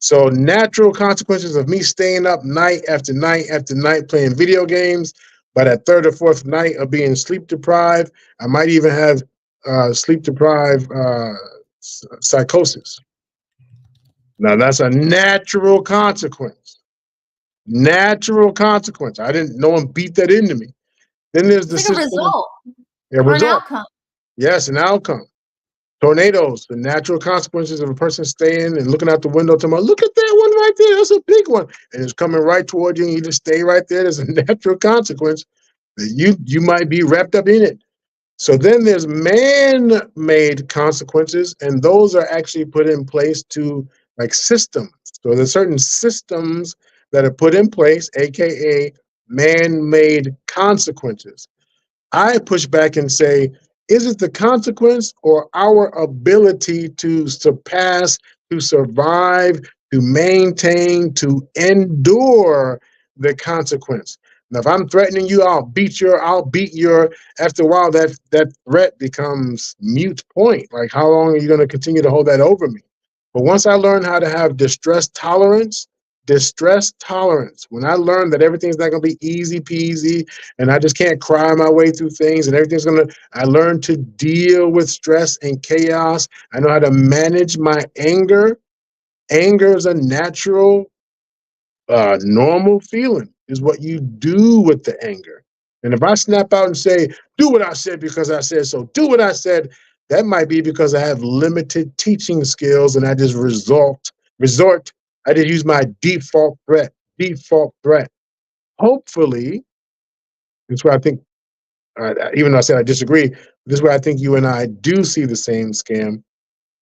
So natural consequences of me staying up night after night after night playing video games, by that third or fourth night of being sleep deprived, I might even have sleep deprived psychosis. Now that's a natural consequence. Natural consequence. I didn't. No one beat that into me. Then there's the It's like a system. result A or an result. outcome. Yes, an outcome. Tornadoes, the natural consequences of a person staying and looking out the window tomorrow. Look at that one right there. That's a big one. And it's coming right toward you and you just stay right there. There's a natural consequence that you might be wrapped up in it. So then there's man-made consequences, and those are actually put in place to like systems. So there's certain systems that are put in place, aka man-made consequences. I push back and say, is it the consequence or our ability to surpass, to survive, to maintain, to endure the consequence? Now, if I'm threatening you, I'll beat your, after a while, that threat becomes mute point. Like, how long are you going to continue to hold that over me? But once I learn how to have distress tolerance, when I learn that everything's not going to be easy peasy and I just can't cry my way through things and I learn to deal with stress and chaos. I know how to manage my anger. Anger is a natural, normal feeling, is what you do with the anger. And if I snap out and say, do what I said because I said so, do what I said, that might be because I have limited teaching skills and I just I just use my default threat. Hopefully, that's where I think, even though I said I disagree, this is where I think you and I do see the same scam,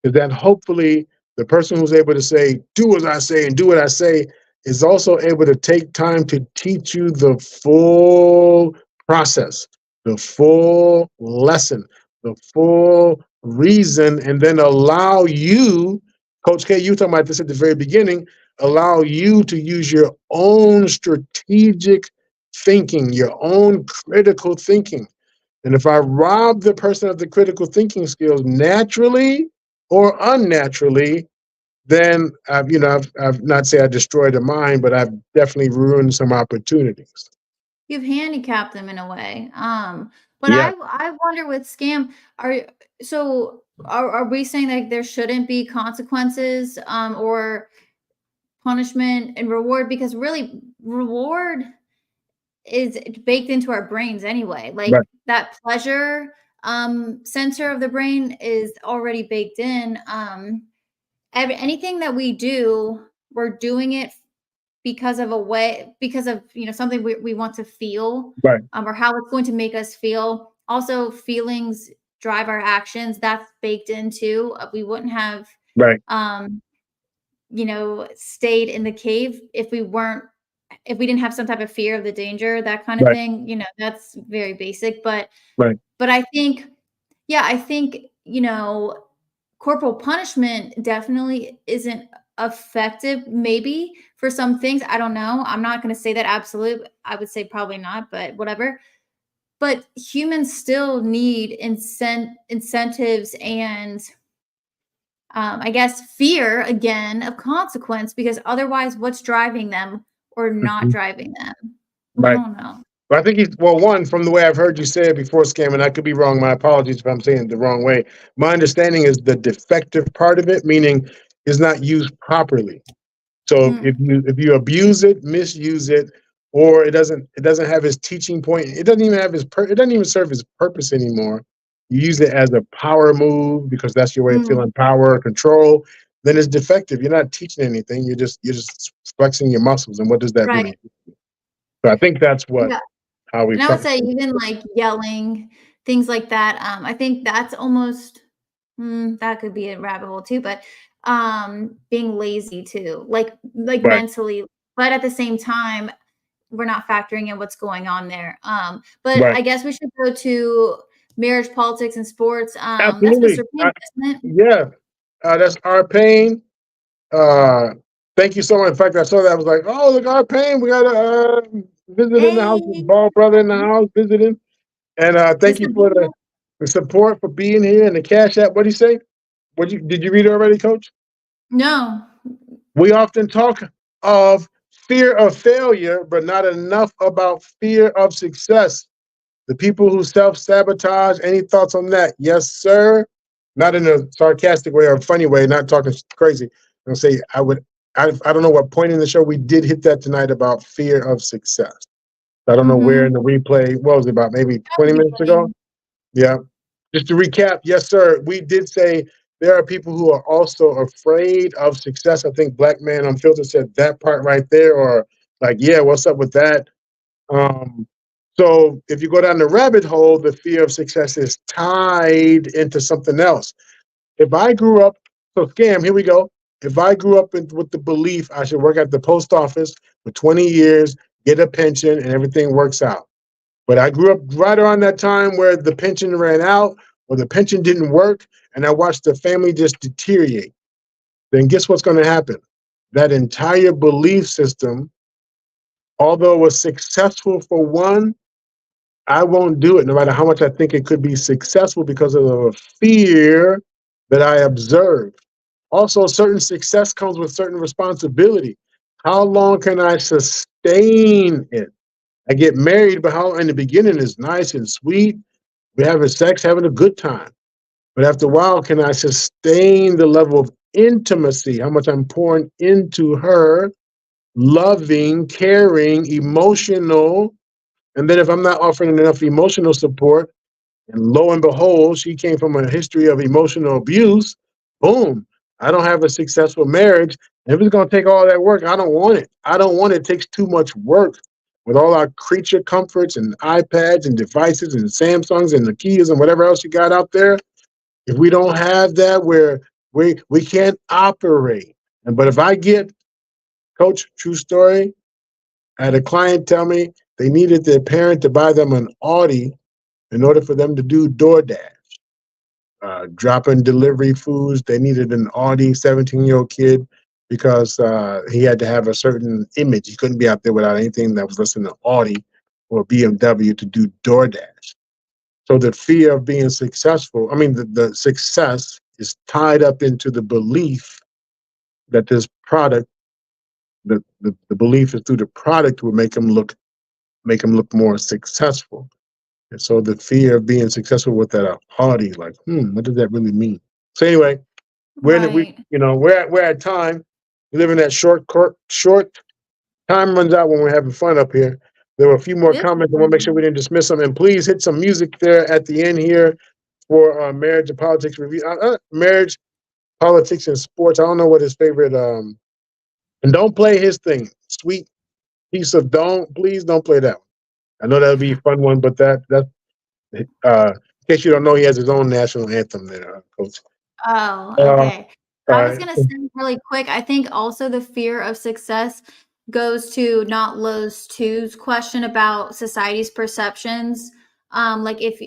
is that hopefully the person who's able to say, do as I say and do what I say, is also able to take time to teach you the full process, the full lesson, the full reason, and then allow you, Coach K, you were talking about this at the very beginning, allow you to use your own strategic thinking, your own critical thinking. And if I rob the person of the critical thinking skills naturally or unnaturally, then I've not say I destroyed a mind, but I've definitely ruined some opportunities. You've handicapped them in a way. But Yeah. I wonder with scam, are we saying that there shouldn't be consequences or punishment and reward? Because really reward is baked into our brains anyway. Like Right. that pleasure sensor of the brain is already baked in. Anything that we do, we're doing it because of something we want to feel, Right. or how it's going to make us feel. Also, feelings drive our actions. That's baked into. We wouldn't have Right. stayed in the cave if we didn't have some type of fear of the danger, that kind of Right. thing. That's very basic. But Right. I think, corporal punishment definitely isn't effective, maybe for some things. I don't know. I'm not going to say that absolute. I would say probably not, but whatever. But humans still need incentives and I guess fear again of consequence, because otherwise what's driving them or not driving them? I Right. don't know. But I think one, from the way I've heard you say it before, Scam, and I could be wrong. My apologies if I'm saying it the wrong way. My understanding is the defective part of it, meaning is not used properly. So if you abuse it, misuse it, or it doesn't have its teaching point, it doesn't even serve its purpose anymore. You use it as a power move because that's your way of feeling power or control, then it's defective. You're not teaching anything. You're just flexing your muscles. And what does that Right. really do? So I think that's Yeah. how we And I would say even like yelling, things like that. I think that's almost that could be a rabbit hole too, but being lazy too, like Right, mentally, but at the same time, we're not factoring in what's going on there. But right. I guess we should go to marriage, politics, and sports. That's Absolutely. Mr. Pink, isn't it? Yeah, that's our pain. Uh, Thank you so much. In fact, I saw that. I was like, oh, look, our pain. We got a visit in the house, Hey, ball brother in the house visiting. And thank Mr. you for Pink. the support for being here and the cash app. What do you say? Did you read it already, coach? No. We often talk of fear of failure, but not enough about fear of success. The people who self-sabotage, any thoughts on that? Yes, sir. Not in a sarcastic way or a funny way, not talking crazy. I'm gonna say I don't know what point in the show we did hit that tonight about fear of success. I don't know where in Mm-hmm. the replay, what was it about, maybe At 20 the minutes ago? beginning. Yeah. Just to recap, yes, sir. We did say there are people who are also afraid of success. I think Black Man Unfiltered said that part right there, or like, yeah, what's up with that? Um, so if you go down the rabbit hole, the fear of success is tied into something else. If I grew up, so scam, here we go. If I grew up with the belief I should work at the post office for 20 years, get a pension, and everything works out. But I grew up right around that time where the pension ran out or the pension didn't work, and I watched the family just deteriorate. Then guess what's going to happen? That entire belief system, although it was successful for one, I won't do it no matter how much I think it could be successful because of the fear that I observe. Also, certain success comes with certain responsibility. How long can I sustain it? I get married, but how in the beginning is nice and sweet. We're having sex, having a good time. But after a while, can I sustain the level of intimacy? How much I'm pouring into her, loving, caring, emotional. And then if I'm not offering enough emotional support, and lo and behold, she came from a history of emotional abuse. Boom. I don't have a successful marriage. And if it's going to take all that work, I don't want it. I don't want it. It takes too much work with all our creature comforts and iPads and devices and Samsungs and Nokias and whatever else you got out there. If we don't have that, where we can't operate. But if I get, coach, true story, I had a client tell me they needed their parent to buy them an Audi in order for them to do DoorDash, dropping delivery foods. They needed an Audi, 17-year-old kid, because he had to have a certain image. He couldn't be out there without anything that was less than an Audi or BMW to do DoorDash. So the fear of being successful, I mean, the success is tied up into the belief that this product, the belief is through the product will make them look more successful. And so the fear of being successful with that Audi, like, what does that really mean? So anyway, Right. we're at time. We live in that short time runs out when we're having fun up here. There were a few more This comments. I want to make sure one. we didn't dismiss them. And please hit some music there at the end here for marriage and politics review. Marriage, politics, and sports. I don't know what his favorite. And don't play his thing. Sweet piece of please don't play that one. I know that would be a fun one, but in case you don't know, he has his own national anthem there, Coach. Oh, Uh, okay. I was uh, gonna say really quick, I think also the fear of success goes to not Lowe's two's question about society's perceptions. Like if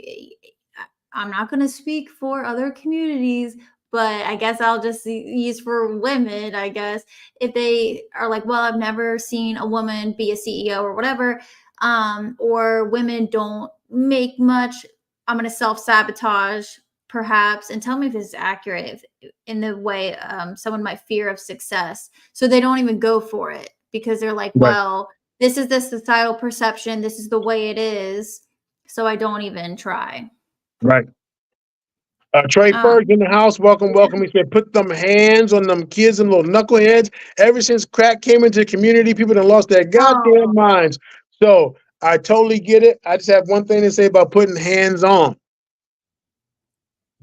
I'm not gonna speak for other communities, but I guess I'll just use for women, I guess. If they are like, well, I've never seen a woman be a CEO or whatever, or women don't make much, I'm gonna self-sabotage perhaps, and tell me if this is accurate, in the way someone might fear of success, so they don't even go for it because they're like, right, well, this is the societal perception, this is the way it is, so I don't even try. right. Trey Ferg um in the house. Welcome, yeah. welcome. He said, put them hands on them kids and little knuckleheads. Ever since crack came into the community, people done lost their Oh, goddamn minds. So I totally get it. I just have one thing to say about putting hands on.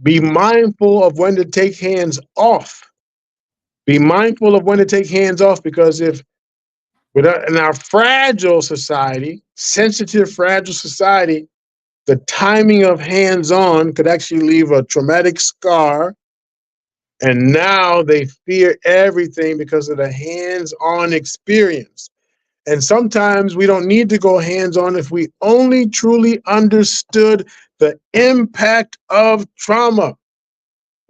Be mindful of when to take hands off. Be mindful of when to take hands off, because if in our fragile society, sensitive, fragile society, the timing of hands-on could actually leave a traumatic scar. And now they fear everything because of the hands-on experience. And sometimes we don't need to go hands-on if we only truly understood the impact of trauma.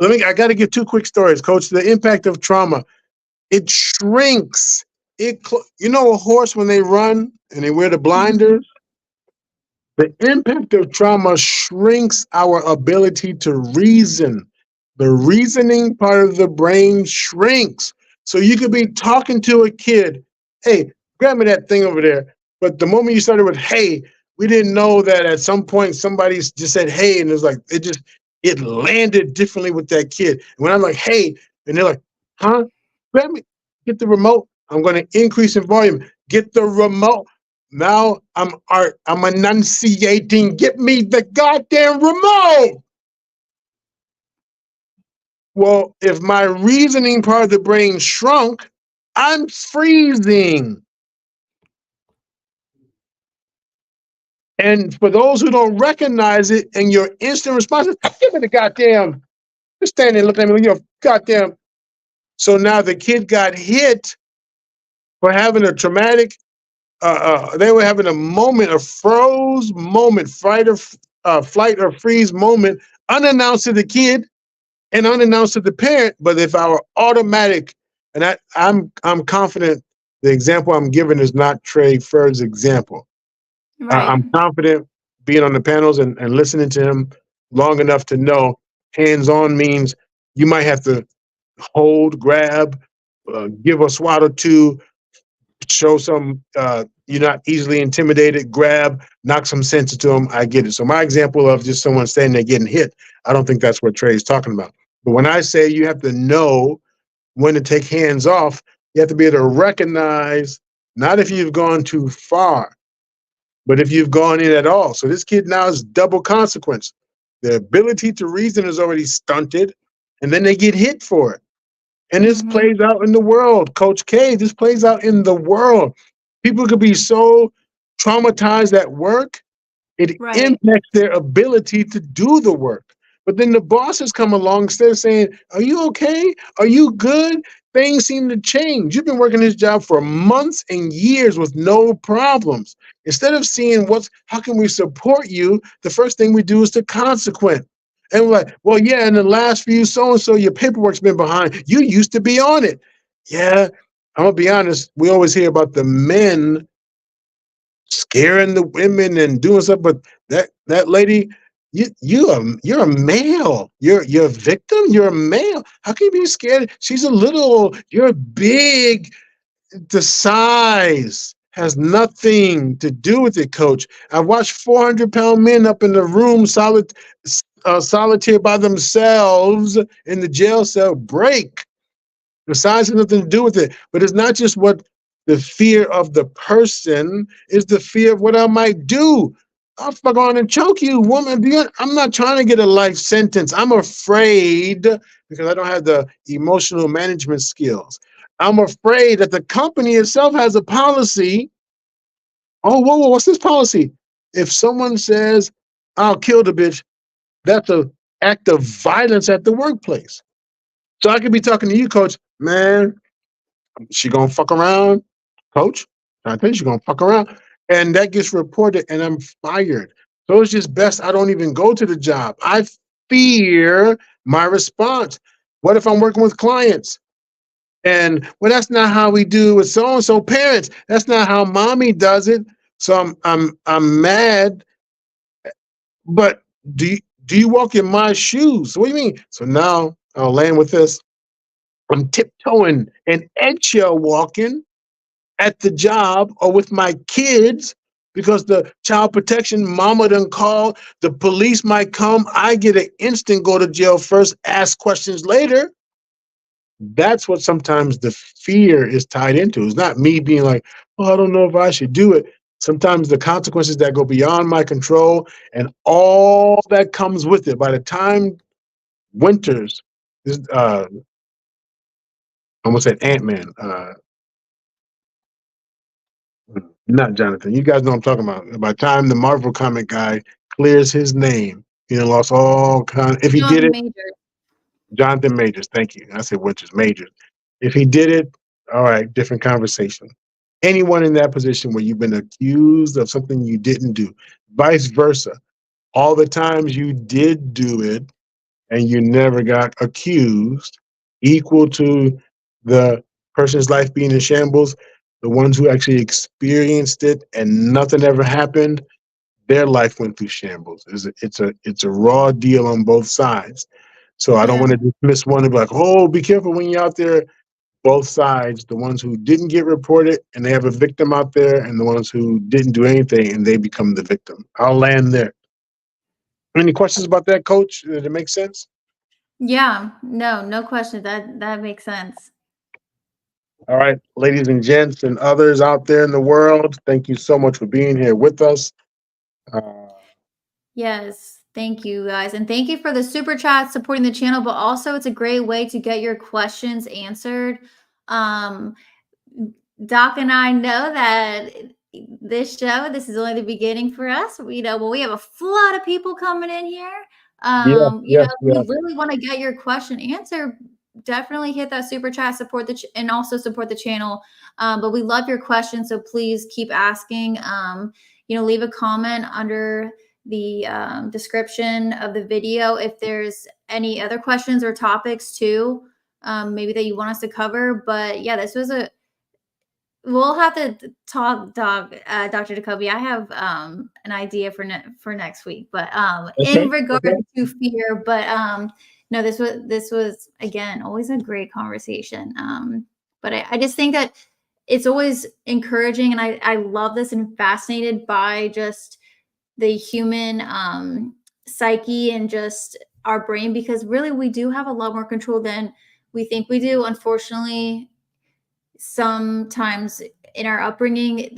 I got to give two quick stories, Coach. The impact of trauma, it shrinks. You know a horse when they run and they wear the blinders? The impact of trauma shrinks our ability to reason. The reasoning part of the brain shrinks. So you could be talking to a kid, hey, grab me that thing over there. But the moment you started with, hey, we didn't know that at some point somebody just said, hey, and it was like, it landed differently with that kid. And when I'm like, hey, and they're like, huh? Grab me, get the remote. I'm going to increase in volume. Get the remote. Now I'm enunciating. Get me the goddamn remote. Well, if my reasoning part of the brain shrunk, I'm freezing. And for those who don't recognize it, and your instant response is, give me the goddamn, just stand there looking at me with your goddamn. So now the kid got hit for having a traumatic, they were having a moment, a froze moment, flight or freeze moment, unannounced to the kid and unannounced to the parent. But if our automatic, and I'm confident the example I'm giving is not Trey Ferd's example. Right. I'm confident being on the panels and listening to him long enough to know hands-on means you might have to hold, grab, give a swat or two, show some, you're not easily intimidated, grab, knock some sense into them. I get it. So my example of just someone standing there getting hit, I don't think that's what Trey's talking about. But when I say you have to know when to take hands off, you have to be able to recognize, not if you've gone too far, but if you've gone in at all. So this kid now is double consequence. The ability to reason is already stunted, and then they get hit for it. And this plays out in the world, Coach K. This plays out in the world. People could be so traumatized at work, it impacts their ability to do the work. But then the bosses come along, instead of saying, are you okay? Are you good? Things seem to change. You've been working this job for months and years with no problems. Instead of seeing how can we support you, the first thing we do is to consequent. And we're like, well, yeah, in the last few so-and-so, your paperwork's been behind. You used to be on it. Yeah, I'm going to be honest. We always hear about the men scaring the women and doing stuff, but that lady, you're a male. You're a victim. You're a male. How can you be scared? She's a little. You're big. The size has nothing to do with it, Coach. I've watched 400-pound men up in the room, solitaire by themselves in the jail cell break. The size has nothing to do with it. But it's not just what the fear of the person, is the fear of what I might do. I'll fuck on and choke you, woman. I'm not trying to get a life sentence. I'm afraid because I don't have the emotional management skills. I'm afraid that the company itself has a policy. Oh, whoa, what's this policy? If someone says, I'll kill the bitch, that's an act of violence at the workplace. So I could be talking to you, Coach. Man, she gonna fuck around, Coach. I think she's gonna fuck around. And that gets reported and I'm fired. So it's just best I don't even go to the job. I fear my response. What if I'm working with clients? And well, that's not how we do with so-and-so parents. That's not how mommy does it. So I'm mad. But do you walk in my shoes? What do you mean? So now I'll land with this. I'm tiptoeing and eggshell walking at the job or with my kids because the child protection mama done called. The police might come. I get an instant go to jail first, ask questions later. That's what sometimes the fear is tied into. It's not me being like, oh, I don't know if I should do it. Sometimes the consequences that go beyond my control and all that comes with it. By the time Winters, I almost said Ant-Man, not Jonathan. You guys know what I'm talking about. By the time the Marvel comic guy clears his name. He done lost all kind. If he did Jonathan it, Major. Jonathan Majors. Thank you. I said Winters Majors. If he did it, all right, different conversation. Anyone in that position where you've been accused of something you didn't do, vice versa. All the times you did do it and you never got accused, equal to the person's life being in shambles, the ones who actually experienced it and nothing ever happened, their life went through shambles. It's a raw deal on both sides. So I don't want Yeah. to dismiss one and be like, oh, be careful when you're out there. Both sides, the ones who didn't get reported and they have a victim out there, and the ones who didn't do anything and they become the victim. I'll land there. Any questions about that, Coach? Did it make sense? Yeah. No question. That makes sense. All right, ladies and gents and others out there in the world, thank you so much for being here with us. Uh, Yes. Thank you guys. And thank you for the super chat supporting the channel, but also it's a great way to get your questions answered. Um, Doc and I know that this is only the beginning for us. We know, well, we have a lot of people coming in here. yeah, yeah, If yeah. you really want to get your question answered, definitely hit that super chat, support and also support the channel. But we love your questions, so please keep asking. Leave a comment under the description of the video if there's any other questions or topics too, maybe that you want us to cover. But yeah, this was we'll have to talk, Dr. Jacoby. I have an idea for next week, but in Okay, regard okay. to fear, but no, this was again always a great conversation. But I just think that it's always encouraging, and I love this and fascinated by just the human psyche and just our brain, because really we do have a lot more control than we think we do. Unfortunately, sometimes in our upbringing,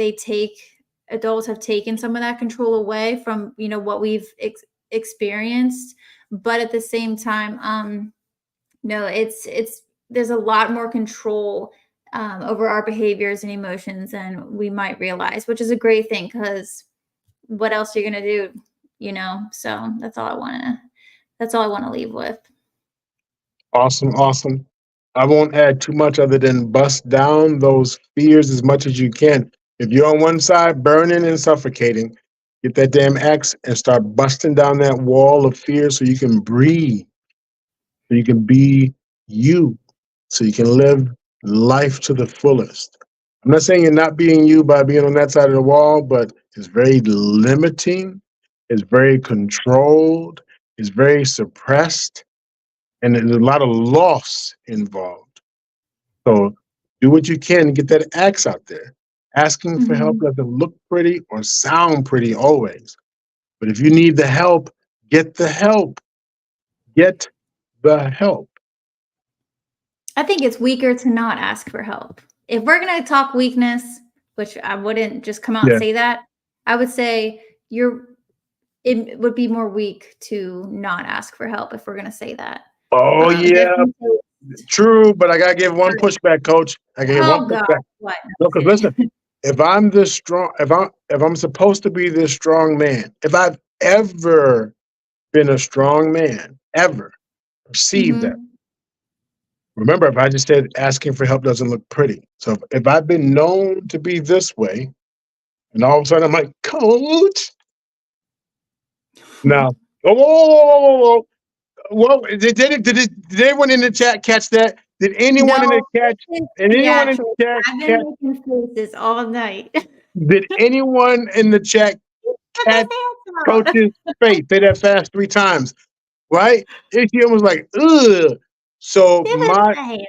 adults have taken some of that control away from what we've experienced. But at the same time, no, it's there's a lot more control over our behaviors and emotions than we might realize, which is a great thing, because what else are you going to do? So that's all I want to leave with. Awesome, awesome. I won't add too much other than bust down those fears as much as you can. If you're on one side burning and suffocating, get that damn axe and start busting down that wall of fear so you can breathe, so you can be you, so you can live life to the fullest. I'm not saying you're not being you by being on that side of the wall, but it's very limiting, it's very controlled, it's very suppressed, and there's a lot of loss involved. So do what you can to get that axe out there. Asking for help Mhm. doesn't look pretty or sound pretty always. But if you need the help, get the help. Get the help. I think it's weaker to not ask for help. If we're going to talk weakness, which I wouldn't just come out and Yeah. say that, I would say it would be more weak to not ask for help if we're going to say that. Oh, yeah. Different- True. But I got to give one pushback, coach. I got to give one Oh God, pushback. what? No, because listen, if I'm this strong, if I'm supposed to be this strong man, if I've ever been a strong man, ever perceived that. Mhm. Remember, if I just said asking for help doesn't look pretty. So if I've been known to be this way, and all of a sudden I'm like, coach, now, whoa, whoa, whoa, whoa, whoa, whoa, whoa. Did anyone in the chat catch that? Did anyone in the No, chat? this is And anyone in theatrical. the chat I've catch? been making faces all night. Did anyone in the chat Get catch this hands out. Coach's face? Say that fast 3 times, right? She was like, ugh. So Give us a hand.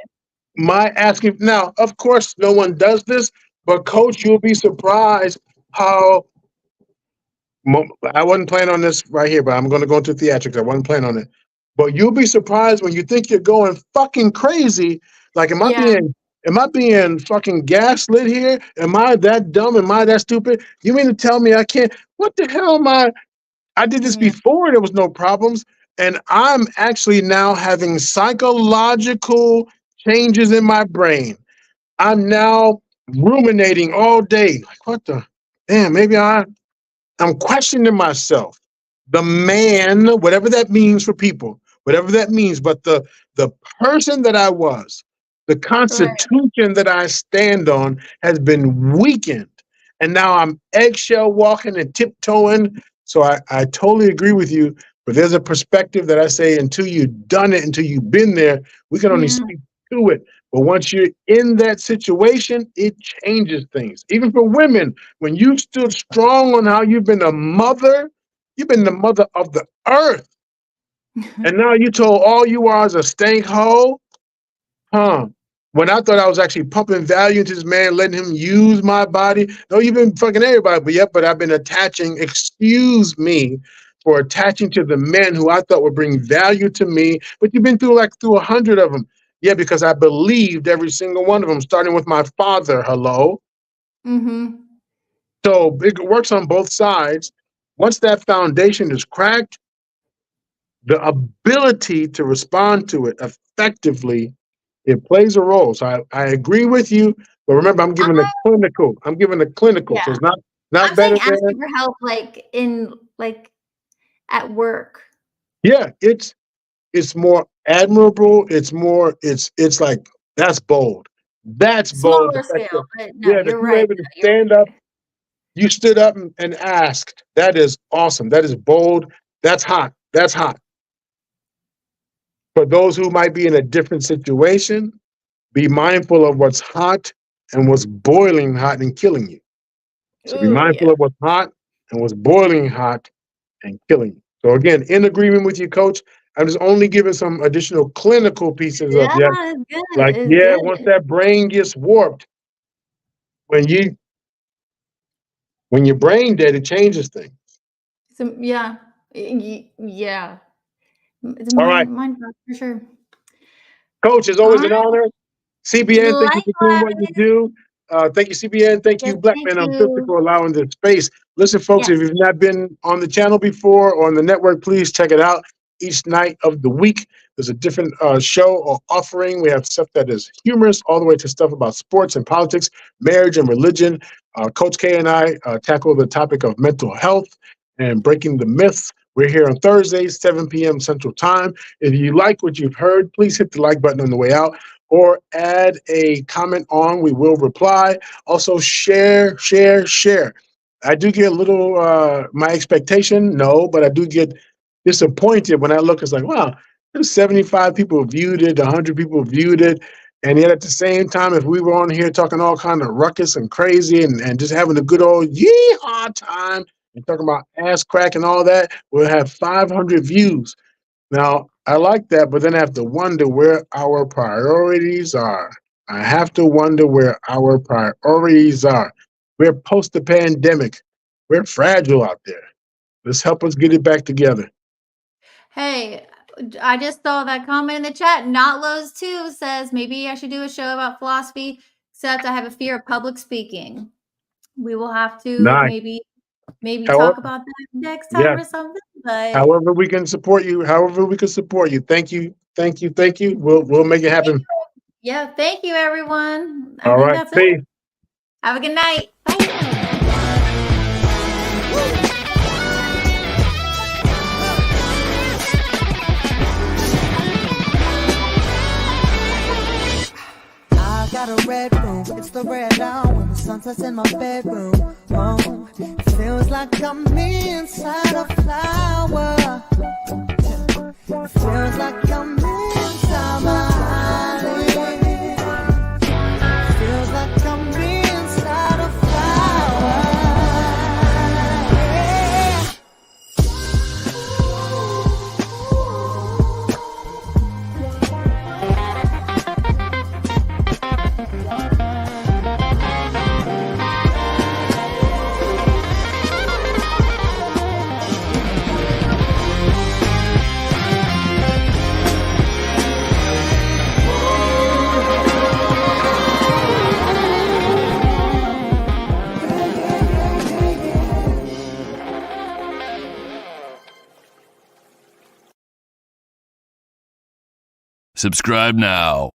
my asking now, of course, no one does this, but coach, you'll be surprised how I wasn't planning on this right here, but I'm going to go into theatrics. I wasn't planning on it, but you'll be surprised when you think you're going fucking crazy. Like, Yeah. am I being fucking gaslit here? Am I that dumb? Am I that stupid? You mean to tell me I can't? What the hell am I? I did this Yeah. before. There was no problems. And I'm actually now having psychological changes in my brain. I'm now ruminating all day. Like, what the damn? I'm questioning myself. the man, whatever that means for people, whatever that means, but the person that I was, the Right. constitution that I stand on has been weakened. And now I'm eggshell walking and tiptoeing. So I totally agree with you. But there's a perspective that I say until you've done it, until you've been there, we can only Yeah. speak to it. But once you're in that situation, it changes things. Even for women, when you stood strong on how you've been a mother, you've been the mother of the earth. And now you told all you are is a stank hole? Huh. When I thought I was actually pumping value into this man, letting him use my body. No, you've been fucking everybody, but I've been attaching, excuse me, for attaching to the men who I thought would bring value to me. But you've been through 100 of them. Yeah, because I believed every single one of them, starting with my father. Hello. Mm-hmm. So it works on both sides. Once that foundation is cracked, the ability to respond to it effectively, it plays a role. So I agree with you, but remember, I'm giving a clinical. I'm giving a clinical. So Yeah. it's not I'm saying better asking than. for help, at work. Yeah, it's more admirable. It's like that's bold. That's bold. The Smaller fact scale, that, but no, yeah, that you're you were right, able to though, you're stand up, you stood up and asked. That is awesome. That is bold. That's hot. That's hot. For those who might be in a different situation, be mindful of what's hot and what's boiling hot and killing you. So be Oh, mindful yeah. of what's hot and what's boiling hot and killing you. So again, in agreement with you, coach. I'm just only giving some additional clinical pieces of Yeah, yeah, it's good, like it's yeah, good. once that brain gets warped, when your brain dead, it changes things. So, yeah. Yeah. It's a All right, mind fuck for sure. coach, it's always Alright. an honor. CBN, thank you for doing what you Likewise. do. Thank you, CBN. Thank Yes, you, Black thank Man Unfiltered, you. for allowing this space. Listen, folks, if Yes. you've not been on the channel before or on the network, please check it out. Each night of the week, there's a different show or offering. We have stuff that is humorous, all the way to stuff about sports and politics, marriage and religion. Coach K and I tackle the topic of mental health and breaking the myths. We're here on Thursdays, 7 p.m. Central Time. If you like what you've heard, please hit the like button on the way out or add a comment on. We will reply. Also, share. I do get a little, my expectation, no, but I do get disappointed when I look. It's like, wow, there's 75 people viewed it, 100 people viewed it. And yet at the same time, if we were on here talking all kind of ruckus and crazy and just having a good old yeehaw time and talking about ass crack and all that, we'll have 500 views. Now, I like that, but then I have to wonder where our priorities are. I have to wonder where our priorities are. We're post the pandemic. We're fragile out there. Let's help us get it back together. Hey, I just saw that comment in the chat. Not Lowe's too says maybe I should do a show about philosophy, except I have a fear of public speaking. We will have to Nice. maybe However, talk about that next time yes. or something. But However we can support you. However we can support you. Thank you. Thank you. Thank you. We'll make it happen. yeah, thank you, everyone. I All think right. that's it. Peace. Have a good night. Bye. I got a red room, it's the red now when the sun sets in my bedroom. Oh, it feels like I'm inside a flower. It feels like I'm inside my eyelid. It feels like I'm inside a flower. Yeah. Subscribe now.